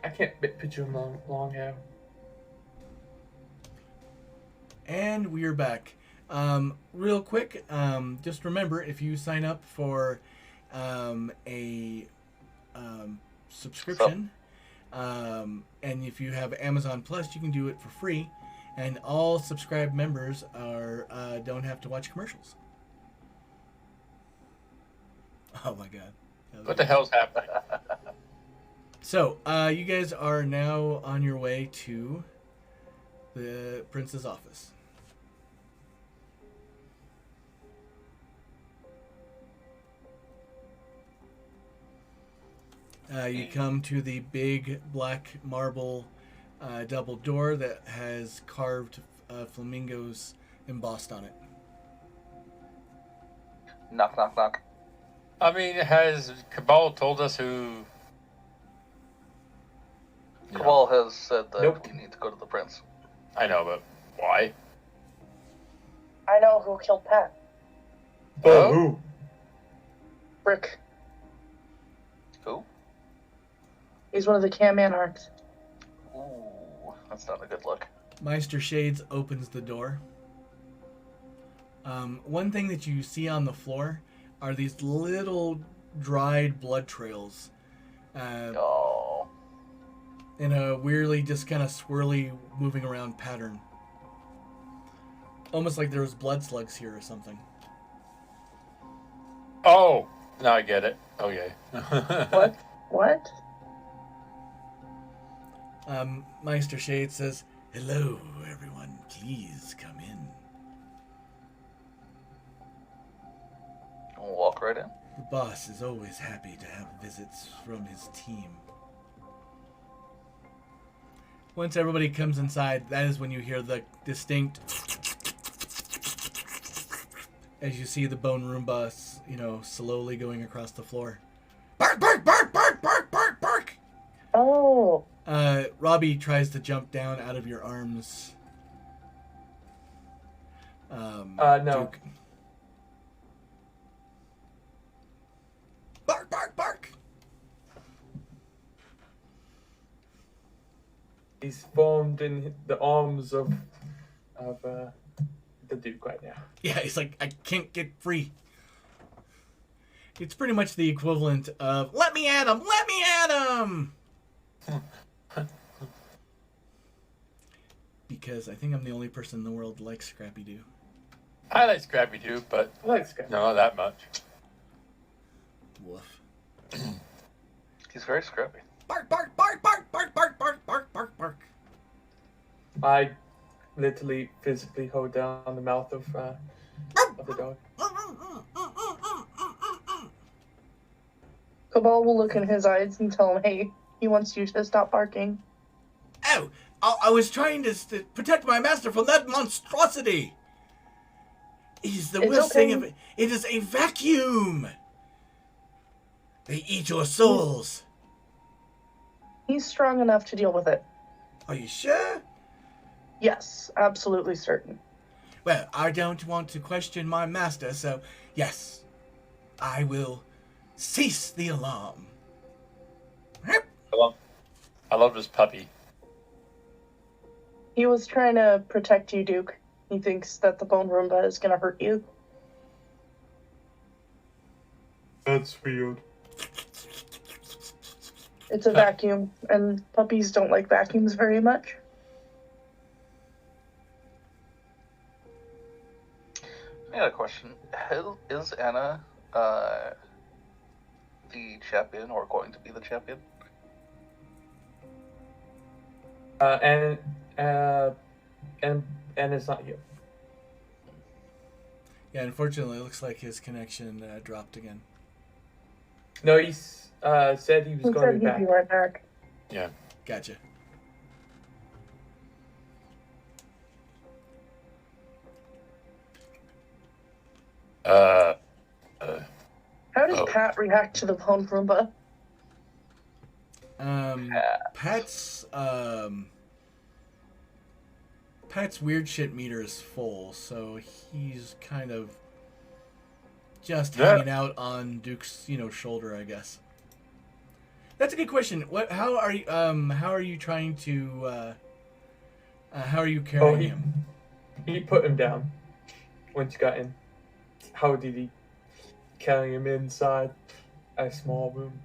I can't picture him long hair. And we are back. Real quick, just remember, if you sign up for a subscription, and if you have Amazon Plus, you can do it for free. And all subscribed members don't have to watch commercials. Oh my god. What the hell's happening? So, you guys are now on your way to the prince's office. You come to the big black marble double door that has carved flamingos embossed on it. Knock, knock, knock. I mean, has Cabal told us who? Cabal has said that Nope. we need to go to the prince. I know, but why? I know who killed Pat. Oh? Who? Brick. Who? He's one of the Cam Anarchs. Ooh, that's not a good look. Meister Shades opens the door. One thing that you see on the floor are these little dried blood trails. Oh. In a weirdly just kind of swirly moving around pattern. Almost like there was blood slugs here or something. Oh, now I get it. Okay. What? What? Meister Shade says, "Hello, everyone. Please come in." We'll walk right in. The boss is always happy to have visits from his team. Once everybody comes inside, that is when you hear the distinct as you see the bone Roomba, slowly going across the floor. Bark, bark, bark, bark, bark, bark, bark! Oh. Robbie tries to jump down out of your arms. No. Duke. Bark, bark, bark! He's formed in the arms of the Duke right now. Yeah, he's like, I can't get free. It's pretty much the equivalent of, let me at him! Let me at him! Because I think I'm the only person in the world that likes Scrappy-Doo. I like Scrappy-Doo, but I like Scott. no, not that much. Woof. He's very scrappy. Bark, bark, bark, bark, bark, bark, bark, bark, bark, bark. I literally physically hold down the mouth of the dog. Cabal will look in his eyes and tell him, hey, he wants you to stop barking. Oh, I was trying to protect my master from that monstrosity. It is the It's worst thing okay. of it. It is a vacuum. They eat your souls. He's strong enough to deal with it. Are you sure? Yes, absolutely certain. Well, I don't want to question my master, so yes, I will cease the alarm. I love this puppy. He was trying to protect you, Duke. He thinks that the bone Roomba is going to hurt you. That's weird. It's a vacuum, and puppies don't like vacuums very much. I got a question. Is Anna the champion or going to be the champion? And it's not you. Yeah, unfortunately, it looks like his connection dropped again. No, he said he was He going to said be he'd back. be right back. Yeah. Gotcha. How does Oh. Pat react to the bone Roomba? Pat's weird shit meter is full, so he's kind of just Yeah. hanging out on Duke's, shoulder, I guess. That's a good question. How are you trying to how are you carrying he- him? He put him down once you got in. How did he carry him inside a small room?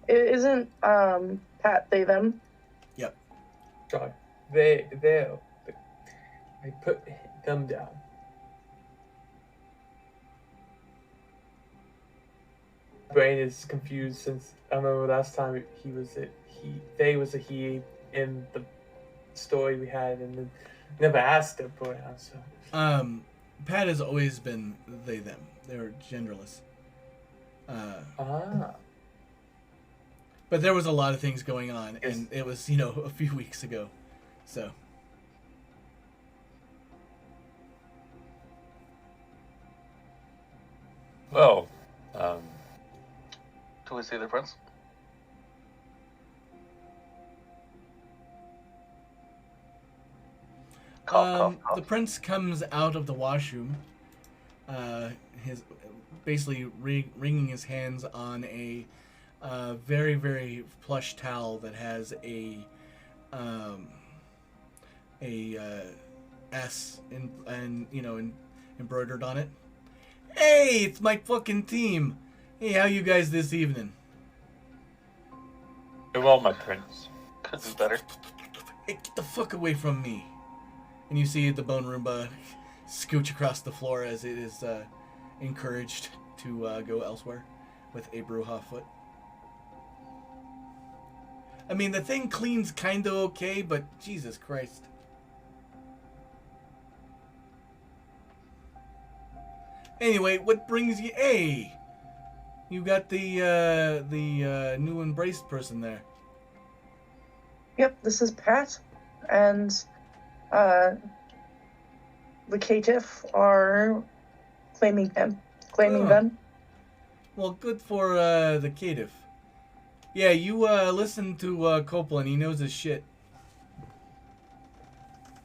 Isn't Pat they them? God, I put them down. Brain is confused since I remember last time they was a he in the story we had, and then never asked him for it. So Pat has always been they them. They're genderless. But there was a lot of things going on, Yes. and it was, a few weeks ago. So. Well, Do we see the prince? Cough, cough, The cough. prince comes out of the washroom, his basically wringing his hands on a very very plush towel that has a S embroidered on it. Hey, it's my fucking team. Hey, how you guys this evening? well, my prince. Could be better. Hey, get the fuck away from me. And you see the Bone Roomba scooch across the floor as it is encouraged to go elsewhere with a Brewha foot. I mean, the thing cleans kind of okay, but Jesus Christ. Anyway, what brings you? Hey, you got the new embraced person there. Yep, this is Pat, and the KTIF are claiming them. Oh. Well, good for the Caitiff. Yeah, you listen to Copeland. He knows his shit.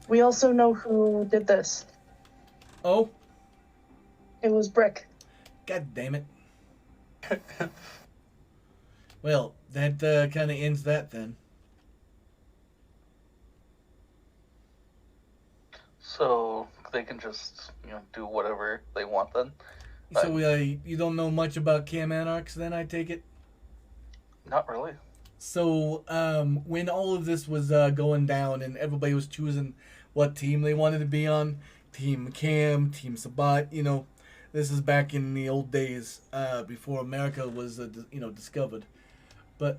We also know who did this. Oh, It was Brick. God damn it. Well, that kind of ends that then. So they can just, do whatever they want then. So you don't know much about Cam Anarchs then, I take it? Not really. So when all of this was going down and everybody was choosing what team they wanted to be on, Team Cam, Team Sabat, this is back in the old days before America was discovered. But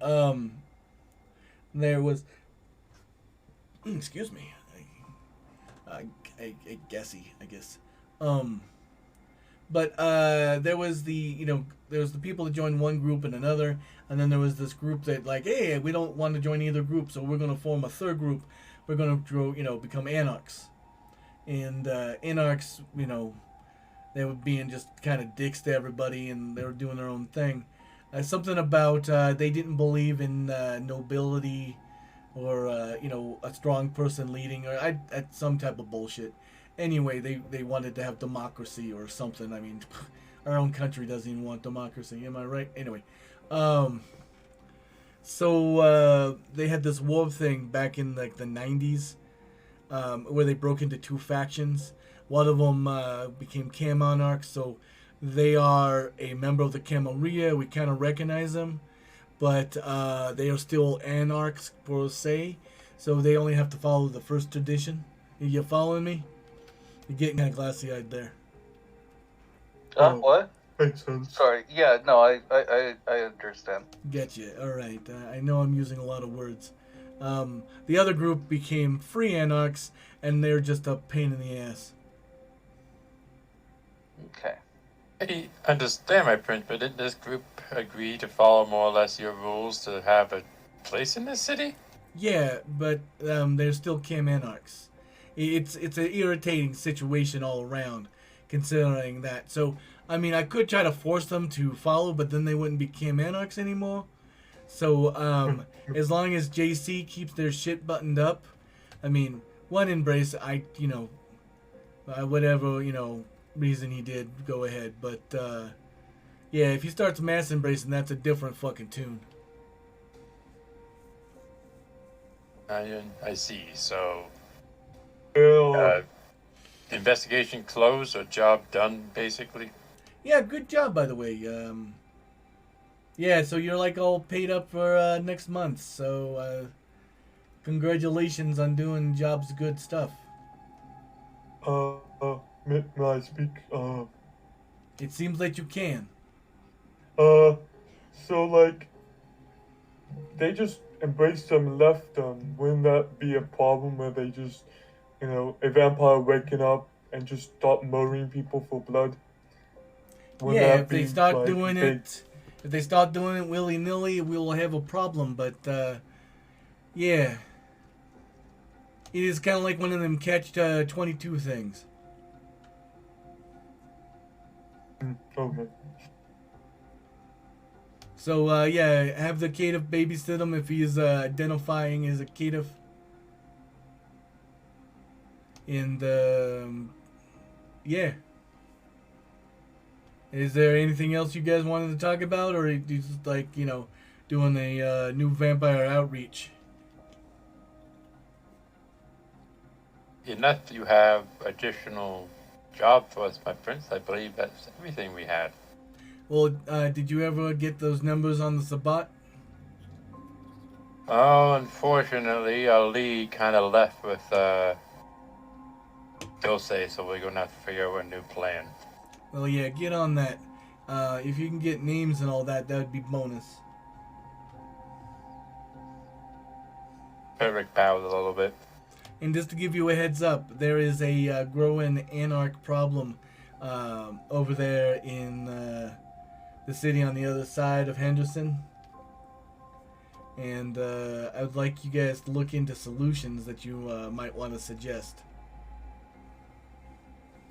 there was excuse me, I guessy, I guess. But there was the people that joined one group and another, and then there was this group that like, hey, we don't want to join either group, so we're gonna form a third group. We're gonna become Anarchs, and Anarchs, they were being just kind of dicks to everybody, and they were doing their own thing. Something about they didn't believe in nobility or a strong person leading or some type of bullshit. Anyway, they wanted to have democracy or something. I mean, our own country doesn't even want democracy. Am I right? Anyway, so they had this war thing back in like the 90s where they broke into two factions. One of them became Cam Monarchs, so they are a member of the Camarilla. We kind of recognize them, but they are still Anarchs per se, so they only have to follow the first tradition. You following me? You're getting kind of glassy-eyed there. What? Makes sense. Sorry. Yeah, no, I understand. Get you. All right. I know I'm using a lot of words. The other group became Free Anarchs, and they're just a pain in the ass. Okay. I understand, my prince, but didn't this group agree to follow more or less your rules to have a place in this city? Yeah, but they're still Cam Anarchs. It's an irritating situation all around, considering that. So, I mean, I could try to force them to follow, but then they wouldn't be Cam Anarchs anymore. So, as long as JC keeps their shit buttoned up, I mean, one embrace, whatever, reason he did, go ahead. But, yeah, if he starts mass embracing, that's a different fucking tune. I see. So, Well, investigation closed or job done, basically? Yeah, good job, by the way. Yeah, so you're like all paid up for next month. So, congratulations on doing job's good stuff. may I speak? It seems like you can. So like, they just embraced them and left them. Wouldn't that be a problem where they just, a vampire waking up and just start murdering people for blood? Wouldn't Yeah, that if they be, start like, doing big? if they start doing it willy-nilly, we'll have a problem. But, yeah. It is kind of like one of them catch-22 things. Okay. So, yeah, have the caitiff babysit him if he's identifying as a caitiff. And, yeah. Is there anything else you guys wanted to talk about, or are you just, like, you know, doing a new vampire outreach? Unless you have additional job for us, my prince, I believe that's everything we had. Well, did you ever get those numbers on the Sabbat? Oh, unfortunately, our lead kind of left with Dulce, so we're gonna have to figure out a new plan. Well, yeah, get on that. If you can get names and all that, that would be bonus. Frederick bowed a little bit. And just to give you a heads up, there is a growing anarch problem over there in the city on the other side of Henderson. And I would like you guys to look into solutions that you might want to suggest.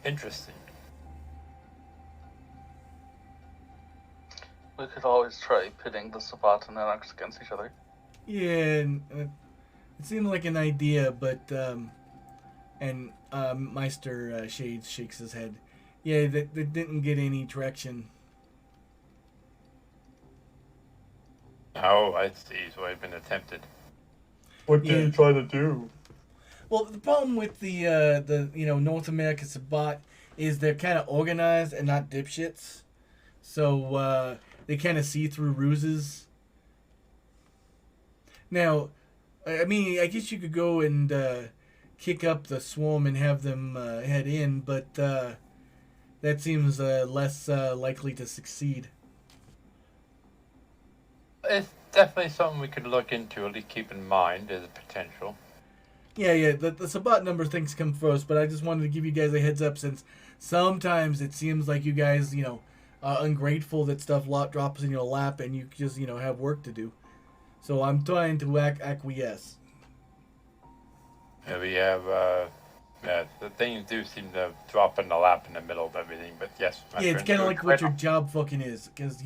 Interesting. We could always try pitting the Sabbat and Anarchs against each other. Yeah, and, it seemed like an idea, but and Meister Shades shakes his head. Yeah, that didn't get any traction. Oh, I see. So I've been attempted. What did Yeah. you try to do? Well, the problem with the North America Sabbat is they're kind of organized and not dipshits, so they kind of see through ruses. Now, I mean, I guess you could go and kick up the swarm and have them head in, but that seems less likely to succeed. It's definitely something we could look into, at least keep in mind as a potential. Yeah, the Sabbat number things come first, but I just wanted to give you guys a heads up since sometimes it seems like you guys, are ungrateful that stuff drops in your lap and you just, have work to do. So I'm trying to acquiesce. Yeah, we have, the things do seem to drop in the lap in the middle of everything, but yes. my Yeah, it's friend, kind of you're like what your correct. job fucking is, because,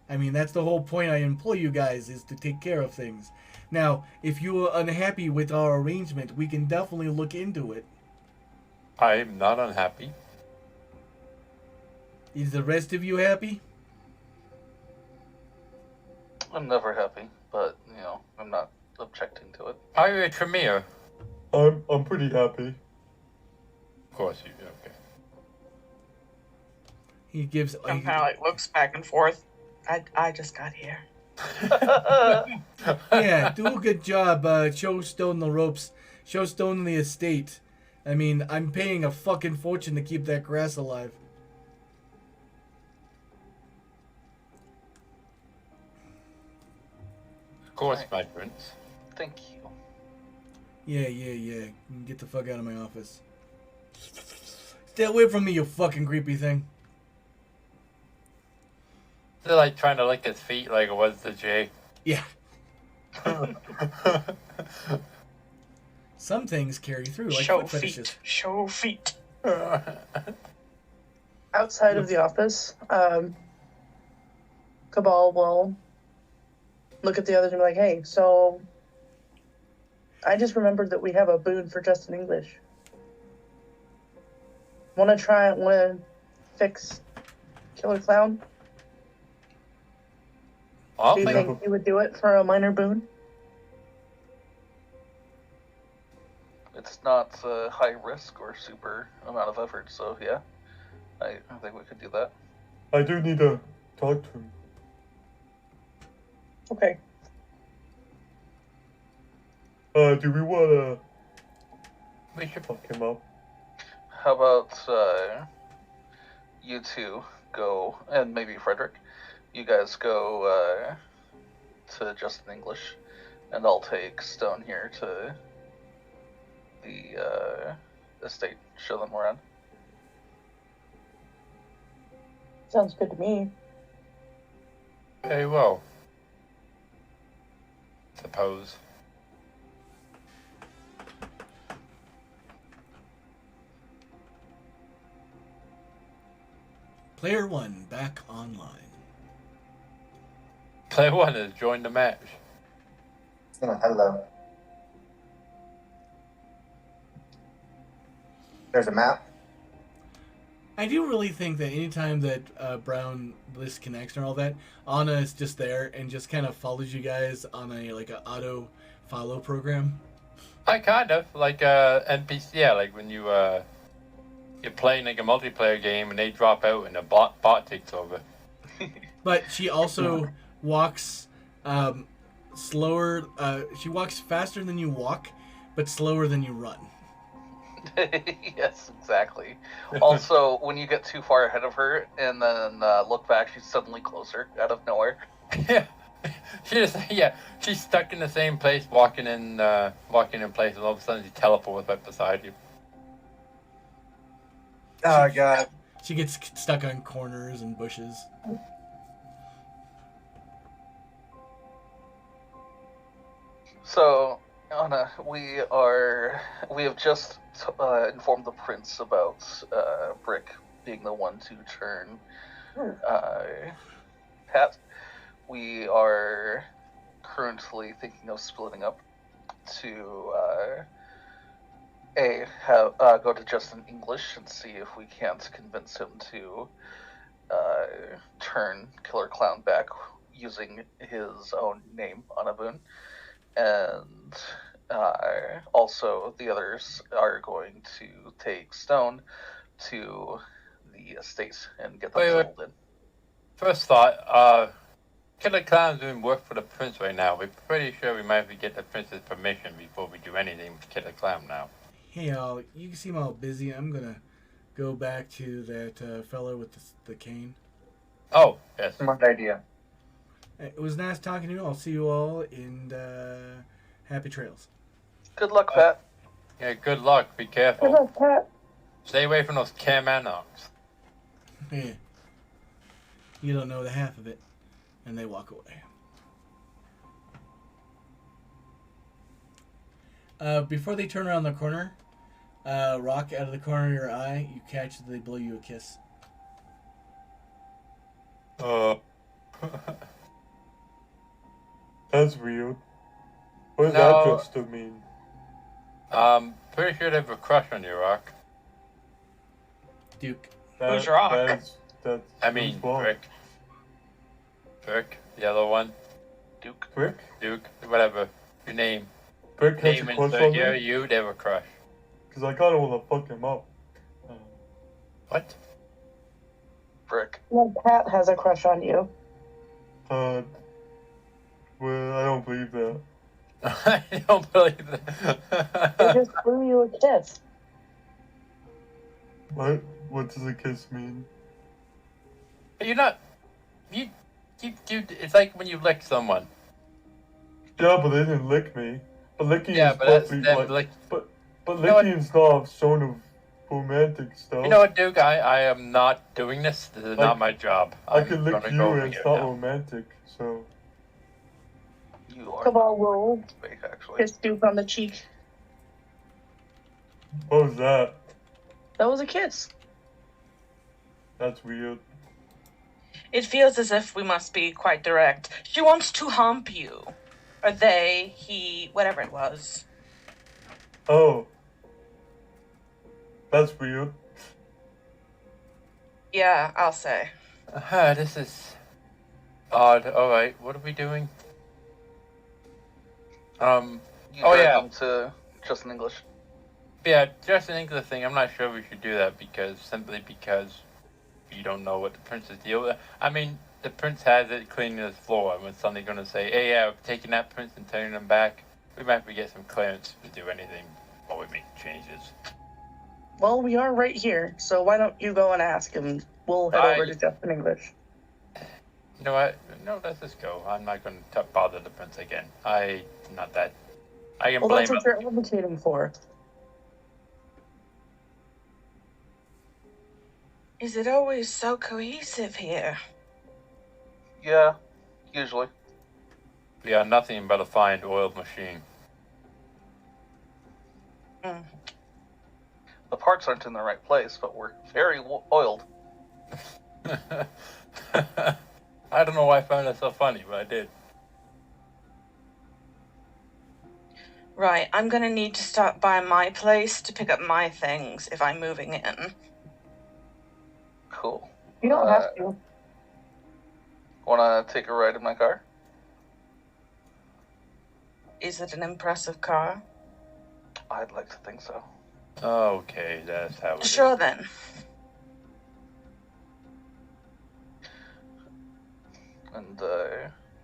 I mean, that's the whole point I employ you guys, is to take care of things. Now, if you are unhappy with our arrangement, we can definitely look into it. I'm not unhappy. Is the rest of you happy? I'm never happy, but, I'm not objecting to it. Are you a Tremere? I'm pretty happy. Of course you do, okay. He gives... Kind of like looks back and forth. I just got here. Yeah, do a good job. Show Stone the ropes. Show Stone the estate. I mean, I'm paying a fucking fortune to keep that grass alive. Of course, my prince. Thank you. Yeah. Get the fuck out of my office. Stay away from me, you fucking creepy thing. They're like trying to lick his feet like it was the J. Yeah. Some things carry through, like Show foot fetishes. feet. Show feet. Outside of the office, Cabal will look at the others and be like, hey, so I just remembered that we have a boon for Justin English. Want to fix Killer Clown? I'll Do you think think you would do it for a minor boon? It's not high risk or super amount of effort, so yeah. I think we could do that. I do need to talk to him. Okay. Do we wanna we should. fuck him up? How about you two go, and maybe Frederick, you guys go to Justin English, and I'll take Stone here to the estate, show them around. Sounds good to me. Very well. Suppose. Player 1 back online. Player 1 has joined the match. Hello. There's a map. I do really think that anytime that Brown disconnects and all that, Anna is just there and just kind of follows you guys on a auto follow program. I kind of like NPC. Yeah, like when you're playing like a multiplayer game and they drop out and the bot takes over. But she also walks slower. She walks faster than you walk, but slower than you run. Yes, exactly. Also, when you get too far ahead of her and then look back, she's suddenly closer out of nowhere. Yeah, she's stuck in the same place, walking in place, and all of a sudden she teleports right beside you. Oh god. She gets stuck on corners and bushes. So, Anna, we have just informed the prince about Brick being the one to turn Pat. We are currently thinking of splitting up to go to Justin English and see if we can't convince him to turn Killer Clown back using his own name, Anaboon. And also the others are going to take Stone to the estate and get them settled in. First thought, Killer Clown's doing work for the prince right now. We're pretty sure we might have to get the prince's permission before we do anything with Killer Clown now. Hey, all, you seem all busy. I'm gonna go back to that fellow with the cane. Oh, yes. Smart idea. It was nice talking to you. I'll see you all in happy trails. Good luck, Pat. Yeah, good luck. Be careful. Good luck, Pat. Stay away from those Kamanoks. Yeah. You don't know the half of it. And they walk away. Before they turn around the corner, Rock, out of the corner of your eye, you catch that they blow you a kiss. That's weird. What does No. that supposed to mean? Pretty sure they have a crush on you, Rock. Duke. Who's Rock? I mean, Brick. Brick, the other one. Duke. Brick? Duke, whatever. Your name. Brick has Name a and crush so on you're me? you, they have a crush. Because I kind of want to fuck him up. What? Brick. Well, Pat has a crush on you. Well, I don't believe that. I don't believe They that. just blew you a kiss. What? What does a kiss mean? You're not. You. It's like when you lick someone. Yeah, but they didn't lick me. But licking Yeah, is but that's probably them. like... Like, But know what? licking's not a shown of romantic stuff. you know what, Duke? I am not doing this. This is not my job. I I'm can lick gonna you go and over it's here not now. romantic, so... You are Cabal will fake, actually. kiss Duke on the cheek. What was that? That was a kiss. That's weird. It feels as if we must be quite direct. She wants to hump you. Or they, he, whatever it was. Oh. That's weird. Yeah, I'll say. This is odd. Alright, what are we doing? You oh, drive yeah. them to Justin English. Yeah, just an English thing. I'm not sure we should do that simply because you don't know what the prince's deal with. I mean, the prince has it cleaning his floor, and when somebody's gonna say, "Hey, yeah, we're taking that prince and turning him back," we might have to get some clearance to do anything while we make changes. Well, we are right here, so why don't you go and ask him? We'll head over to Justin English. You know what? No, let's just go. I'm not going to bother the prince again. I can Well, blame that's what him. you're advocating for. Is it always so cohesive here? Yeah, usually. We are nothing but a fine oiled machine. The parts aren't in the right place, but we're very oiled. I don't know why I found that so funny, but I did. Right, I'm gonna need to stop by my place to pick up my things if I'm moving in. Cool. You don't have to. Want to take a ride in my car? Is it an impressive car? I'd like to think so. Okay, that's how it is. Sure then. And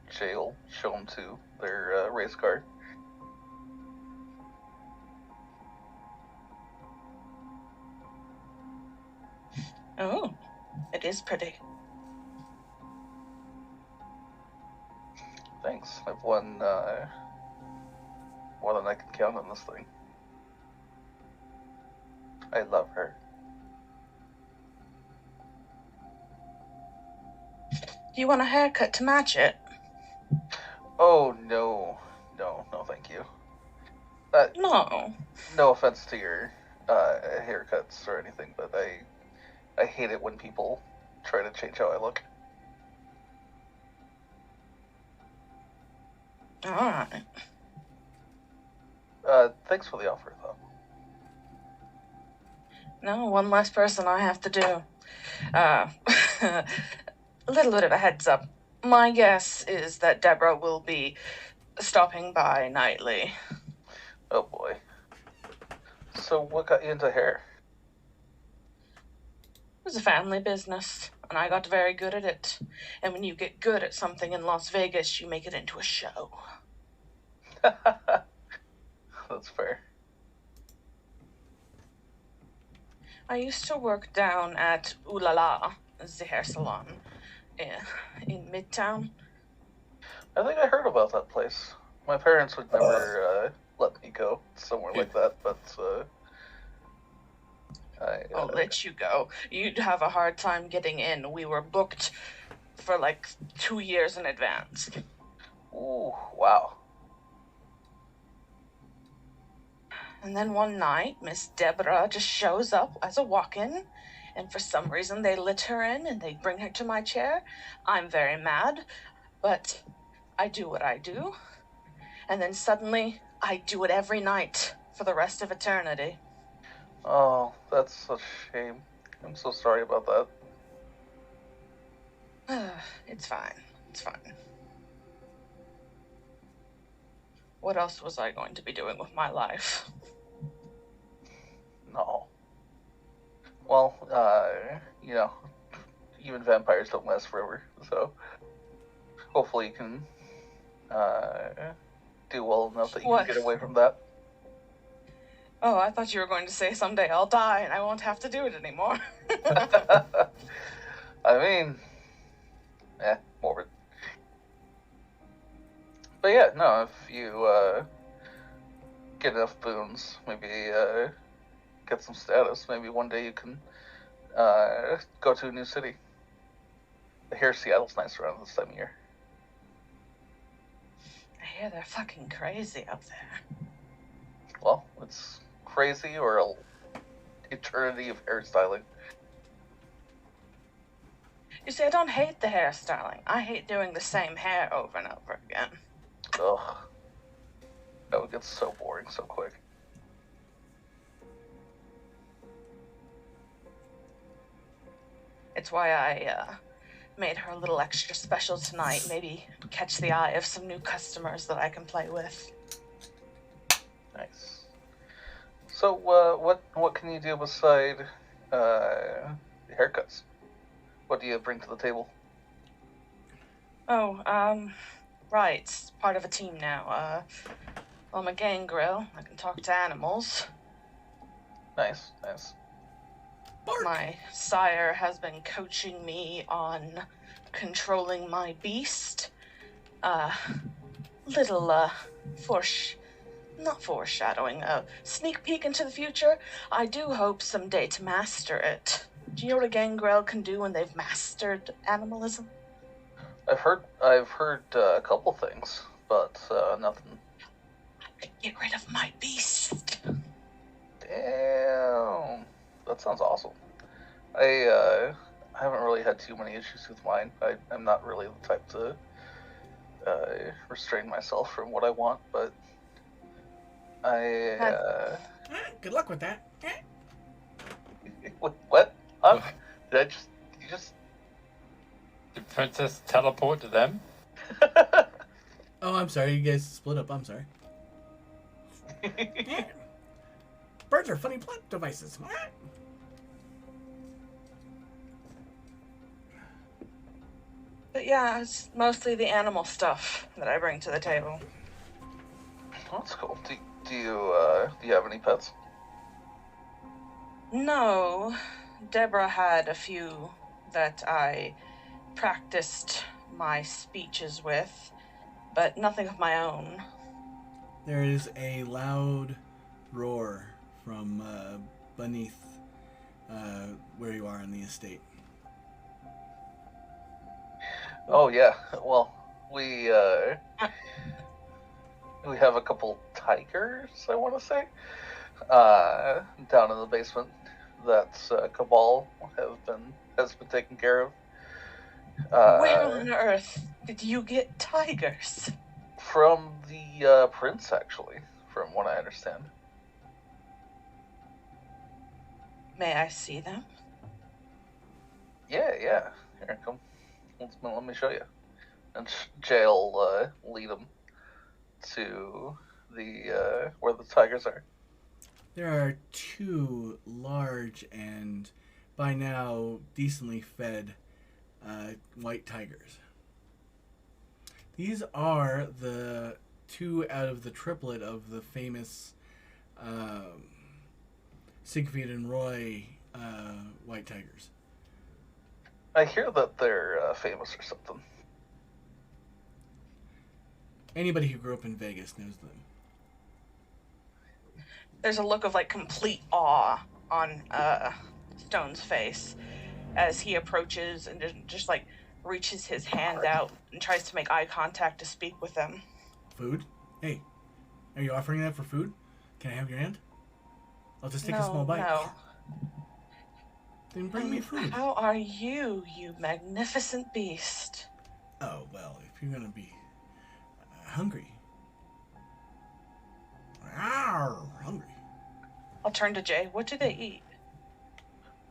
Jay will show them to their race car. Oh, it is pretty. Thanks. I've won more than I can count on this thing. I love her. Do you want a haircut to match it? Oh, no, thank you. No. No offense to your haircuts or anything, but I hate it when people try to change how I look. Alright. Thanks for the offer, though. No, one less person I have to do. A little bit of a heads up. My guess is that Deborah will be stopping by nightly. Oh boy. So what got you into hair? It was a family business, and I got very good at it. And when you get good at something in Las Vegas, you make it into a show. That's fair. I used to work down at Ooh La La, the hair salon, in Midtown. I think I heard about that place. My parents would never let me go somewhere like that, but I'll let you go. You'd have a hard time getting in. We were booked for like 2 years in advance. Ooh, wow. And then one night, Miss Deborah just shows up as a walk-in, and for some reason they let her in and they bring her to my chair. I'm very mad, but I do what I do. And then suddenly, I do it every night for the rest of eternity. Oh, that's such a shame. I'm so sorry about that. It's fine. It's fine. What else was I going to be doing with my life? No. Well, you know, even vampires don't last forever, so hopefully you can do well enough that you What? can get away from that. Oh, I thought you were going to say someday I'll die and I won't have to do it anymore. I mean, morbid. But yeah, no, if you get enough boons, maybe get some status, maybe one day you can go to a new city. I hear Seattle's nice around this time of year. I hear they're fucking crazy up there. Well, it's crazy or an eternity of hairstyling. You see, I don't hate the hairstyling. I hate doing the same hair over and over again. Ugh. That would get so boring so quick. It's why I made her a little extra special tonight. Maybe catch the eye of some new customers that I can play with. Nice. So, what can you do beside haircuts? What do you bring to the table? Oh, right. Part of a team now. I'm a gangrel. I can talk to animals. Nice, nice. My sire has been coaching me on controlling my beast. Little, not foreshadowing, a sneak peek into the future. I do hope someday to master it. Do you know what a gangrel can do when they've mastered animalism? I've heard a couple things, but nothing. I could get rid of my beast. Damn, that sounds awesome. I haven't really had too many issues with mine. I'm not really the type to restrain myself from what I want, but Good luck with that. What? Huh? Did you just... Did Princess teleport to them? Oh, I'm sorry. You guys split up. I'm sorry. Birds are funny plot devices. But yeah, it's mostly the animal stuff that I bring to the table. That's cool. Do you have any pets? No, Deborah had a few that I practiced my speeches with, but nothing of my own. There is a loud roar from beneath where you are in the estate. Oh yeah. Well, we have a couple tigers, I want to say, down in the basement that Cabal has been taken care of. Where on earth did you get tigers? From the prince, actually, from what I understand. May I see them? Yeah. Here, come. Let me show you. And Jay'll lead them to the where the tigers are. There are two large and by now decently fed white tigers. These are the two out of the triplet of the famous Siegfried and Roy white tigers. I hear that they're famous or something. Anybody who grew up in Vegas knows them. There's a look of like complete awe on Stone's face as he approaches and just like reaches his hand out and tries to make eye contact to speak with them. Food? Hey, are you offering that for food? Can I have your hand? I'll just take a small bite. No. Then bring me food. How are you, you magnificent beast? Oh, well, if you're gonna be hungry. Hungry. I'll turn to Jay. What do they eat?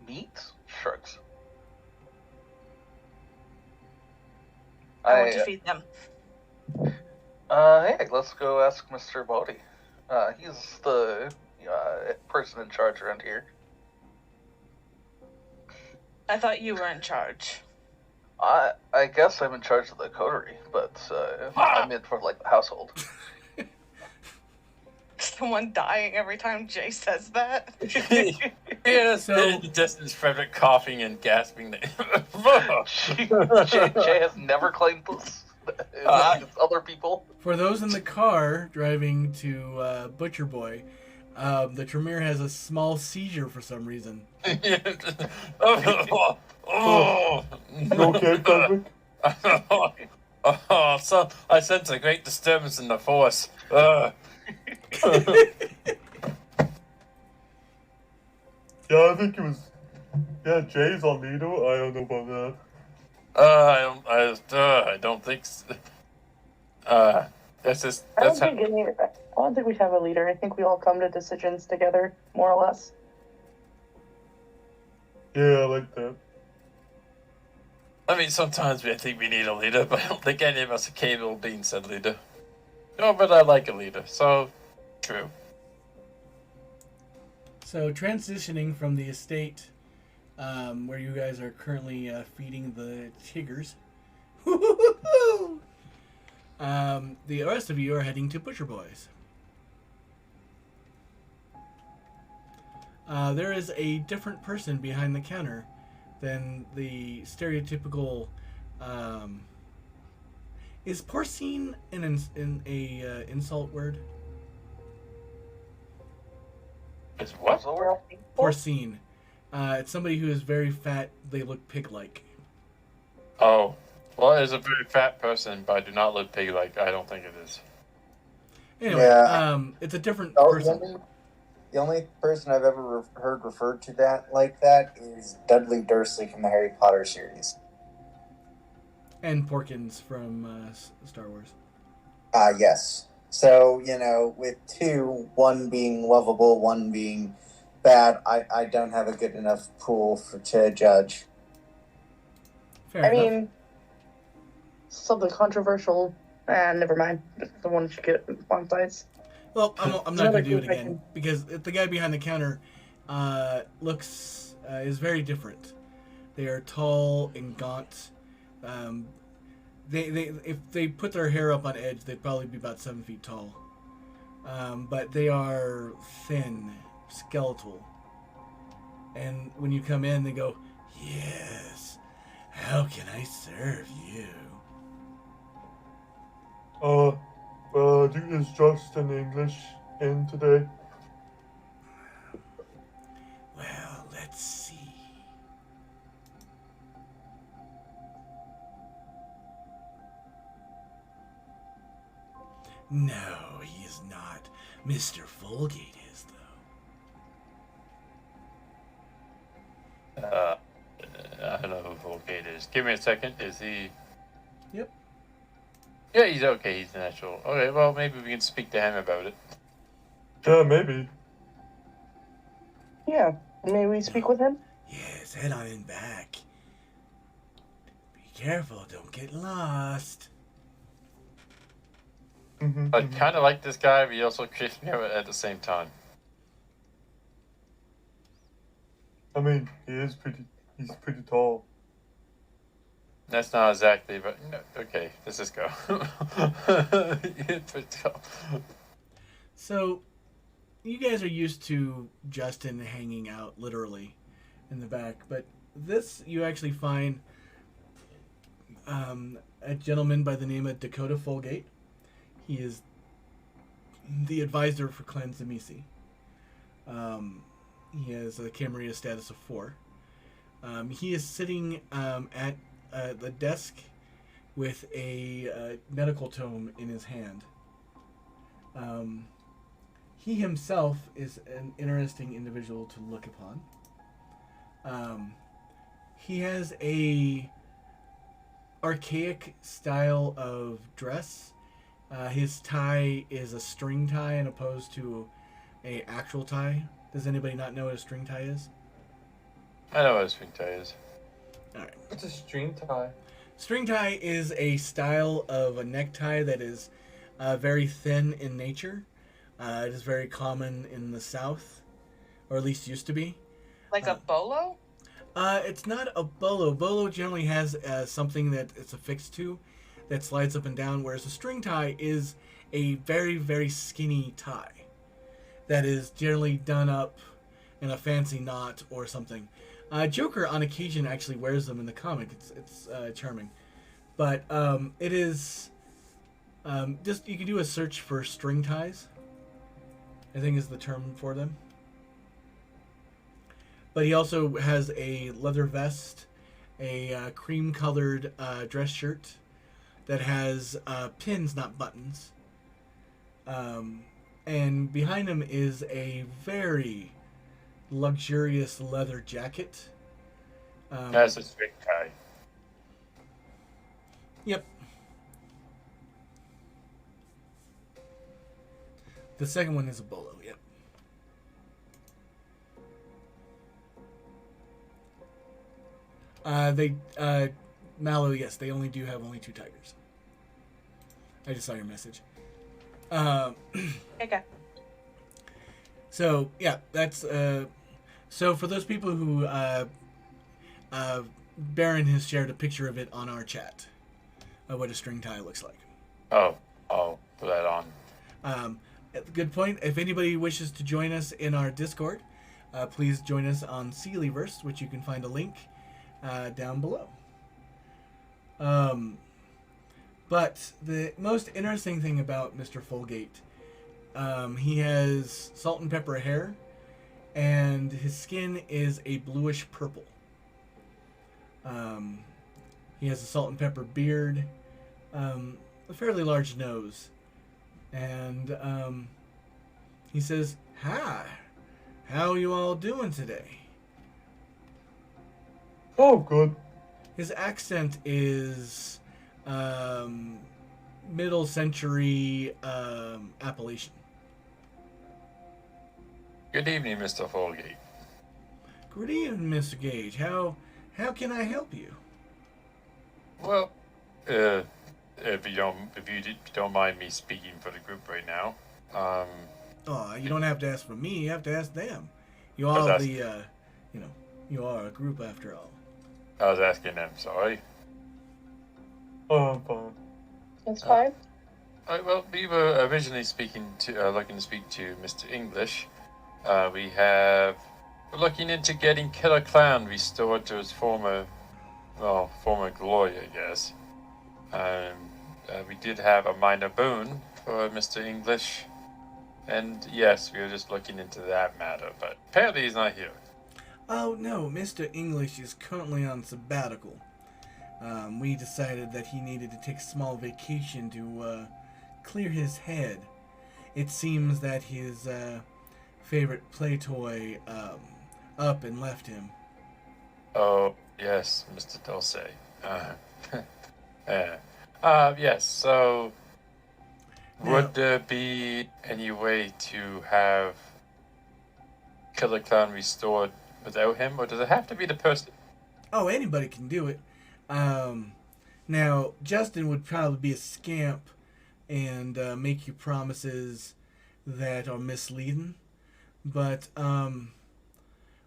Meat? Sharks. I want to feed them. Hey, let's go ask Mr. Bodhi. He's the person in charge around here. I thought you were in charge. I guess I'm in charge of the coterie, but I'm in for like the household. Someone dying every time Jay says that. Yes, in the distance, Frederick coughing and gasping. Jay has never claimed this. It's other people. For those in the car driving to Butcher Boy, the Tremere has a small seizure for some reason. Oh. You okay, Frederick? Oh, so I sense a great disturbance in the force. Yeah, I think it was. Yeah, Jay's on leader. I don't know about that. I don't think. That's just. I That's don't think we have a leader. I think we all come to decisions together, more or less. Yeah, I like that. I mean, sometimes we think we need a leader, but I don't think any of us are capable of being said leader. No, but I like a leader, so true. So transitioning from the estate where you guys are currently feeding the tigers, the rest of you are heading to Butcher Boy's. There is a different person behind the counter than the stereotypical. Is porcine an insult word? It's what? Porcine. It's somebody who is very fat. They look pig-like. Oh. Well, it's a very fat person, but I do not look pig-like. I don't think it is. Anyway, Yeah. it's a different Oh, person. let me The only person I've ever heard referred to that like that is Dudley Dursley from the Harry Potter series. And Porkins from Star Wars. Yes. So, with two, one being lovable, one being bad, I don't have a good enough pool to judge. Fair I enough. mean, something controversial. Never mind. The one that you get on sites. Well, I'm not Another going to do it group I again can- because the guy behind the counter is very different. They are tall and gaunt. They if they put their hair up on edge, they'd probably be about 7 feet tall. But they are thin, skeletal. And when you come in, they go, "Yes, how can I serve you?" Is Justin English in today? Well, let's see. No, he is not. Mr. Folgate is, though. I don't know who Volgate is. Give me a second. Is he? Yep. Yeah, he's okay. He's natural. Okay, well, maybe we can speak to him about it. Yeah, maybe. Yeah. May we speak with him? Yes, head on in back. Be careful, don't get lost. I kind of like this guy, but he also creeps me out at the same time. I mean, he's pretty tall. That's not exactly, but no, okay, let's just go. So, you guys are used to Justin hanging out literally in the back, but this you actually find a gentleman by the name of Dakota Folgate. He is the advisor for Clan Zamisi. He has a Camarilla status of 4. He is sitting at the desk with a medical tome in his hand. He himself is an interesting individual to look upon. He has a archaic style of dress. His tie is a string tie as opposed to a actual tie. Does anybody not know what a string tie is? I know what a string tie is. All right. What's a string tie? String tie is a style of a necktie that is very thin in nature. It is very common in the South, or at least used to be. Like a bolo? It's not a bolo. Bolo generally has something that it's affixed to that slides up and down, whereas a string tie is a very, very skinny tie that is generally done up in a fancy knot or something. Joker on occasion actually wears them in the comic. It's charming. But it is just, you can do a search for string ties, I think is the term for them. But he also has a leather vest, a cream-colored dress shirt that has pins, not buttons. And behind him is a very luxurious leather jacket. That's a string tie. Yep. The second one is a bolo, yep. Mallow, yes, they only do have only 2 tigers. I just saw your message. Okay. So, yeah, that's, so for those people who, Baron has shared a picture of it on our chat, of what a string tie looks like. Oh, I'll put that on. Good point. If anybody wishes to join us in our Discord, please join us on Sealyverse, which you can find a link down below. But the most interesting thing about Mr. Folgate, he has salt and pepper hair, and his skin is a bluish purple. He has a salt and pepper beard, a fairly large nose, and he says, "Ha! How are you all doing today? Oh, good. His accent is middle century Appalachian. Good evening, Mr. Holgate. Good evening, Mr. Gage. How can I help you? Well, if you don't mind me speaking for the group right now, Oh, you don't have to ask for me. You have to ask them. You I was are asking- you are a group after all. I was asking them. Sorry. Oh, fine. That's fine. Well, we were originally looking to speak to Mr. English. We're looking into getting Killer Clown restored to his former glory, I guess. We did have a minor boon for Mr. English, and yes, we were just looking into that matter, but apparently he's not here. Oh no, Mr. English is currently on sabbatical. We decided that he needed to take a small vacation to clear his head. It seems that his favorite play toy up and left him. Oh, yes, Mr. Dulce. Yes, so would there be any way to have Killer Clown restored without him, or does it have to be the person? Oh, anybody can do it. Now, Justin would probably be a scamp and make you promises that are misleading. But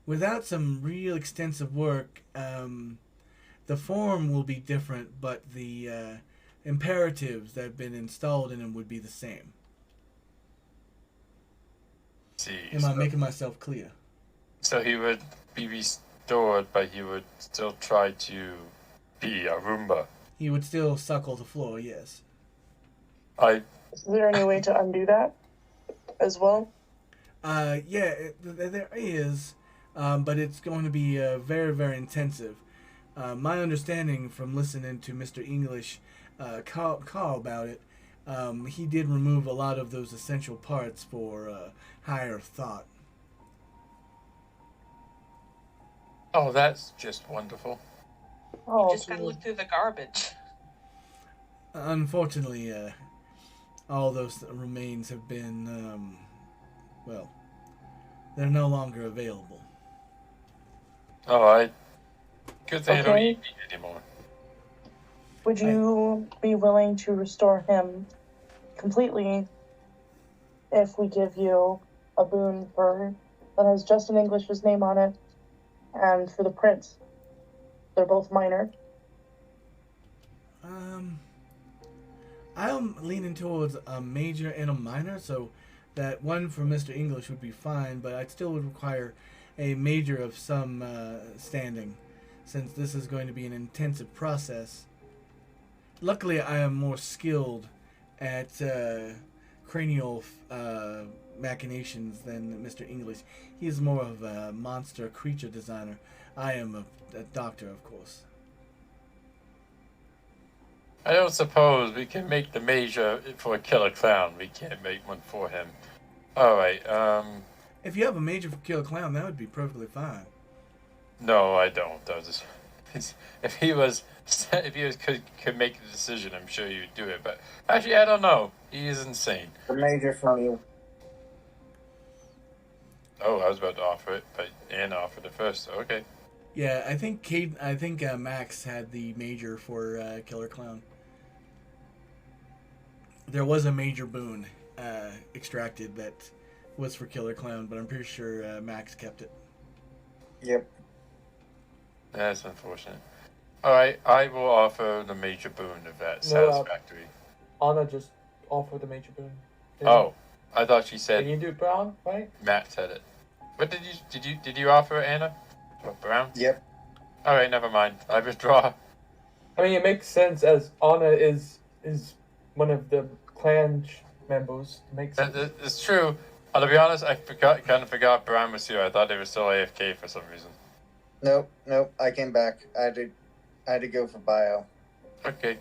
without some real extensive work, the form will be different, but the imperatives that have been installed in him would be the same. See, Am I making myself clear? so he would be restored, but he would still try to be a Roomba. He would still suckle the floor, yes. Is there any way to undo that as well? There is, but it's going to be very, very intensive. My understanding from listening to Mr. English call about it, he did remove a lot of those essential parts for higher thought. Oh, that's just wonderful. Oh, Just gotta look through the garbage. Unfortunately, all those remains have been, they're no longer available. Oh, good thing I don't Okay. eat meat anymore. Would you be willing to restore him completely if we give you a boon that has Justin English's name on it and for the prince? They're both minor. I'm leaning towards a major and a minor, so that one for Mr. English would be fine, but I still would require a major of some standing, since this is going to be an intensive process. Luckily, I am more skilled at cranial machinations than Mr. English. He is more of a monster creature designer. I am a doctor, of course. I don't suppose we can make the major for a Killer Clown. We can't make one for him. Alright, If you have a major for Killer Clown, that would be perfectly fine. no, I don't. If he could make the decision, I'm sure you'd do it. But actually, I don't know. He is insane. The major from you. Oh, I was about to offer it, but Anna offered it first. Okay. Yeah, I think Max had the major for Killer Clown. There was a major boon extracted that was for Killer Clown, but I'm pretty sure Max kept it. Yep. That's unfortunate. Alright, I will offer the major boon if that's No, satisfactory. Anna just offered the major boon. Oh, I thought she Can said you do Brown, right? Matt said it. What did you offer, Anna? What, Brown? Yep. Alright, never mind. I withdraw. I mean, it makes sense as Anna is one of the clan members. It makes sense. It's true. To be honest, I kind of forgot Brown was here. I thought they were still AFK for some reason. Nope. I came back. I had to go for bio. Okay,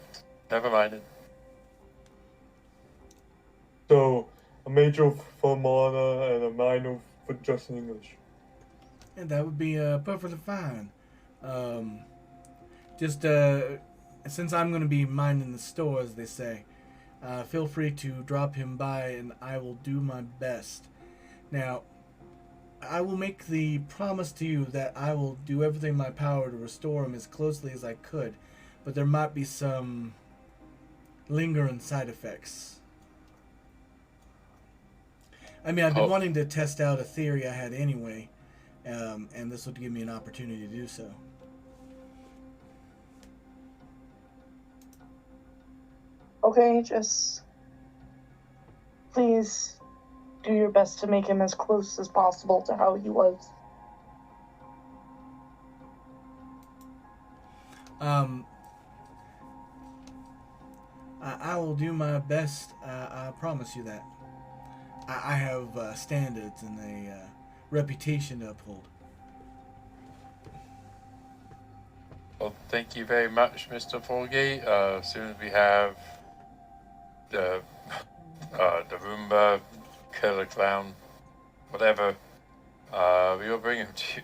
never mind it. So, a major for Anna and a minor for Justin English. And that would be perfectly fine. Just since I'm going to be minding the store, as they say, feel free to drop him by, and I will do my best. Now, I will make the promise to you that I will do everything in my power to restore him as closely as I could, but there might be some lingering side effects. I mean, I've been wanting to test out a theory I had anyway, and this would give me an opportunity to do so. Okay, just please do your best to make him as close as possible to how he was. I will do my best. I promise you that. I have standards and a reputation to uphold. Well, thank you very much, Mr. Folgate. As soon as we have the Roomba, Killer Clown, whatever, we will bring him to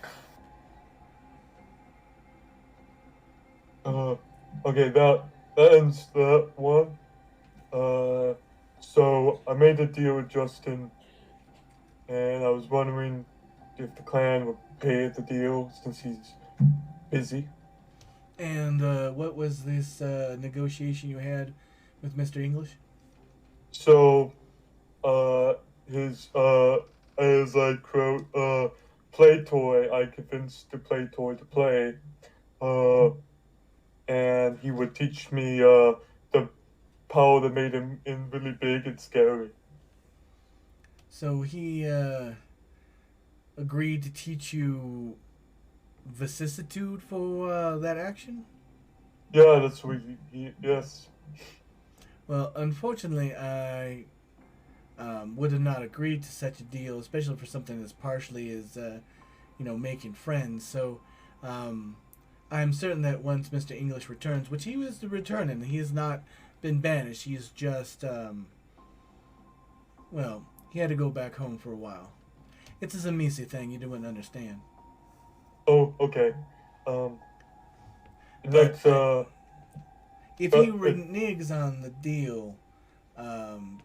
you. Okay, that ends that one. So I made a deal with Justin, and I was wondering if the clan would pay the deal since he's busy. And what was this negotiation you had with Mr. English? So, his as I quote, play toy, I convinced the play toy to play, and he would teach me the power that made him really big and scary. So he agreed to teach you vicissitude for that action? Yeah, that's what yes. Well, unfortunately, I would have not agreed to such a deal, especially for something as partially as, making friends. So, I'm certain that once Mr. English returns, which he was returning, he has not been banished. He's just, he had to go back home for a while. It's a Zamisi thing, you wouldn't understand. Oh, okay. That's, if he reneges on the deal,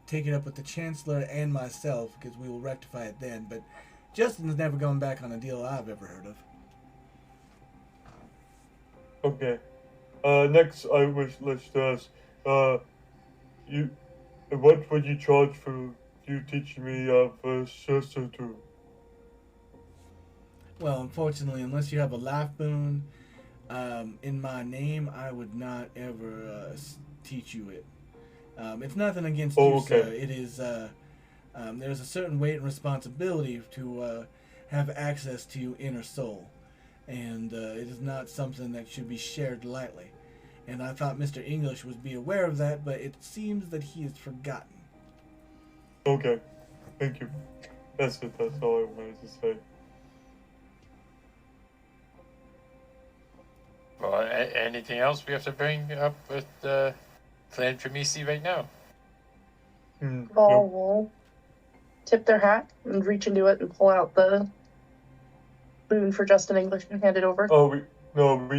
take it up with the Chancellor and myself, because we will rectify it then. But Justin's never gone back on a deal I've ever heard of. Okay. Next, I wish to ask, what would you charge for you teaching me vicissitude? Well, unfortunately, unless you have a life boon in my name, I would not ever teach you it. It's nothing against you, okay. sir. It is, there's a certain weight and responsibility to have access to your inner soul. And it is not something that should be shared lightly. And I thought Mr. English would be aware of that, but it seems that he has forgotten. Okay, thank you. That's it, that's all I wanted to say. Well, anything else we have to bring up with Clan Trimisi right now? All will tip their hat and reach into it and pull out the boon for Justin English and hand it over. Oh, we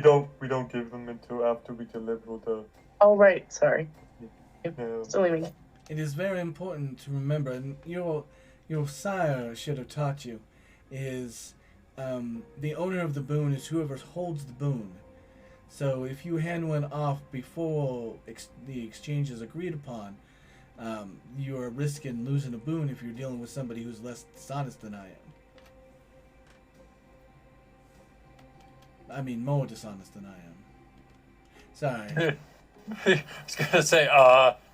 don't give them until after we deliver the. Oh right, sorry. Yeah. Silly me. It is very important to remember, and your sire should have taught you, is the owner of the boon is whoever holds the boon. So if you hand one off before the exchange is agreed upon, you are risking losing a boon if you're dealing with somebody who's less dishonest than I am. I mean, more dishonest than I am. Sorry. I was gonna say,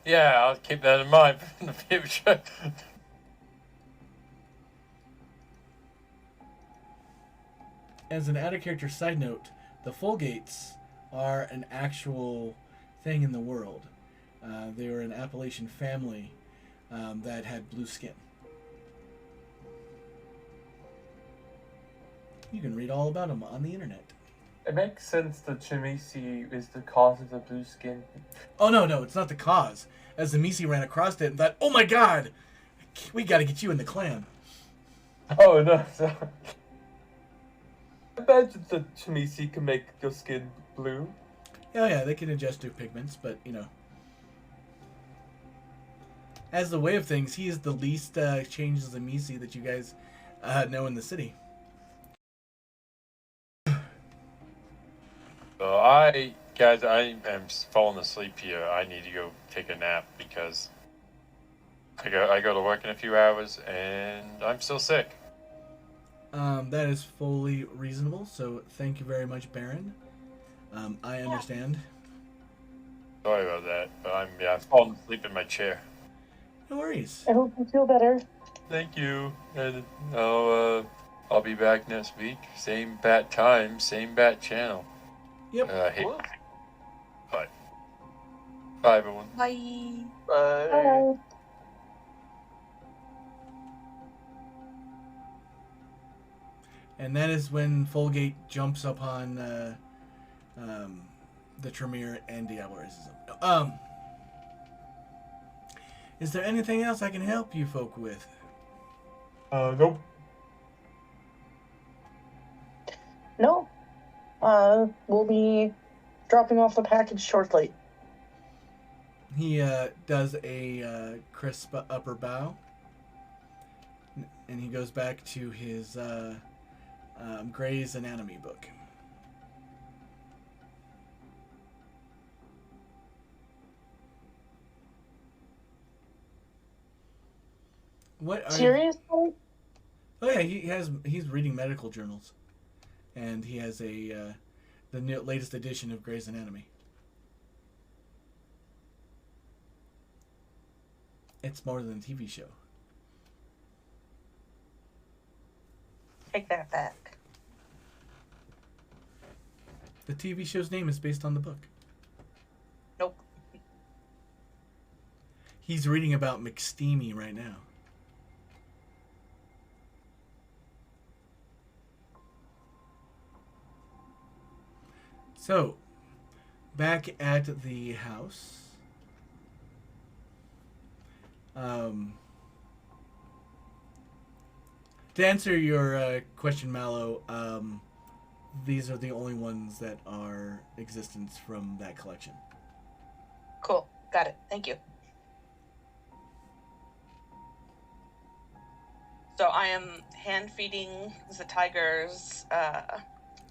yeah, I'll keep that in mind in the future. As an out-of-character side note, the Folgates are an actual thing in the world. They were an Appalachian family that had blue skin. You can read all about them on the internet. It makes sense that Trimisi is the cause of the blue skin. Oh, no, it's not the cause. As the Misi ran across it and thought, oh my god, we gotta get you in the clan. Oh no, sorry. I imagine the Chimisi can make your skin blue. Oh yeah, they can adjust their pigments, but you know, as the way of things, he is the least changes in Misi that you guys know in the city. So guys, I am falling asleep here. I need to go take a nap because I go to work in a few hours and I'm still sick. That is fully reasonable. So thank you very much, Baron. I understand. Sorry about that, but I'm falling asleep in my chair. No worries. I hope you feel better. Thank you, and I'll be back next week. Same bat time, same bat channel. Yep. Bye. Bye, everyone. Bye. Bye. And that is when Folgate jumps upon the Tremere and Diablo raises him. Is there anything else I can help you folk with? Nope. No. We'll be dropping off the package shortly. He does a crisp upper bow, and he goes back to his Gray's Anatomy book. What are Seriously? Oh yeah, he's reading medical journals, and he has the latest edition of Gray's Anatomy. It's more than a TV show. Take that back. The TV show's name is based on the book. Nope. He's reading about McSteamy right now. So, back at the house. To answer your question, Mallow, these are the only ones that are existence from that collection. Cool. Got it. Thank you. So I am hand feeding the tigers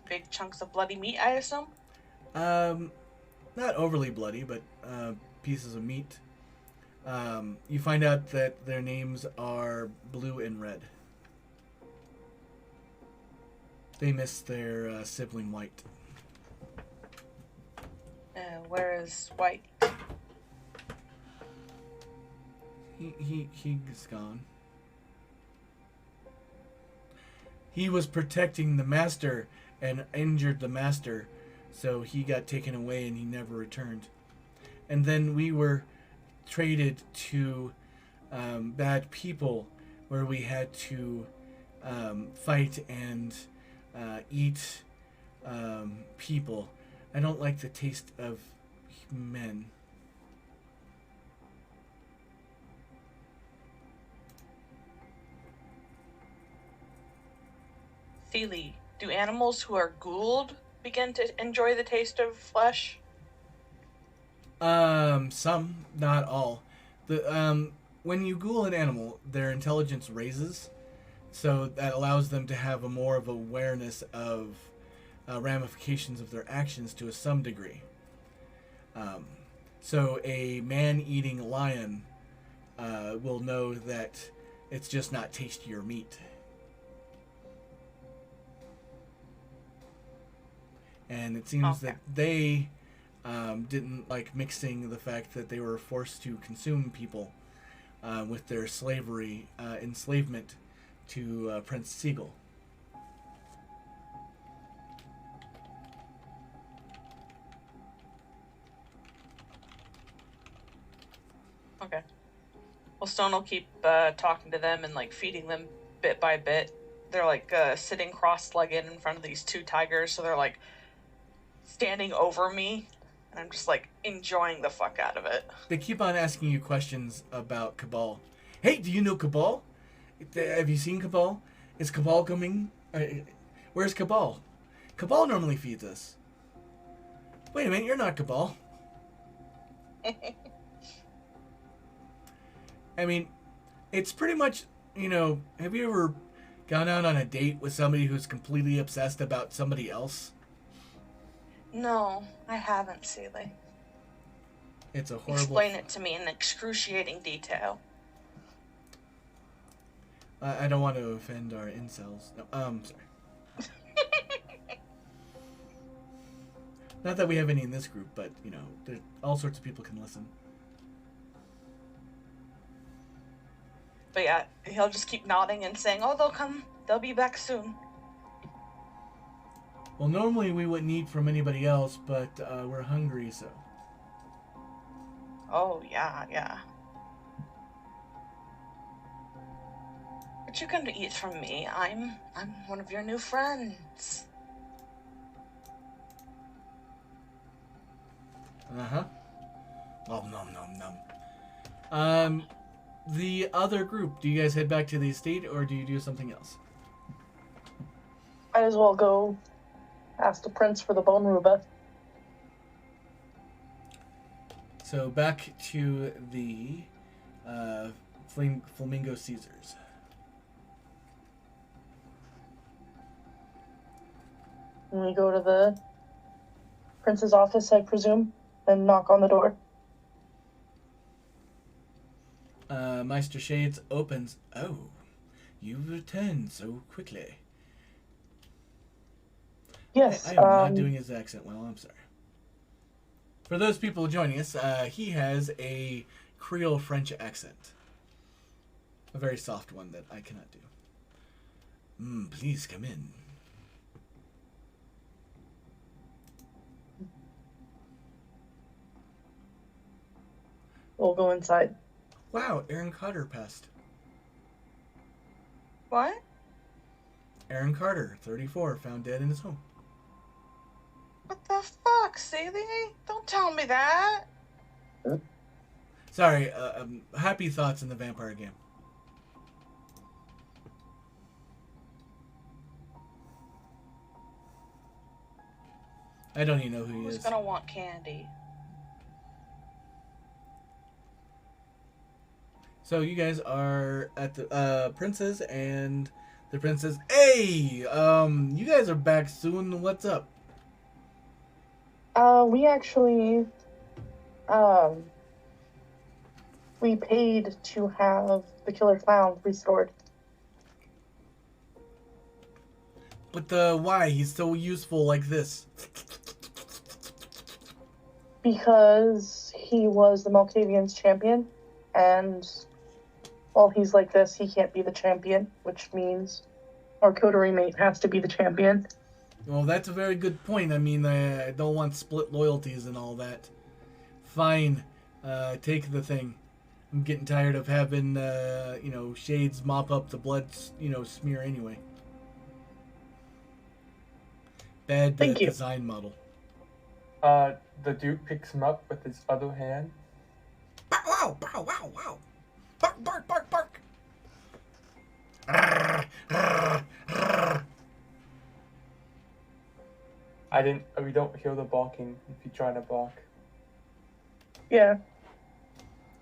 big chunks of bloody meat, I assume? Not overly bloody, but pieces of meat. You find out that their names are Blue and Red. They miss their sibling White. Where is White? He's gone. He was protecting the master and injured the master, so he got taken away and he never returned. And then we were traded to bad people, where we had to fight and eat people. I don't like the taste of men. Feely, do animals who are ghouled begin to enjoy the taste of flesh? Some, not all. When you ghoul an animal, their intelligence raises, so that allows them to have a more of awareness of ramifications of their actions to some degree. So a man-eating lion will know that it's just not tastier meat. And it seems that they didn't like mixing the fact that they were forced to consume people with their slavery, enslavement to Prince Siegel. Okay. Well, Stone will keep talking to them and like feeding them bit by bit. They're like sitting cross-legged in front of these two tigers, so they're like standing over me, and I'm just like enjoying the fuck out of it. They keep on asking you questions about Cabal. Hey, do you know Cabal? Have you seen Cabal? Is Cabal coming? Where's Cabal? Cabal normally feeds us. Wait a minute, you're not Cabal. I mean, it's pretty much, have you ever gone out on a date with somebody who's completely obsessed about somebody else? No, I haven't, Seeley. It's a horrible... Explain it to me in excruciating detail. I don't want to offend our incels. No, sorry. Not that we have any in this group, but, all sorts of people can listen. But yeah, he'll just keep nodding and saying, oh, they'll come. They'll be back soon. Well, normally we wouldn't eat from anybody else, but we're hungry, so... Oh, yeah. But you can eat from me. I'm one of your new friends. Uh-huh. Nom nom nom. The other group, do you guys head back to the estate, or do you do something else? Might as well go ask the prince for the bone ruba. So back to the Flamingo Caesars. And we go to the prince's office, I presume, and knock on the door. Meister Shades opens. Oh, you've returned so quickly. Yes. I am not doing his accent well, I'm sorry. For those people joining us, he has a Creole French accent. A very soft one that I cannot do. Please come in. We'll go inside. Wow, Aaron Carter passed. What? Aaron Carter, 34, found dead in his home. What the fuck, Seeley? Don't tell me that. Sorry, happy thoughts in the vampire game. I don't even know who he is. Who's gonna want candy? So you guys are at the princess and the princess. Hey, you guys are back soon. What's up? We actually, we paid to have the killer clown restored. But why? He's so useful like this. Because he was the Malkavian's champion, and while he's like this, he can't be the champion, which means our coterie mate has to be the champion. Well, that's a very good point. I mean, I don't want split loyalties and all that. Fine, take the thing. I'm getting tired of having, Shades mop up the blood, smear anyway. Bad design model. The Duke picks him up with his other hand. Bow, wow, bow, wow, wow. Bark, bark, bark, bark. We don't hear the barking if you try to bark. Yeah.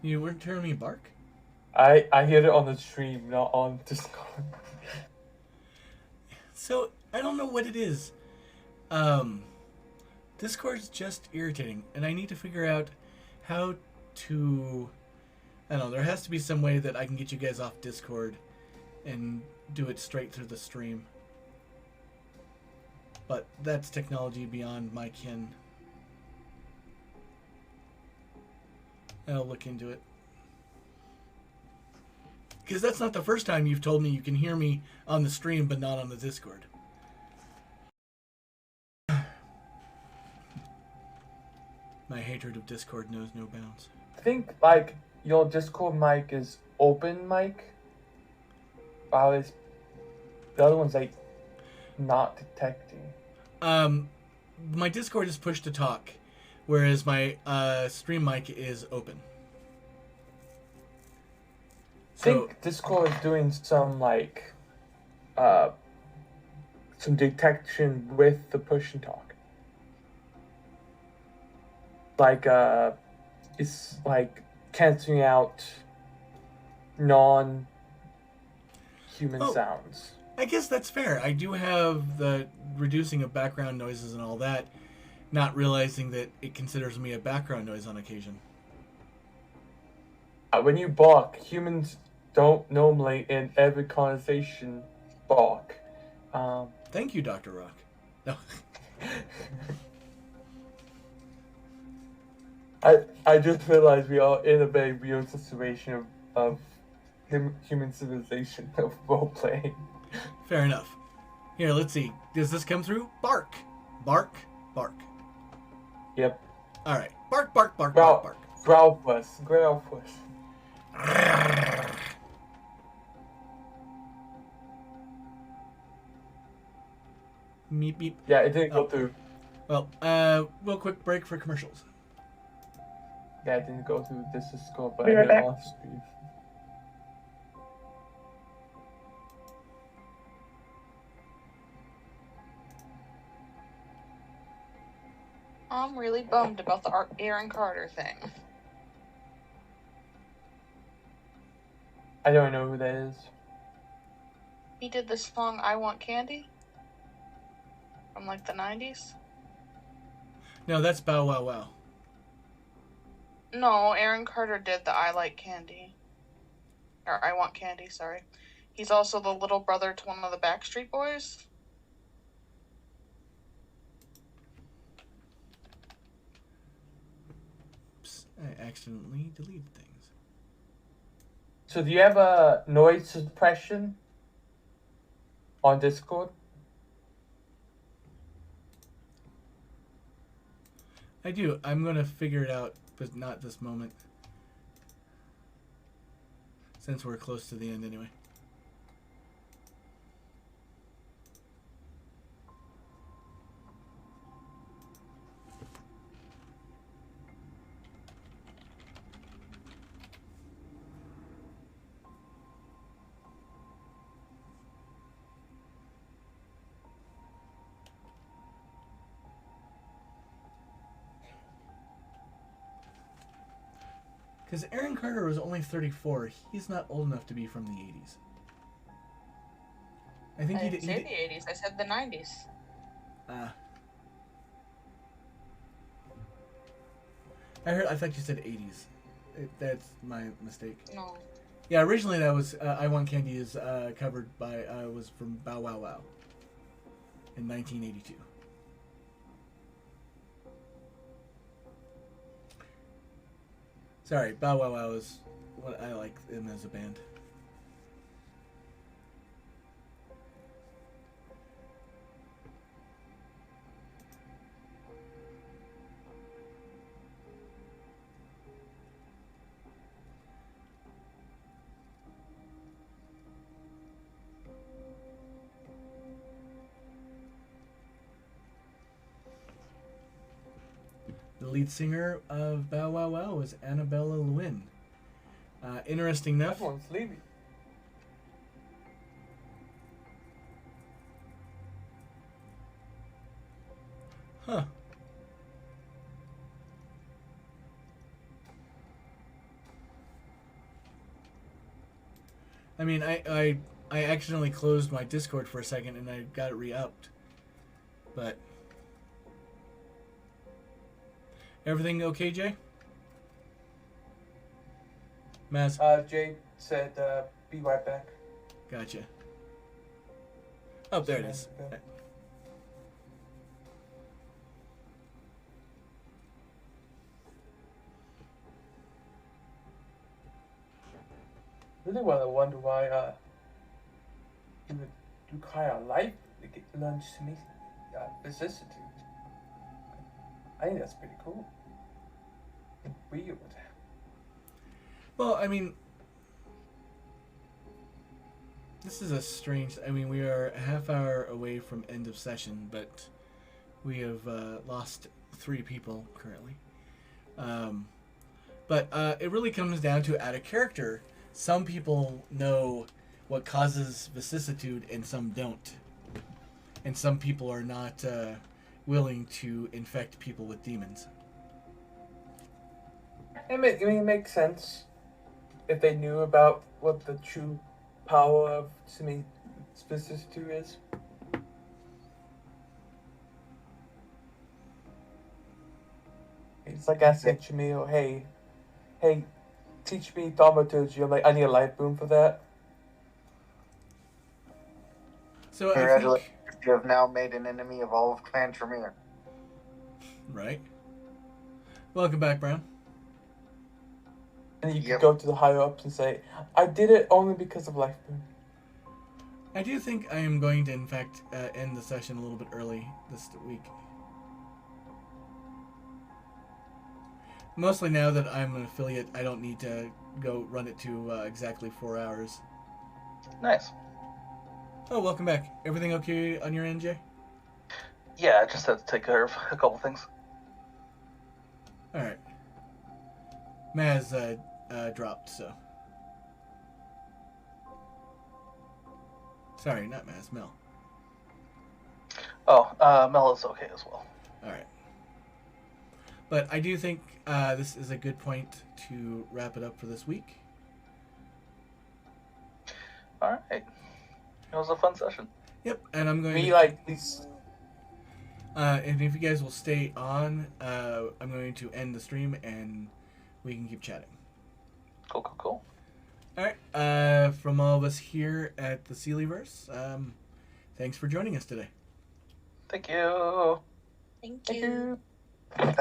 You weren't hearing me bark? I hear it on the stream, not on Discord. So, I don't know what it is. Discord's just irritating, and I need to figure out how to... I don't know, there has to be some way that I can get you guys off Discord and do it straight through the stream. But that's technology beyond my ken. I'll look into it. Because that's not the first time you've told me you can hear me on the stream but not on the Discord. My hatred of Discord knows no bounds. I think, your Discord mic is open mic, while the other one's, not detecting. My Discord is push to talk, whereas my stream mic is open. I think Discord is doing some, some detection with the push and talk. Like it's like canceling out non-human sounds. I guess that's fair. I do have the reducing of background noises and all that, not realizing that it considers me a background noise on occasion. When you bark, humans don't normally in every conversation bark. Thank you, Dr. Rock. No. I just realized we are in a very real situation of human civilization of role playing. Fair enough. Here, let's see. Does this come through? Bark. Bark. Bark. Yep. All right. Bark, bark, bark, bark, bark. Growl puss. Growl puss. Meep, meep. Yeah, it didn't go through. Well, real quick break for commercials. Yeah, it didn't go through. This is called by Be right back. off screen. I'm really bummed about the Aaron Carter thing. I don't know who that is. He did this song "I Want Candy" from like the 90s. No, that's Bow Wow Wow. No, Aaron Carter did the "I Like Candy." Or "I Want Candy," sorry. He's also the little brother to one of the Backstreet Boys. Oops, I accidentally deleted things. So do you have a noise suppression on Discord? I do. I'm going to figure it out, but not this moment. Since we're close to the end anyway. Because Aaron Carter was only 34. He's not old enough to be from the 80s. I think I didn't say the 80s. I said the 90s. I thought you said 80s. That's my mistake. No. Yeah, originally that was "I Want Candy" is covered by was from Bow Wow Wow in 1982. Sorry, Bow Wow Wow is what I like them as a band. The lead singer of Bow Wow Wow was Annabella Lwin. Interesting enough. Everyone's leaving. Huh. I mean, I accidentally closed my Discord for a second and I got it re-upped. But... Everything okay, Jay? Maz? Jay said, be right back. Gotcha. Oh, there it is. Really wonder why you would require a life to get lunch to make vicissitude. I think that's pretty cool. Weird. Well, I mean, this is a strange... I mean, we are a half hour away from end of session, but we have lost 3 people currently. But it really comes down to, out of character, some people know what causes vicissitude and some don't. And some people are not willing to infect people with demons. It makes sense if they knew about what the true power of vicissitude is. It's like asking Chamil, hey, teach me thaumaturgy. I'm like, I need a life boom for that. So I Congratulations, think, you have now made an enemy of all of Clan Tremere. right? Welcome back, Brown. And you can Yep. go to the higher ups and say, I did it only because of life boom. I do think I am going to, in fact, end the session a little bit early this week. Mostly now that I'm an affiliate, I don't need to go run it to exactly 4 hours. Nice. Oh, welcome back. Everything okay on your end, Jay? Yeah, I just had to take care of a couple things. Alright. Maz dropped, so. Sorry, not Maz, Mel. Oh, Mel is okay as well. Alright. But I do think this is a good point to wrap it up for this week. Alright. It was a fun session. Yep, and I'm going Me to... like these. and if you guys will stay on, I'm going to end the stream and we can keep chatting. Cool. Alright, from all of us here at the Sealyverse, thanks for joining us today. Thank you. Thank you. Thanks.